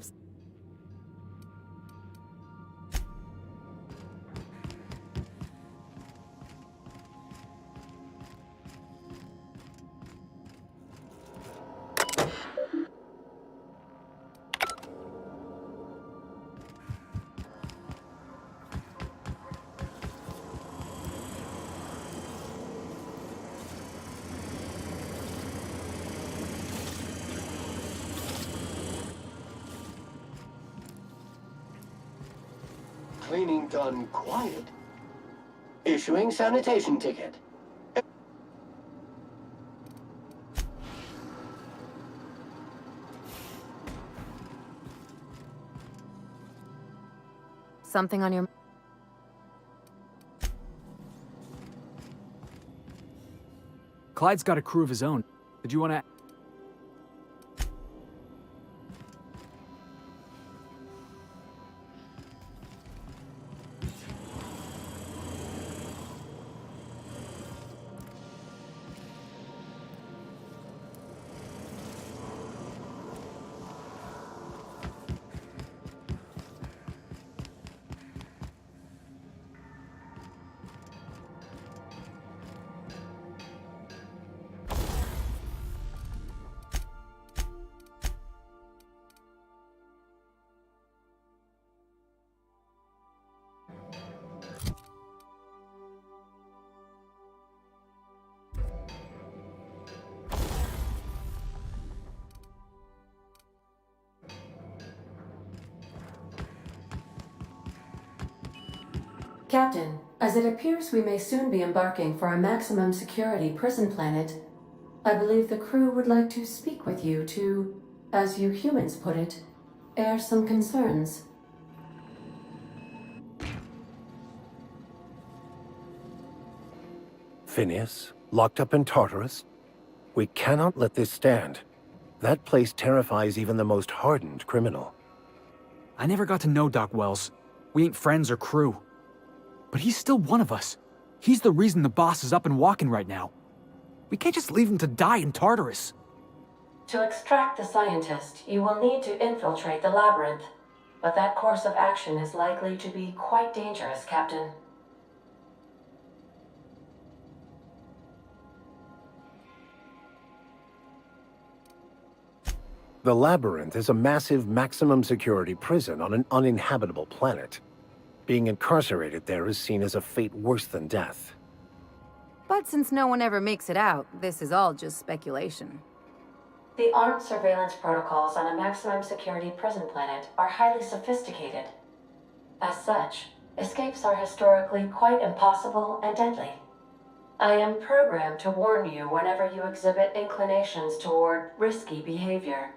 Cleaning done quiet. Issuing sanitation ticket. Something on your... Clyde's got a crew of his own. Did you want to... Captain, as it appears we may soon be embarking for a maximum security prison planet, I believe the crew would like to speak with you to, as you humans put it, air some concerns. Phineas, locked up in Tartarus? We cannot let this stand. That place terrifies even the most hardened criminal. I never got to know Doc Wells. We ain't friends or crew. But he's still one of us. He's the reason the boss is up and walking right now. We can't just leave him to die in Tartarus. To extract the scientist, you will need to infiltrate the labyrinth. But that course of action is likely to be quite dangerous, Captain. The Labyrinth is a massive maximum security prison on an uninhabitable planet. Being incarcerated there is seen as a fate worse than death. But since no one ever makes it out, this is all just speculation. The armed surveillance protocols on a maximum security prison planet are highly sophisticated. As such, escapes are historically quite impossible and deadly. I am programmed to warn you whenever you exhibit inclinations toward risky behavior.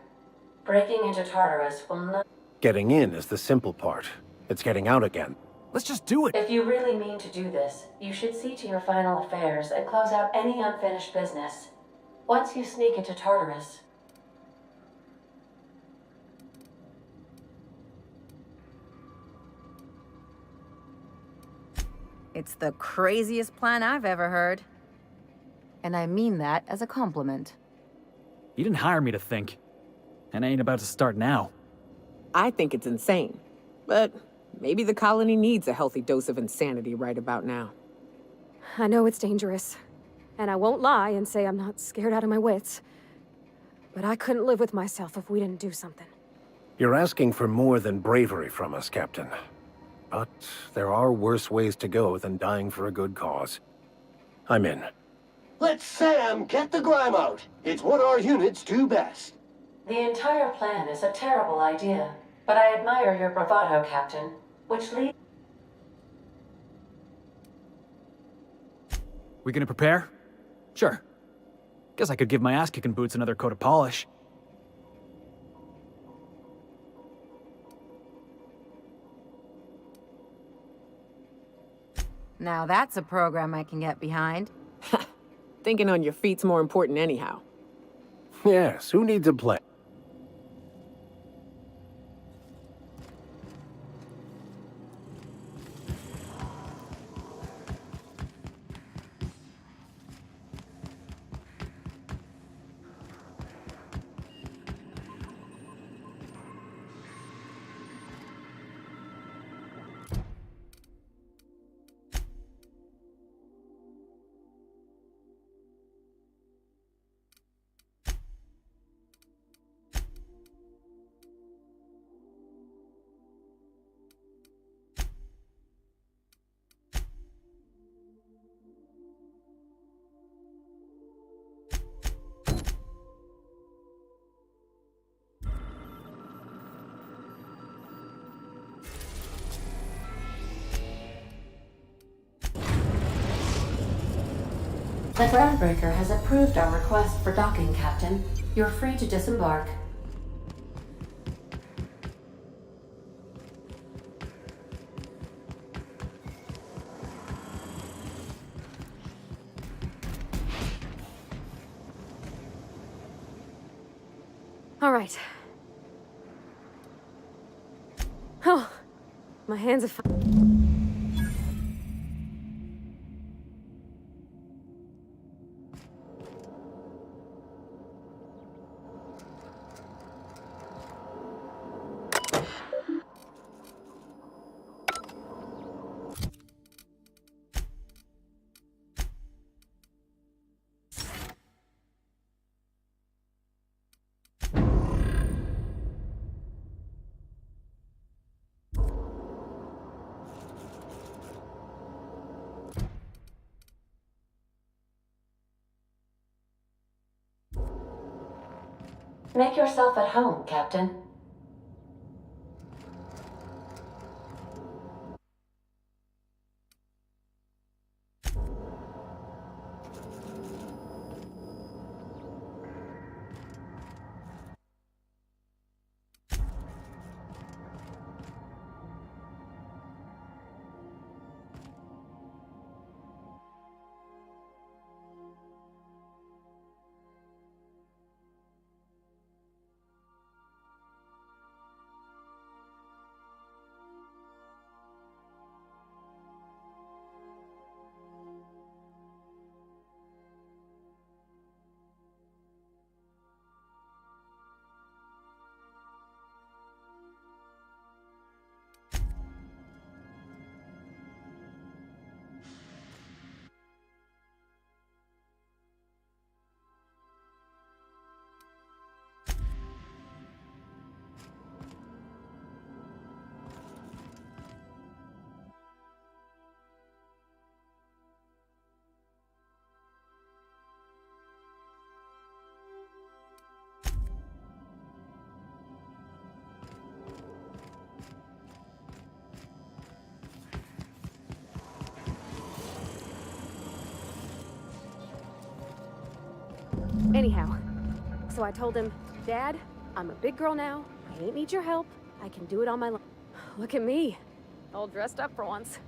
Breaking into Tartarus will not... Getting in is the simple part. It's getting out again. Let's just do it! If you really mean to do this, you should see to your final affairs and close out any unfinished business. Once you sneak into Tartarus... It's the craziest plan I've ever heard. And I mean that as a compliment. You didn't hire me to think. And I ain't about to start now. I think it's insane. But maybe the colony needs a healthy dose of insanity right about now. I know it's dangerous. And I won't lie and say I'm not scared out of my wits. But I couldn't live with myself if we didn't do something. You're asking for more than bravery from us, Captain. But there are worse ways to go than dying for a good cause. I'm in. Let Sam get the grime out. It's what our units do best. The entire plan is a terrible idea, but I admire your bravado, Captain, which leads... We gonna prepare? Sure. Guess I could give my ass-kicking boots another coat of polish. Now that's a program I can get behind. Thinking on your feet's more important anyhow. Yes, who needs a plan? The Groundbreaker has approved our request for docking, Captain. You're free to disembark. All right. Oh, my hands are Make yourself at home, Captain. Anyhow, so I told him, Dad, I'm a big girl now. I ain't need your help. I can do it on my own. Look at me, all dressed up for once.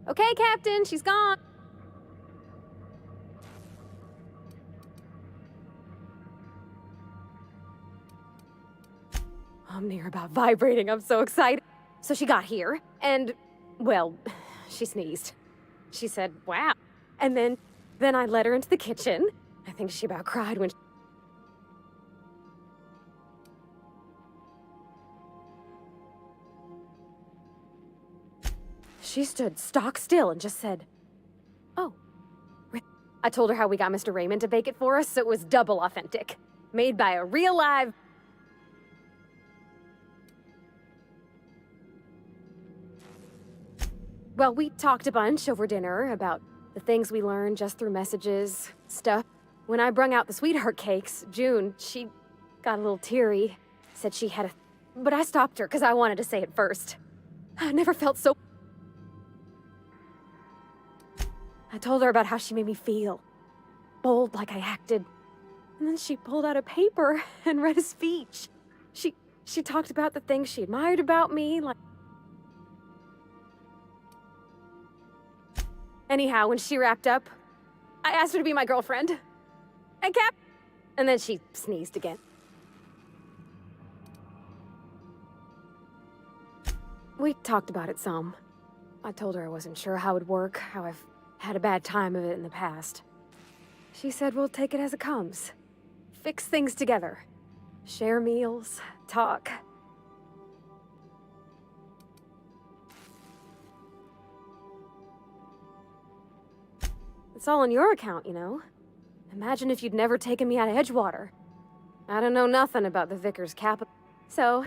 Okay, Captain, she's gone. I'm near about vibrating. I'm so excited. So she got here, and, well, she sneezed. She said, wow. And then I led her into the kitchen. I think she about cried when she stood stock still and just said, oh. I told her how we got Mr. Raymond to bake it for us, so it was double authentic. Made by a real live... well, we talked a bunch over dinner about the things we learned just through messages, stuff. When I brung out the sweetheart cakes, June, she got a little teary, said she had a... But I stopped her because I wanted to say it first. I never felt so... I told her about how she made me feel. Bold like I acted. And then she pulled out a paper and read a speech. She talked about the things she admired about me, like... Anyhow, when she wrapped up, I asked her to be my girlfriend. And And then she sneezed again. We talked about it some. I told her I wasn't sure how it'd work, how I've had a bad time of it in the past. She said we'll take it as it comes. Fix things together. Share meals, talk. It's all on your account, you know? Imagine if you'd never taken me out of Edgewater. I don't know nothing about the Vickers capital, so...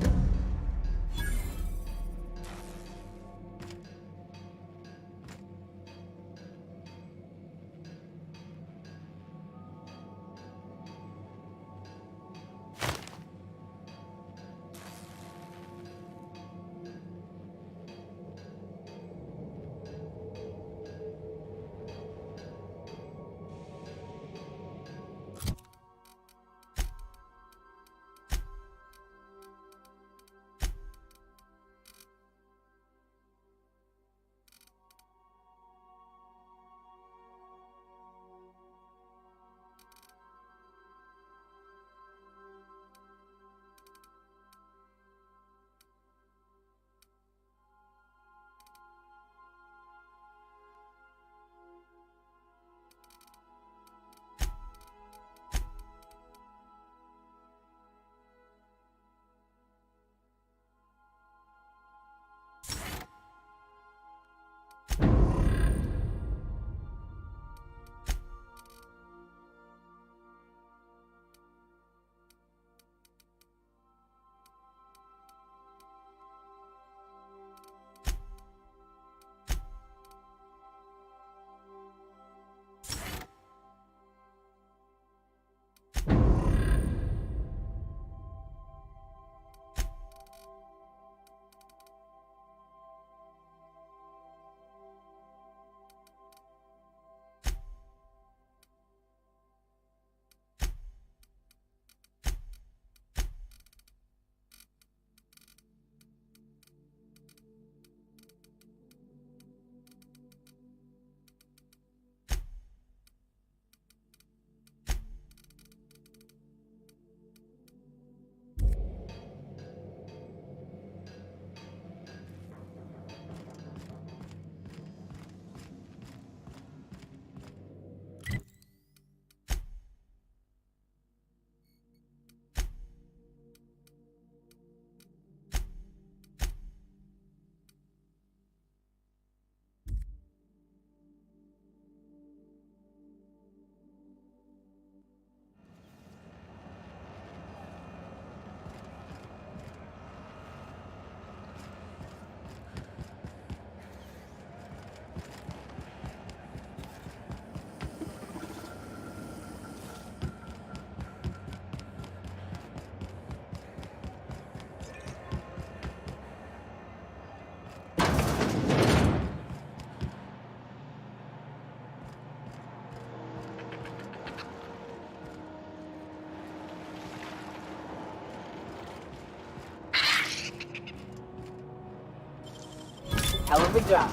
Hell of a job.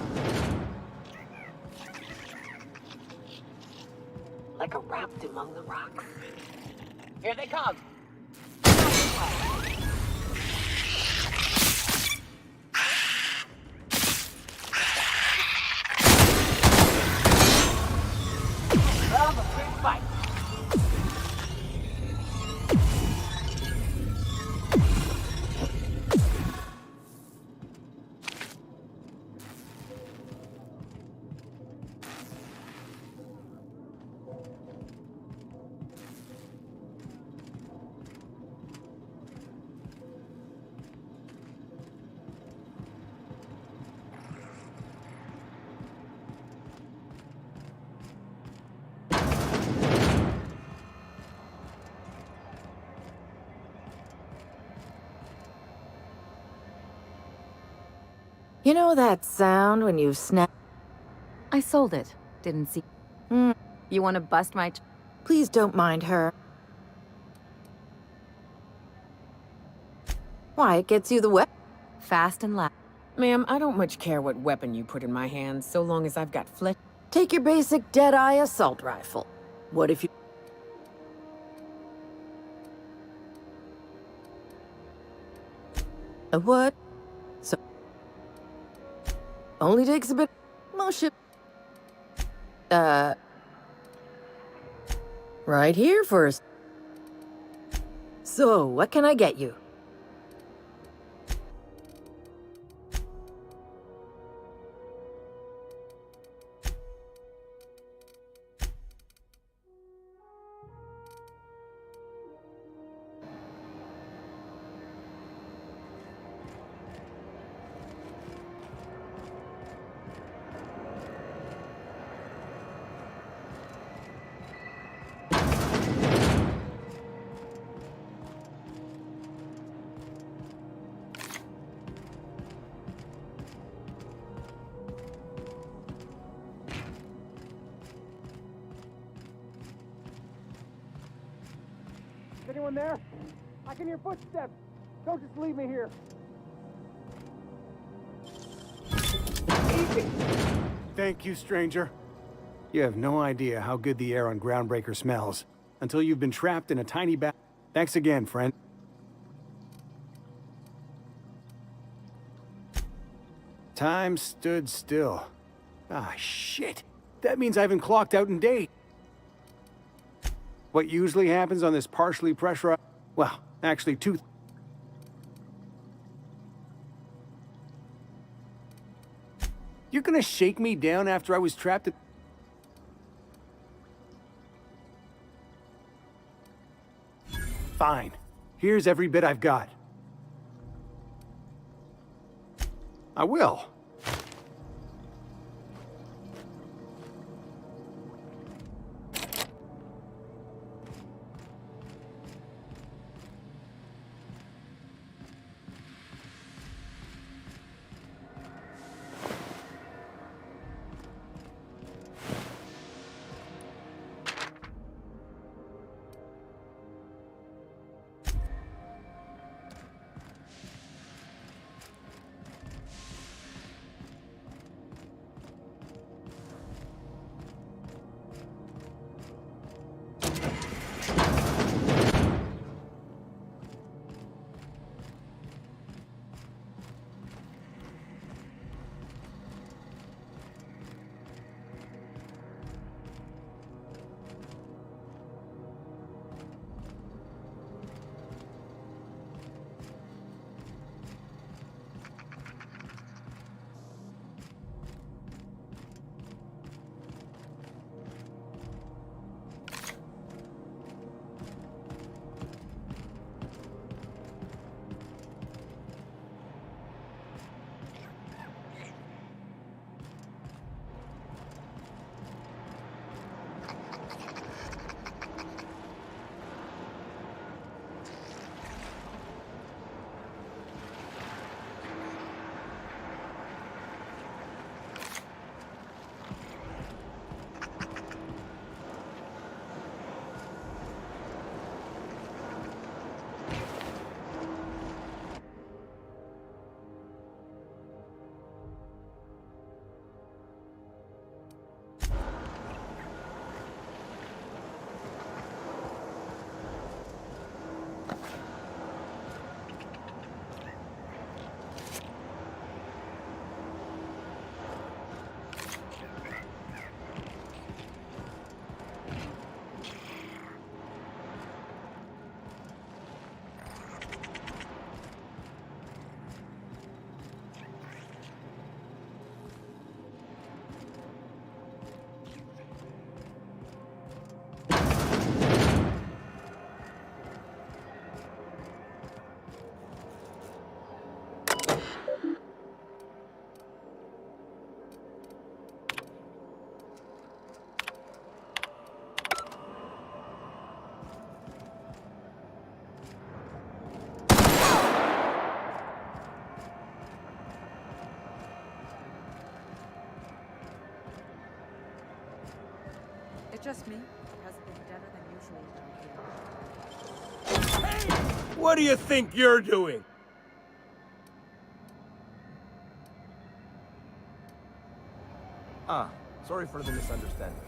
Like a raft among the rocks. Here they come. Love a big fight. You know that sound when you snap? I sold it. Didn't see. You want to bust my... Please don't mind her. Why, it gets you the weapon. Fast and loud. Ma'am, I don't much care what weapon you put in my hands, so long as I've got flesh. Take your basic Deadeye assault rifle. What if you... A what? So... Only takes a bit... Motion... Right here first. So, what can I get you? Is anyone there? I can hear footsteps. Don't just leave me here. Easy. Thank you, stranger. You have no idea how good the air on Groundbreaker smells until you've been trapped in a tiny bag. Thanks again, friend. Time stood still. Ah, shit. That means I haven't clocked out in date. What usually happens on this partially pressurized... Well, actually two... You're gonna shake me down after I was trapped in... Fine. Here's every bit I've got. I will. just me? It has been deader than usual around here. What do you think you're doing? Ah, sorry for the misunderstanding.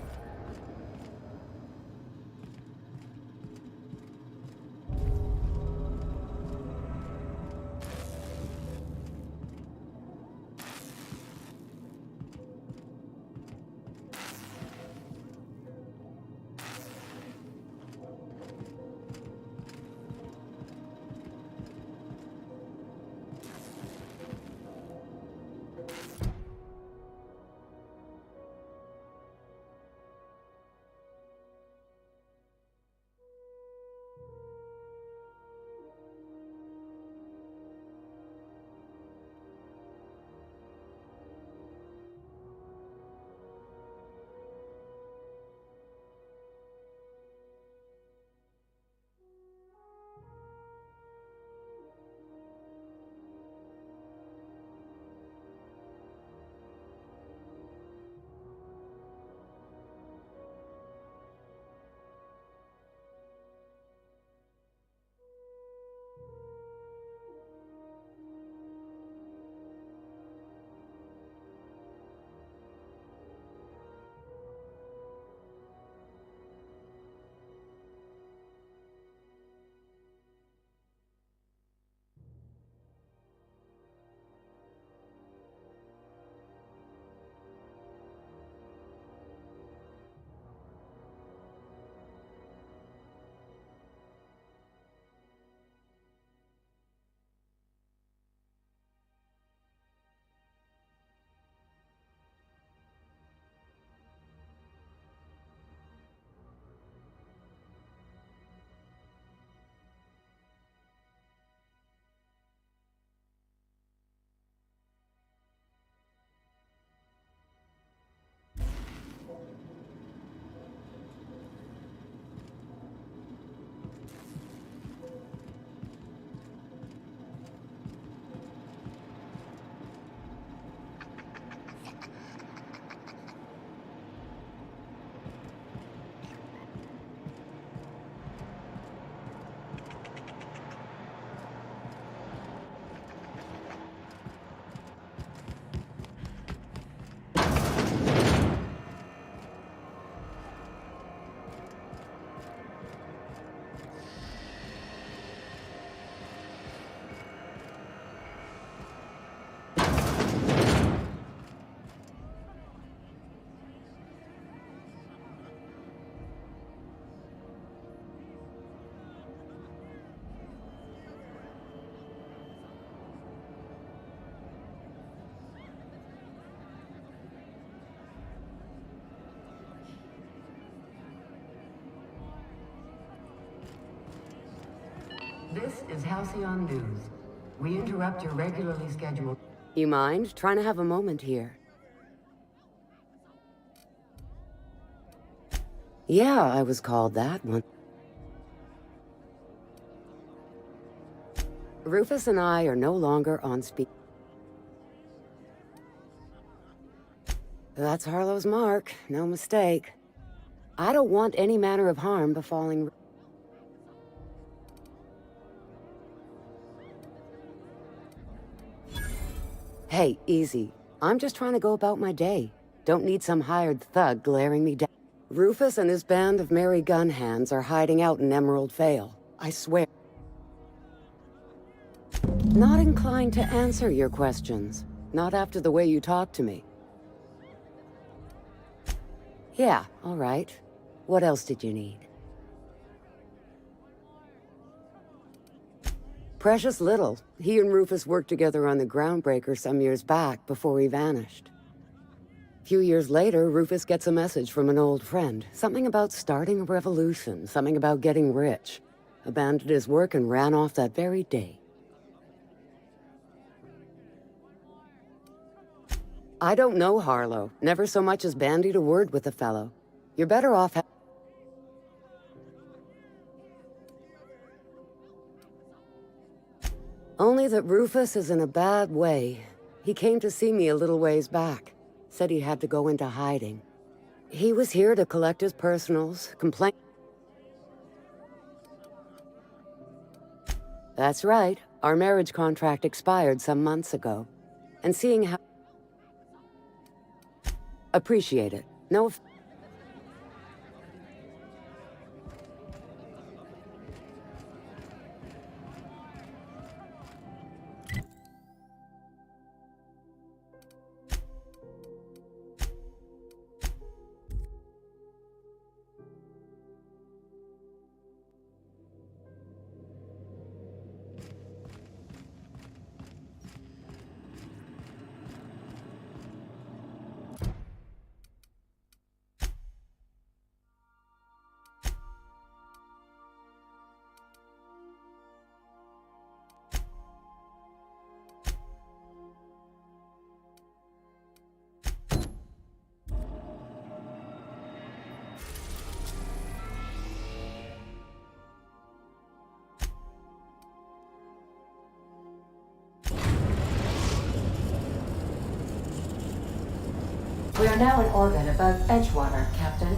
This is Halcyon News. We interrupt your regularly scheduled... You mind? Trying to have a moment here. Yeah, I was called that one. Rufus and I are no longer on speak. That's Harlow's mark, no mistake. I don't want any manner of harm befalling... Hey, easy. I'm just trying to go about my day. Don't need some hired thug glaring me down. Rufus and his band of merry gun hands are hiding out in Emerald Vale. I swear. Not inclined to answer your questions. Not after the way you talk to me. Yeah, all right. What else did you need? Precious little. He and Rufus worked together on the Groundbreaker some years back before he vanished. A few years later, Rufus gets a message from an old friend. Something about starting a revolution, something about getting rich. Abandoned his work and ran off that very day. I don't know Harlow. Never so much as bandied a word with the fellow. You're better off Only that Rufus is in a bad way. He came to see me a little ways back. Said he had to go into hiding. He was here to collect his personals, complain. That's right. Our marriage contract expired some months ago. And seeing how... Appreciate it. No... We are now in orbit above Edgewater, Captain.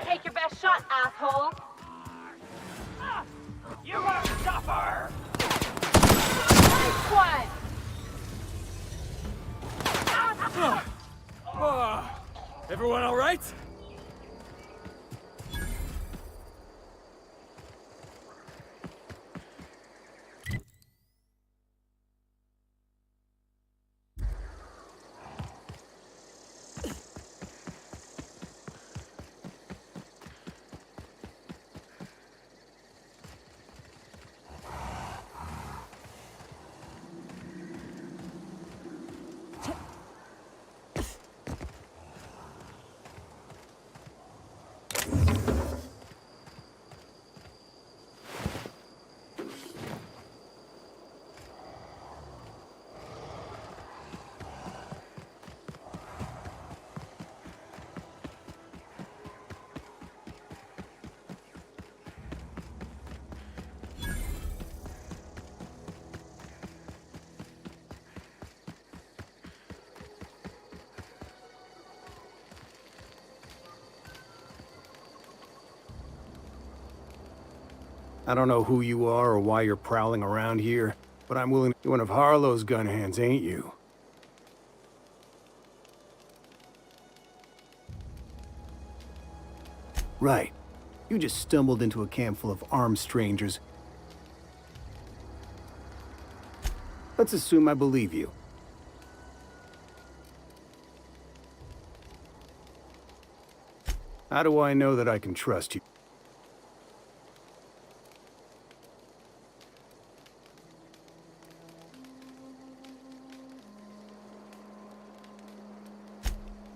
Take your best shot, asshole! You must suffer! Nice one! Everyone all right? I don't know who you are or why you're prowling around here, but I'm willing to be one of Harlow's gun hands, ain't you? Right. You just stumbled into a camp full of armed strangers. Let's assume I believe you. How do I know that I can trust you?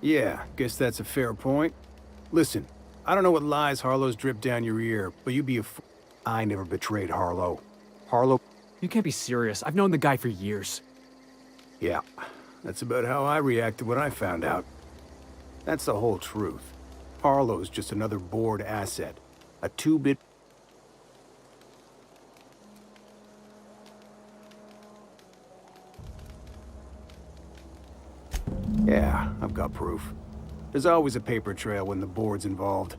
Yeah, guess that's a fair point. Listen, I don't know what lies Harlow's dripped down your ear, but you be I never betrayed Harlow. Harlow... You can't be serious. I've known the guy for years. Yeah, that's about how I reacted when I found out. That's the whole truth. Harlow's just another bored asset. A two-bit... Yeah, I've got proof. There's always a paper trail when the board's involved.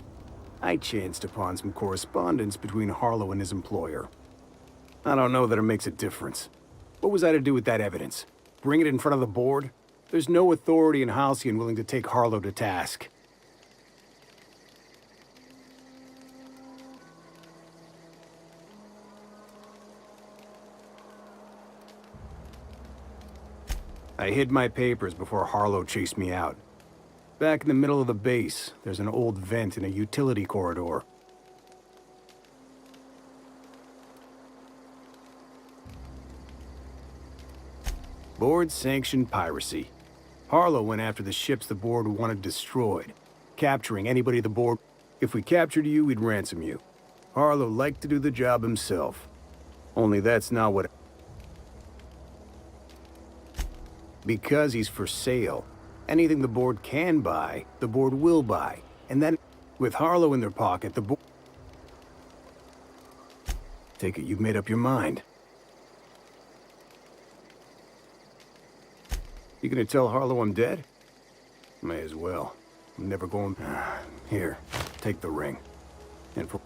I chanced upon some correspondence between Harlow and his employer. I don't know that it makes a difference. What was I to do with that evidence? Bring it in front of the board? There's no authority in Halcyon willing to take Harlow to task. I hid my papers before Harlow chased me out. Back in the middle of the base, there's an old vent in a utility corridor. Board-sanctioned piracy. Harlow went after the ships the board wanted destroyed, capturing anybody the board... If we captured you, we'd ransom you. Harlow liked to do the job himself. Only that's not what... Because he's for sale. Anything the board can buy, the board will buy. And then, with Harlow in their pocket, the board... Take it you've made up your mind. You gonna tell Harlow I'm dead? May as well. I'm never going... Here, take the ring. And for...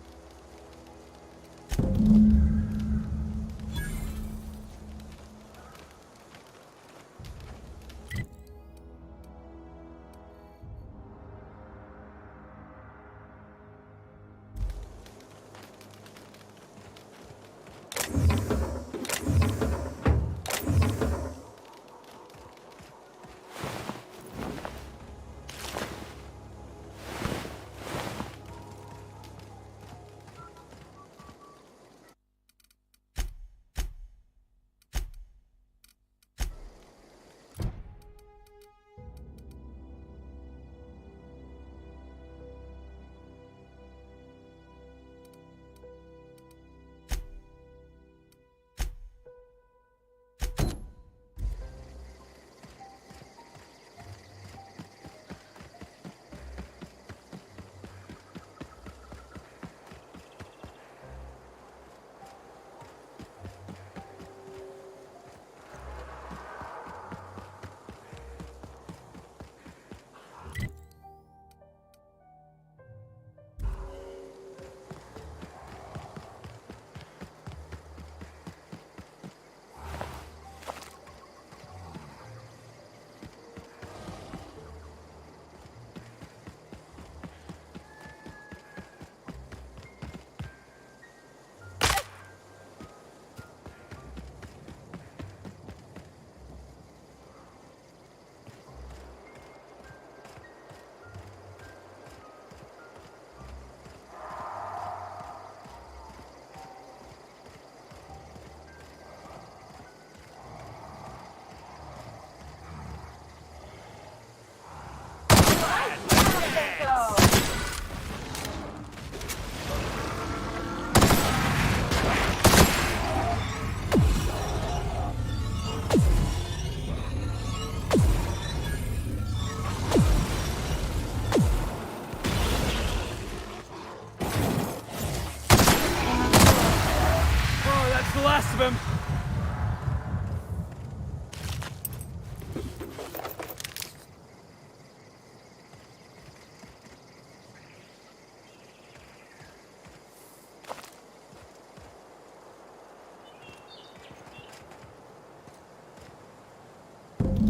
The last of him!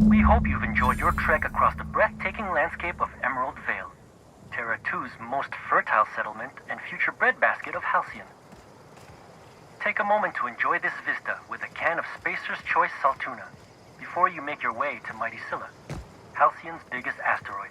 We hope you've enjoyed your trek across the breathtaking landscape of Emerald Vale, Terra 2's most fertile settlement and future breadbasket of Halcyon. Take a moment to enjoy this vista with a can of Spacer's Choice Saltuna before you make your way to Mighty Scylla, Halcyon's biggest asteroid.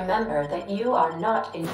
Remember that you are not in...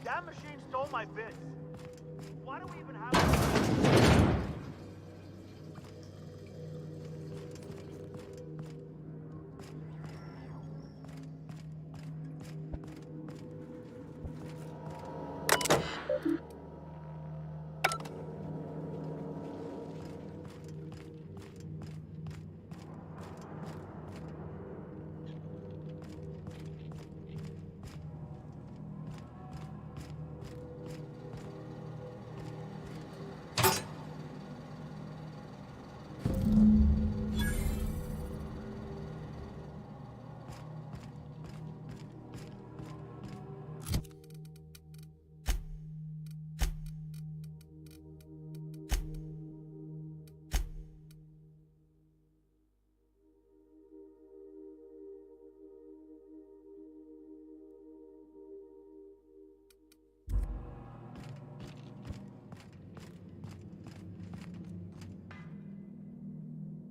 That machine stole my bits. Why do we even have...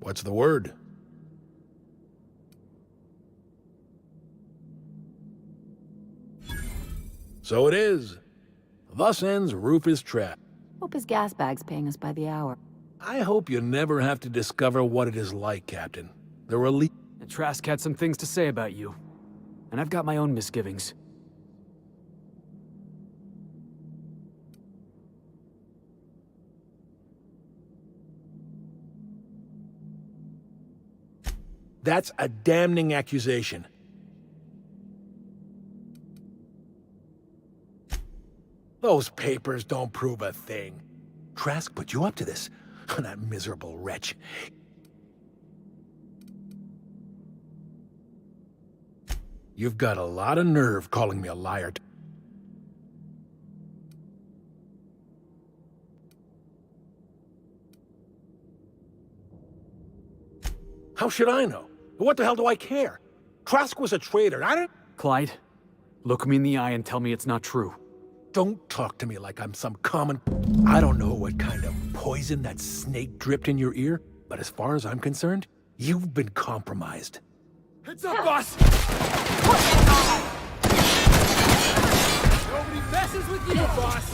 What's the word? So it is. Thus ends Rufus Trask. Hope his gas bag's paying us by the hour. I hope you never have to discover what it is like, Captain. The relief... And Trask had some things to say about you. And I've got my own misgivings. That's a damning accusation. Those papers don't prove a thing. Trask put you up to this. That miserable wretch. You've got a lot of nerve calling me a liar. How should I know? What the hell do I care? Trask was a traitor. I didn't... Clyde, look me in the eye and tell me it's not true. Don't talk to me like I'm some common... I don't know what kind of poison that snake dripped in your ear, but as far as I'm concerned, you've been compromised. Heads up, boss! Nobody messes with you, boss!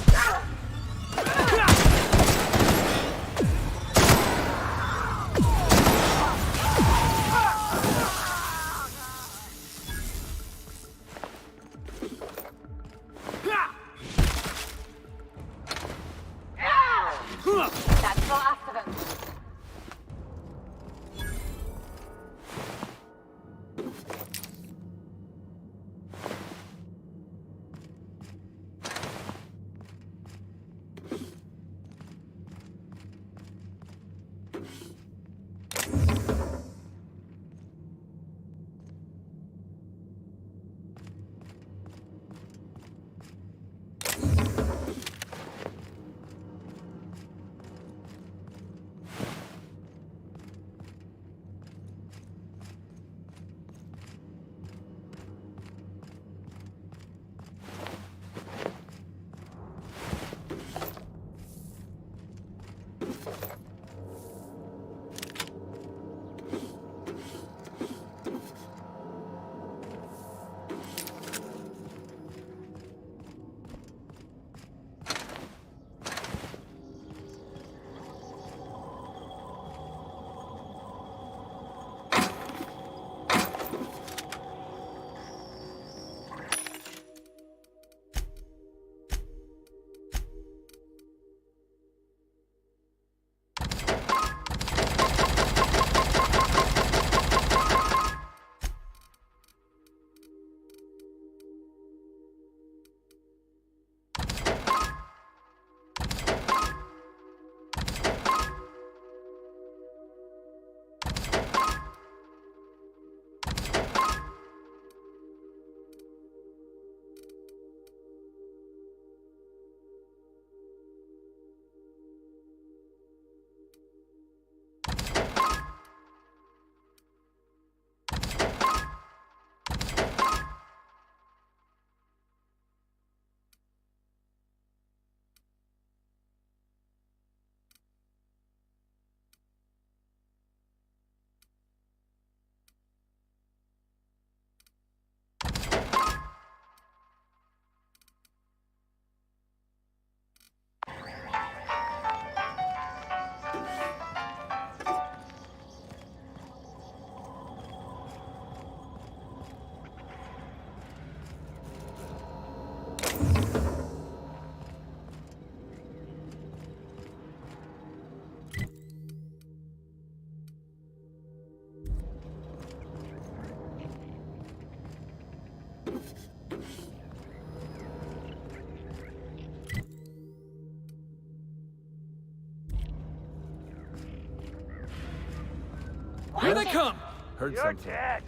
That's the last of him. Here they come! Heard You're something. dead.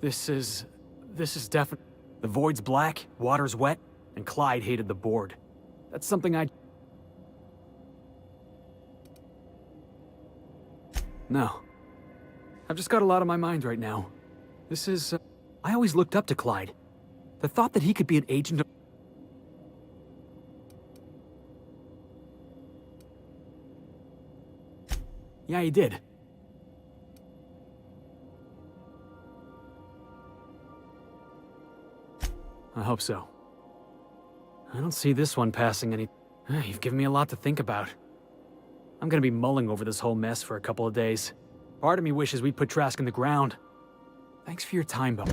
This is definitely... The void's black, water's wet, and Clyde hated the board. That's something I... No. I've just got a lot on my mind right now. This is... I always looked up to Clyde. The thought that he could be an agent of... Yeah, he did. I hope so. I don't see this one passing any... You've given me a lot to think about. I'm gonna be mulling over this whole mess for a couple of days. Part of me wishes we'd put Trask in the ground. Thanks for your time, Bo.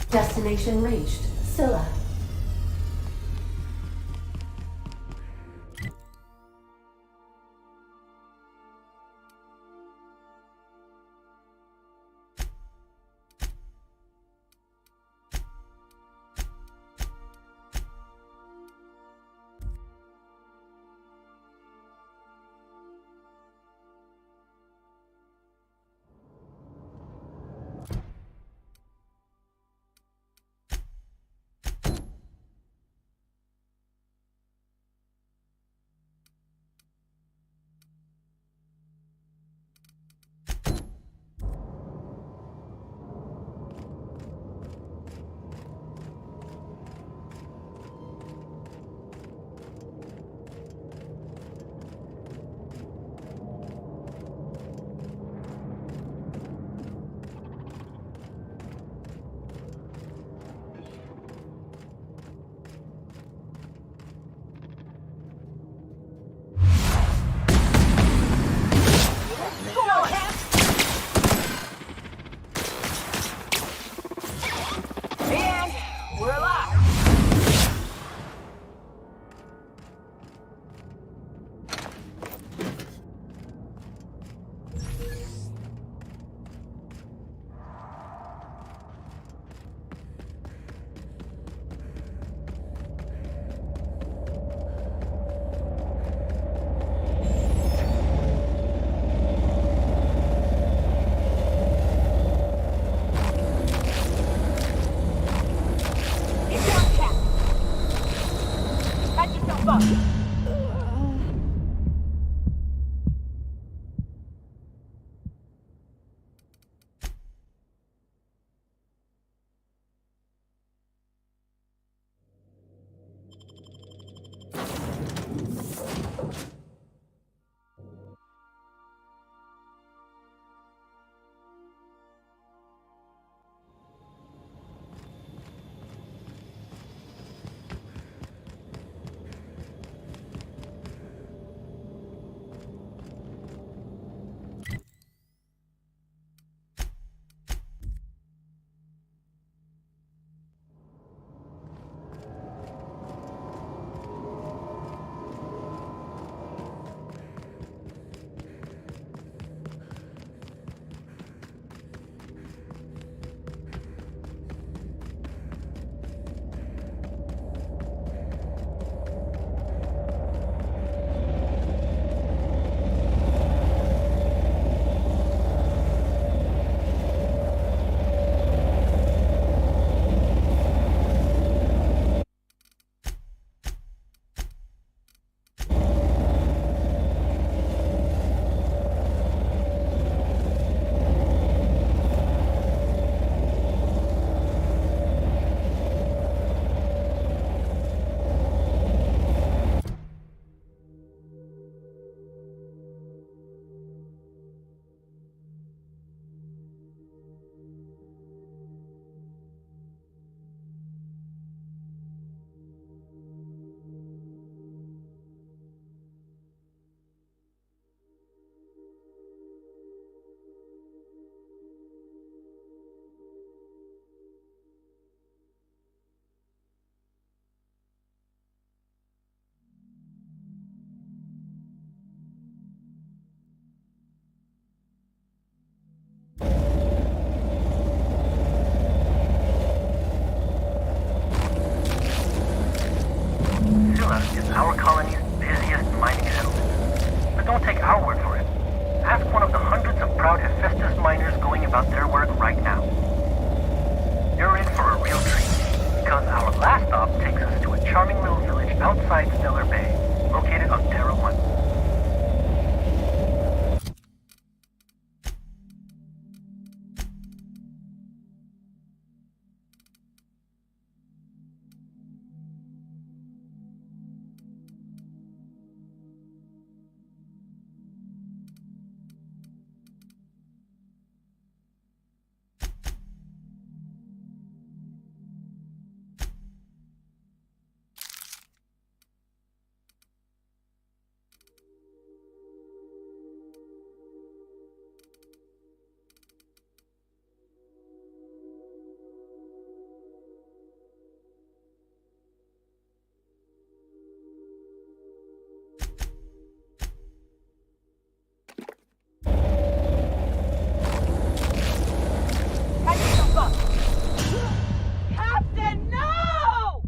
Destination reached. Scylla. Scylla is our colony's busiest mining settlement. But don't take our word for it. Ask one of the hundreds of proud Hephaestus miners going about their work right now. You're in for a real treat, because our last stop takes us to a charming little village outside Stellar Bay, located on Terra 1. Captain, no!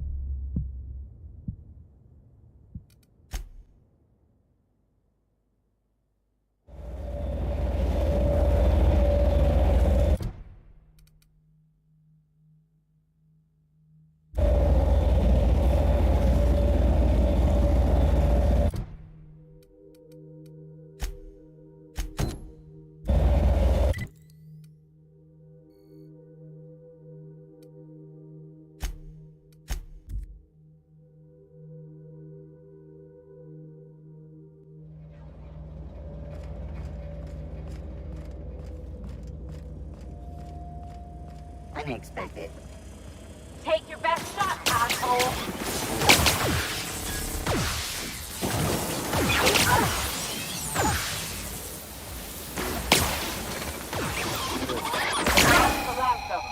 Unexpected. Take your best shot, asshole! That's the last of 'em.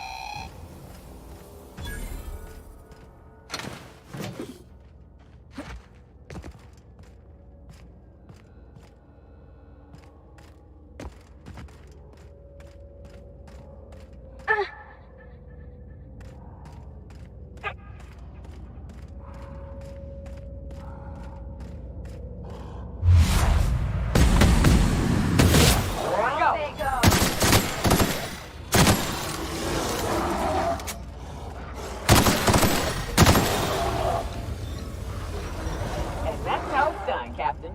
And that's how it's done, Captain.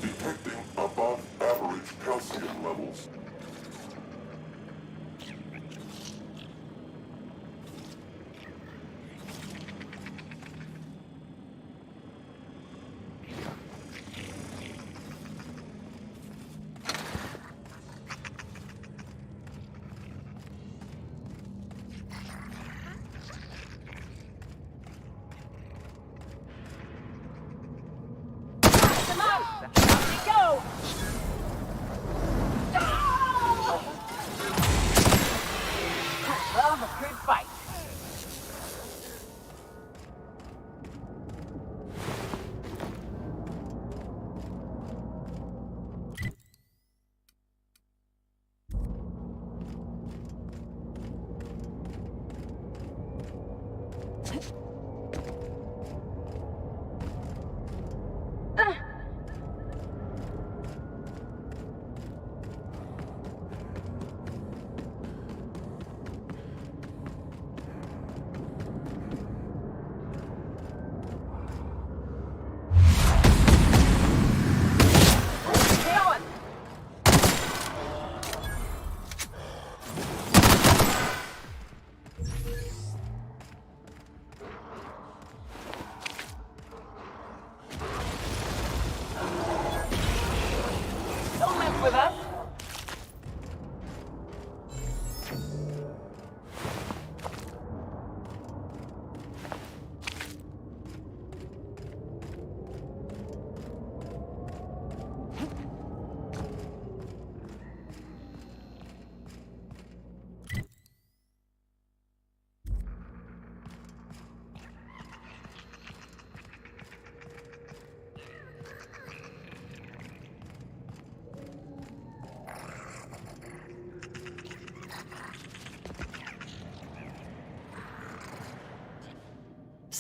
Detecting above average calcium levels. Come out! Here we go! Love a good fight.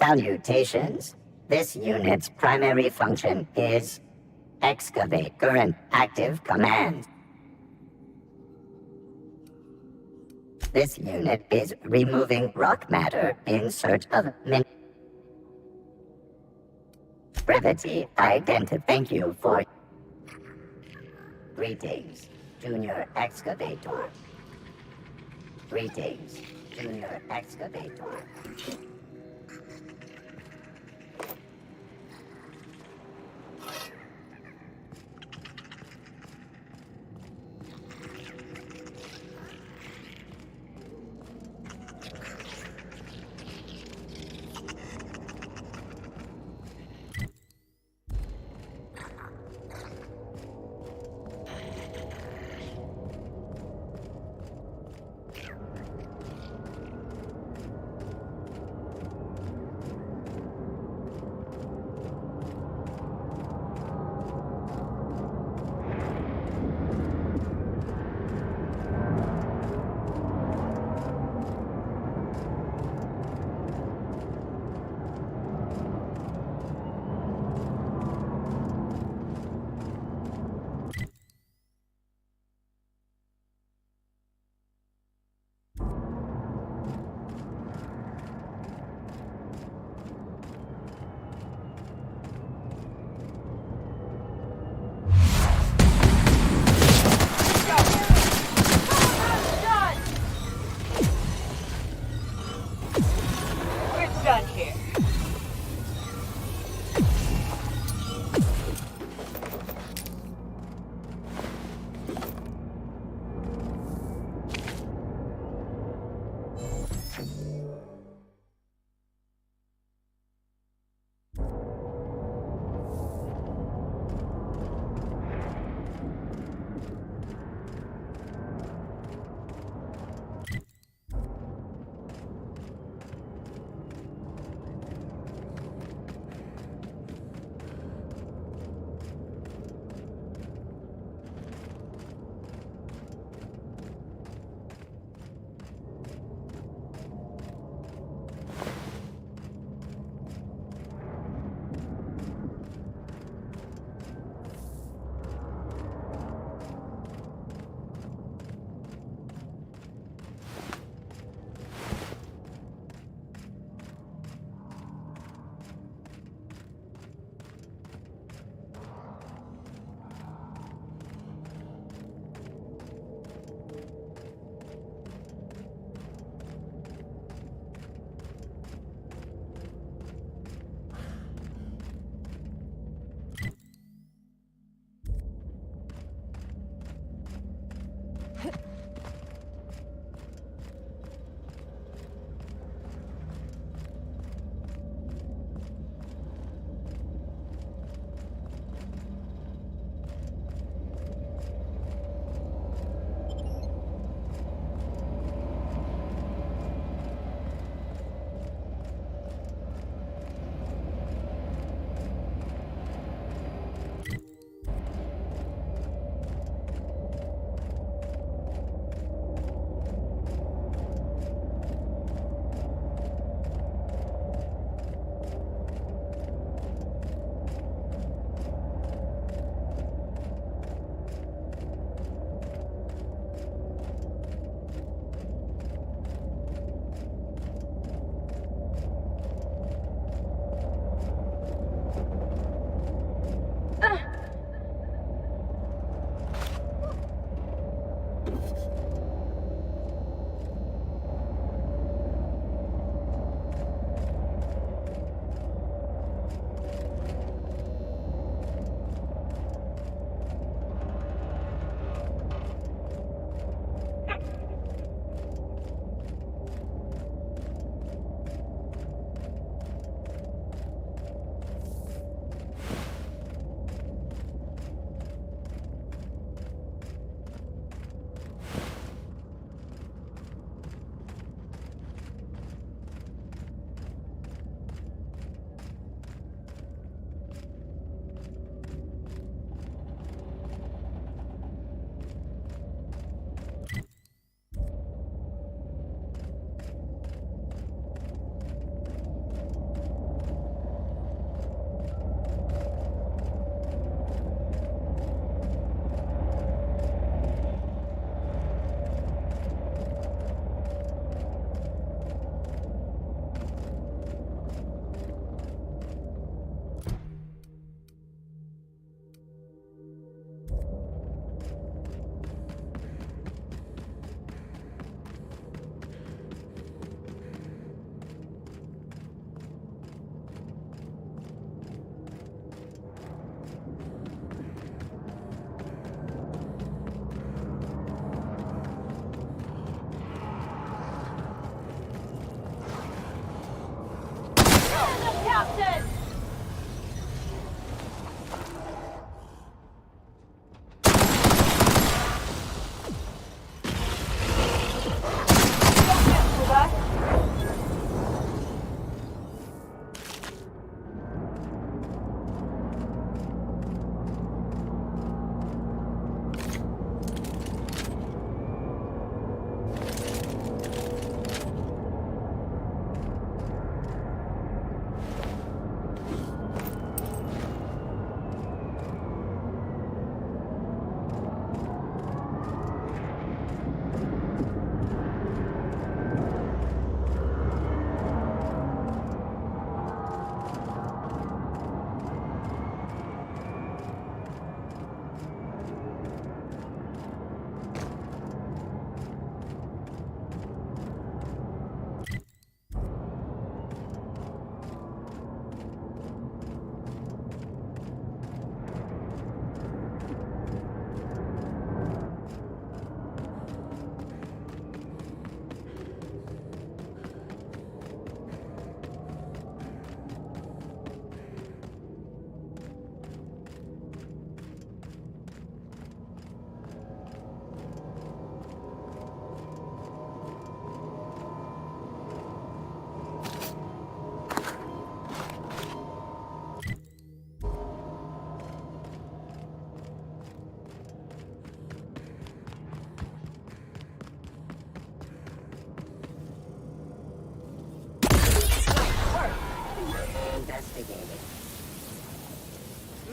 Salutations. This unit's primary function is excavate. Current active command. This unit is removing rock matter in search of brevity. Thank you for... Greetings, Junior Excavator. Greetings, Junior Excavator.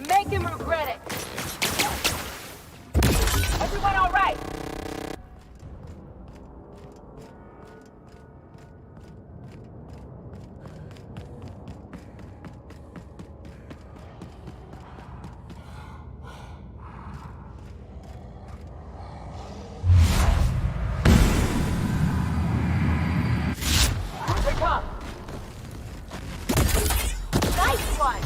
Make him regret it. Everyone all right? Here they come. Nice one.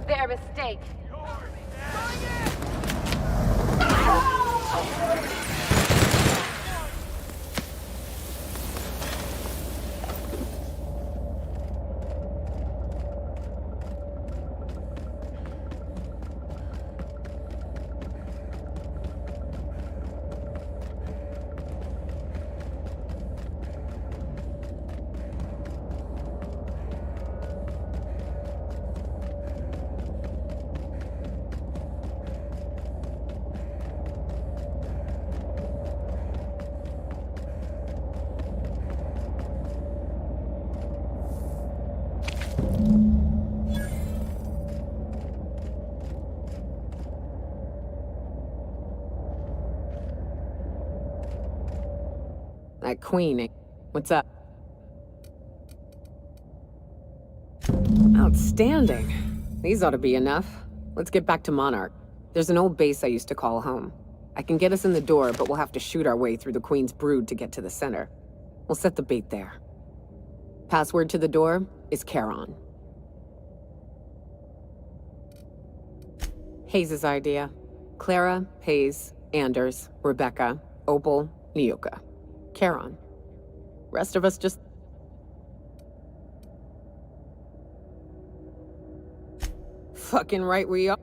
their mistake. That queen, what's up? Outstanding. These ought to be enough. Let's get back to Monarch. There's an old base I used to call home. I can get us in the door, but we'll have to shoot our way through the Queen's brood to get to the center. We'll set the bait there. Password to the door is Charon. Hayes' idea. Clara, Hayes, Anders, Rebecca, Opal, Nyoka. Charon. Rest of us just... Fucking right we are.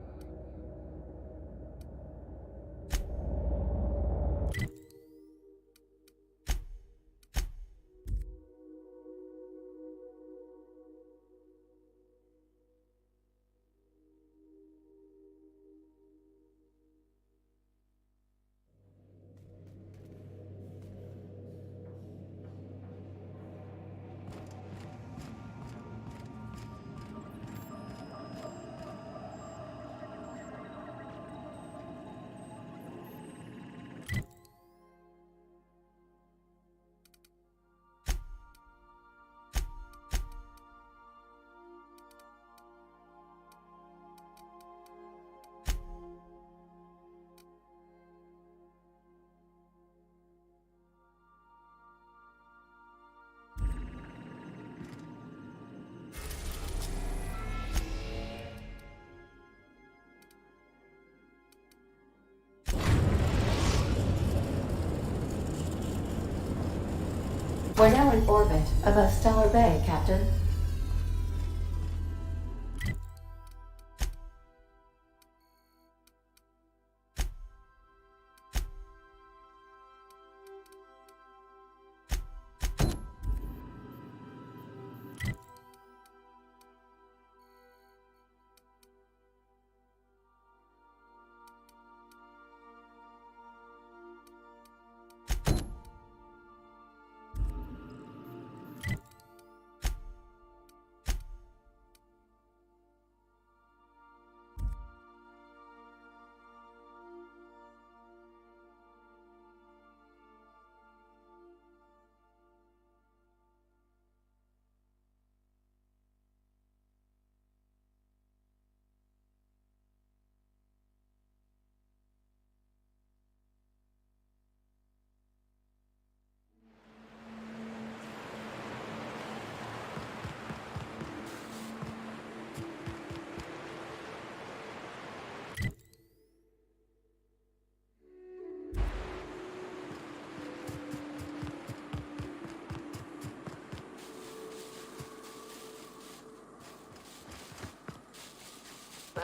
We're now in orbit above Stellar Bay, Captain.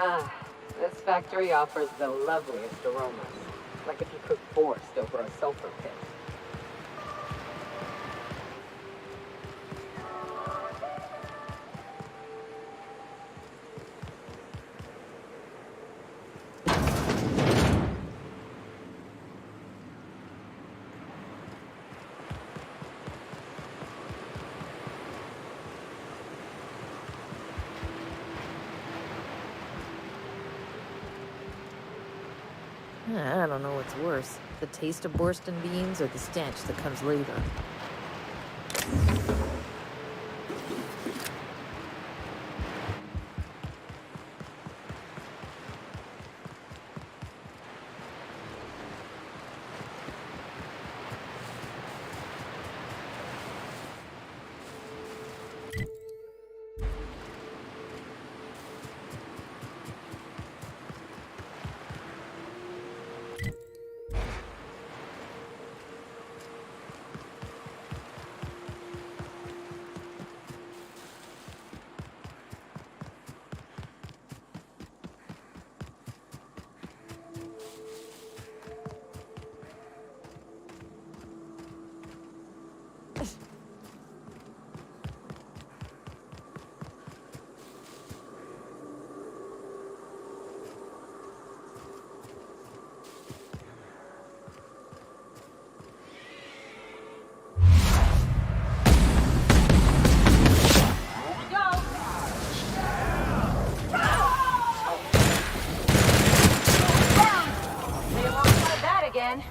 Ah, this factory offers the loveliest aromas. Like if you cook forced over a sulfur pit. I don't know what's worse, the taste of Borston beans or the stench that comes later. again.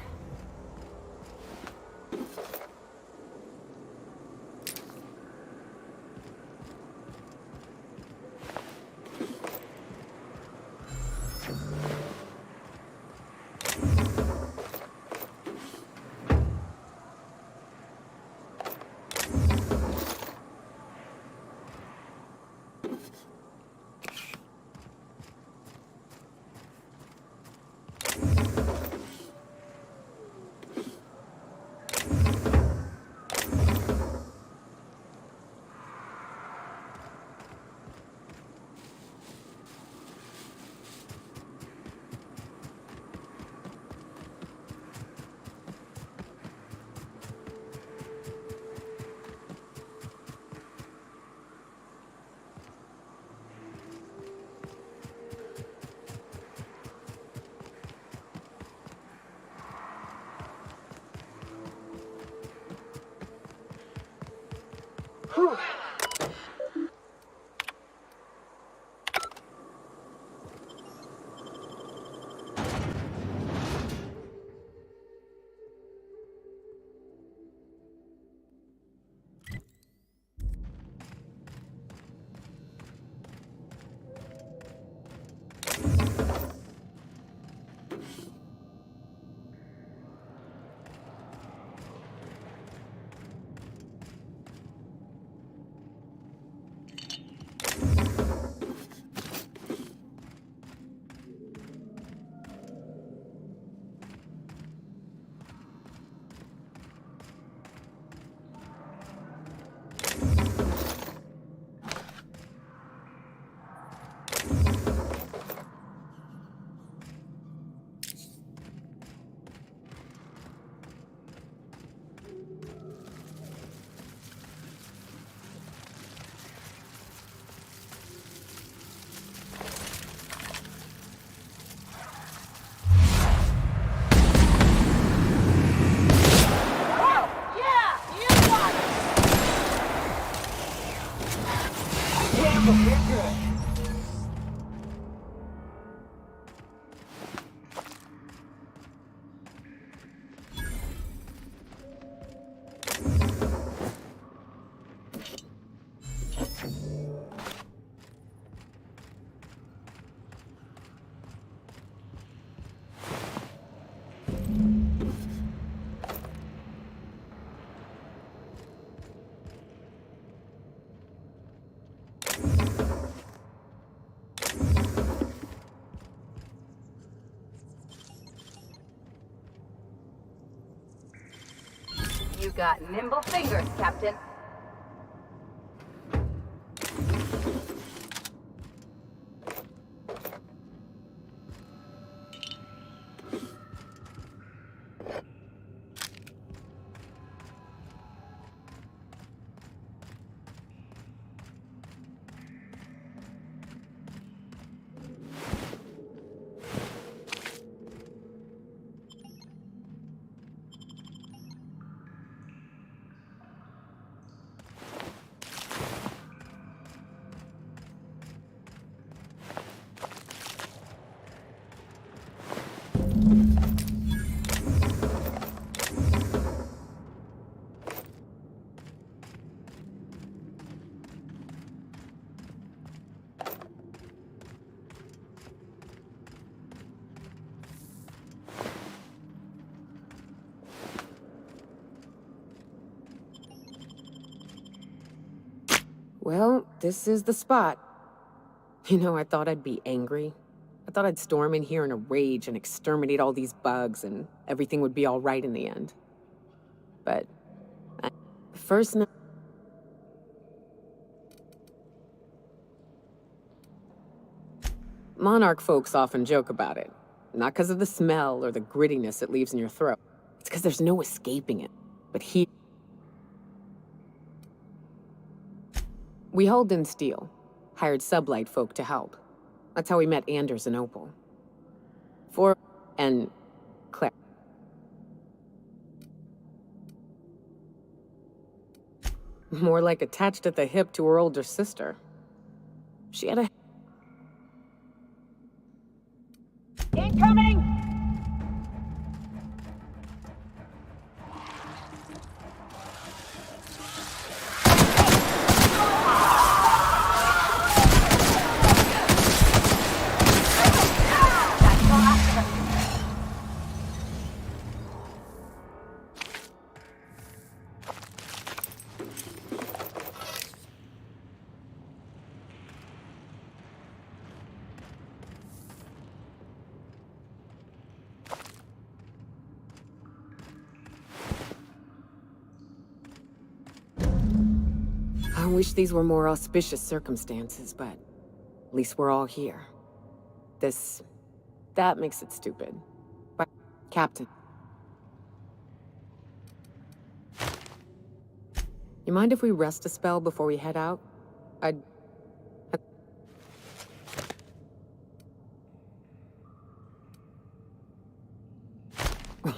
You got nimble fingers, Captain. Well, this is the spot. You know, I thought I'd be angry. I thought I'd storm in here in a rage and exterminate all these bugs and everything would be all right in the end. But the first night... Monarch folks often joke about it. Not because of the smell or the grittiness it leaves in your throat. It's because there's no escaping it. But here... We hauled in steel, hired sublight folk to help. That's how we met Anders and Opal. And Claire. More like attached at the hip to her older sister. She had a... Incoming! wish these were more auspicious circumstances, but at least we're all here. That makes it stupid. But, Captain. You mind if we rest a spell before we head out?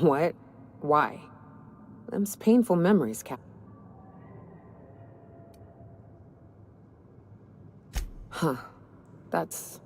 What? Why? Them's painful memories, Cap. Huh. That's...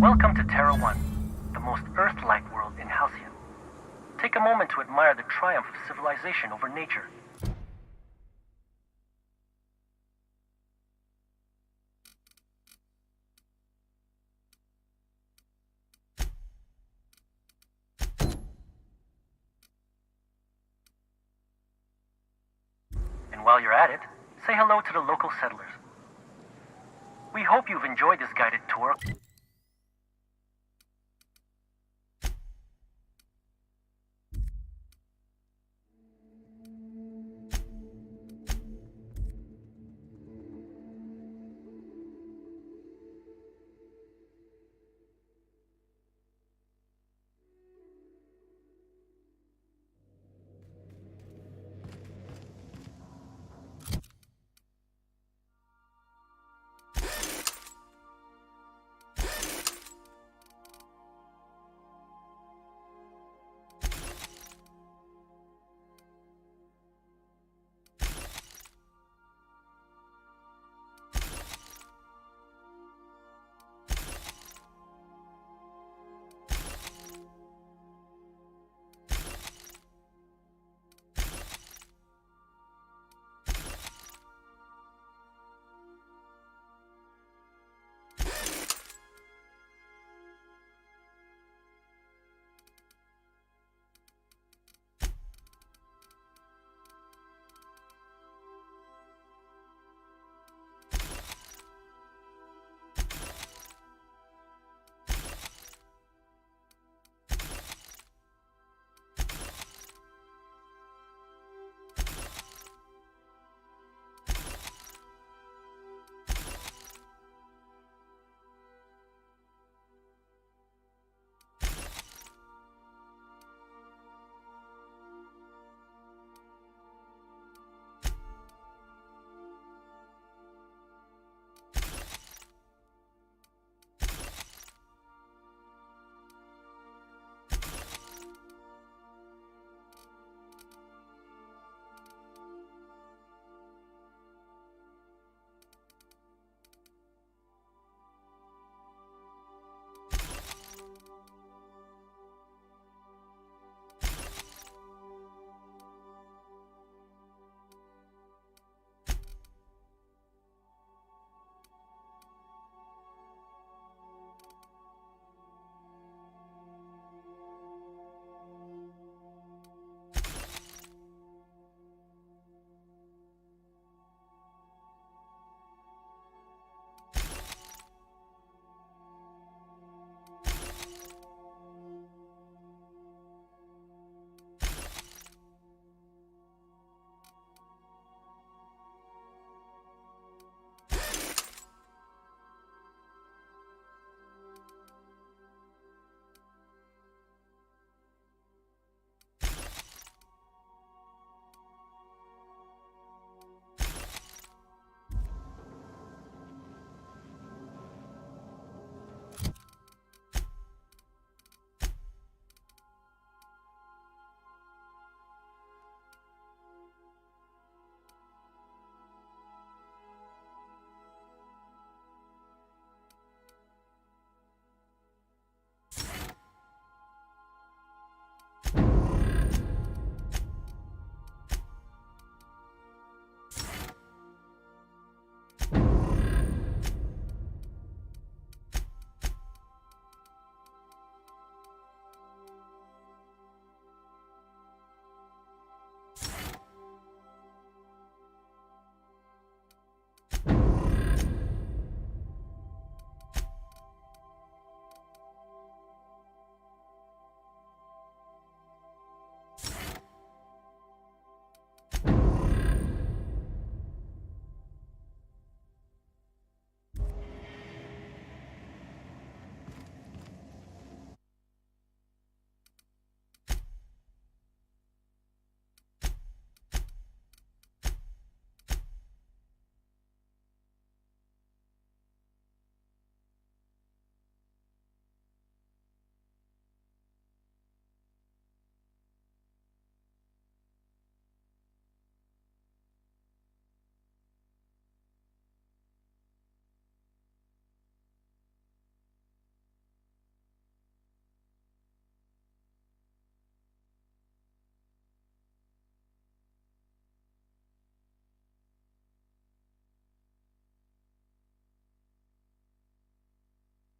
Welcome to Terra 1, the most Earth-like world in Halcyon. Take a moment to admire the triumph of civilization over nature. And while you're at it, say hello to the local settlers. We hope you've enjoyed this guided tour.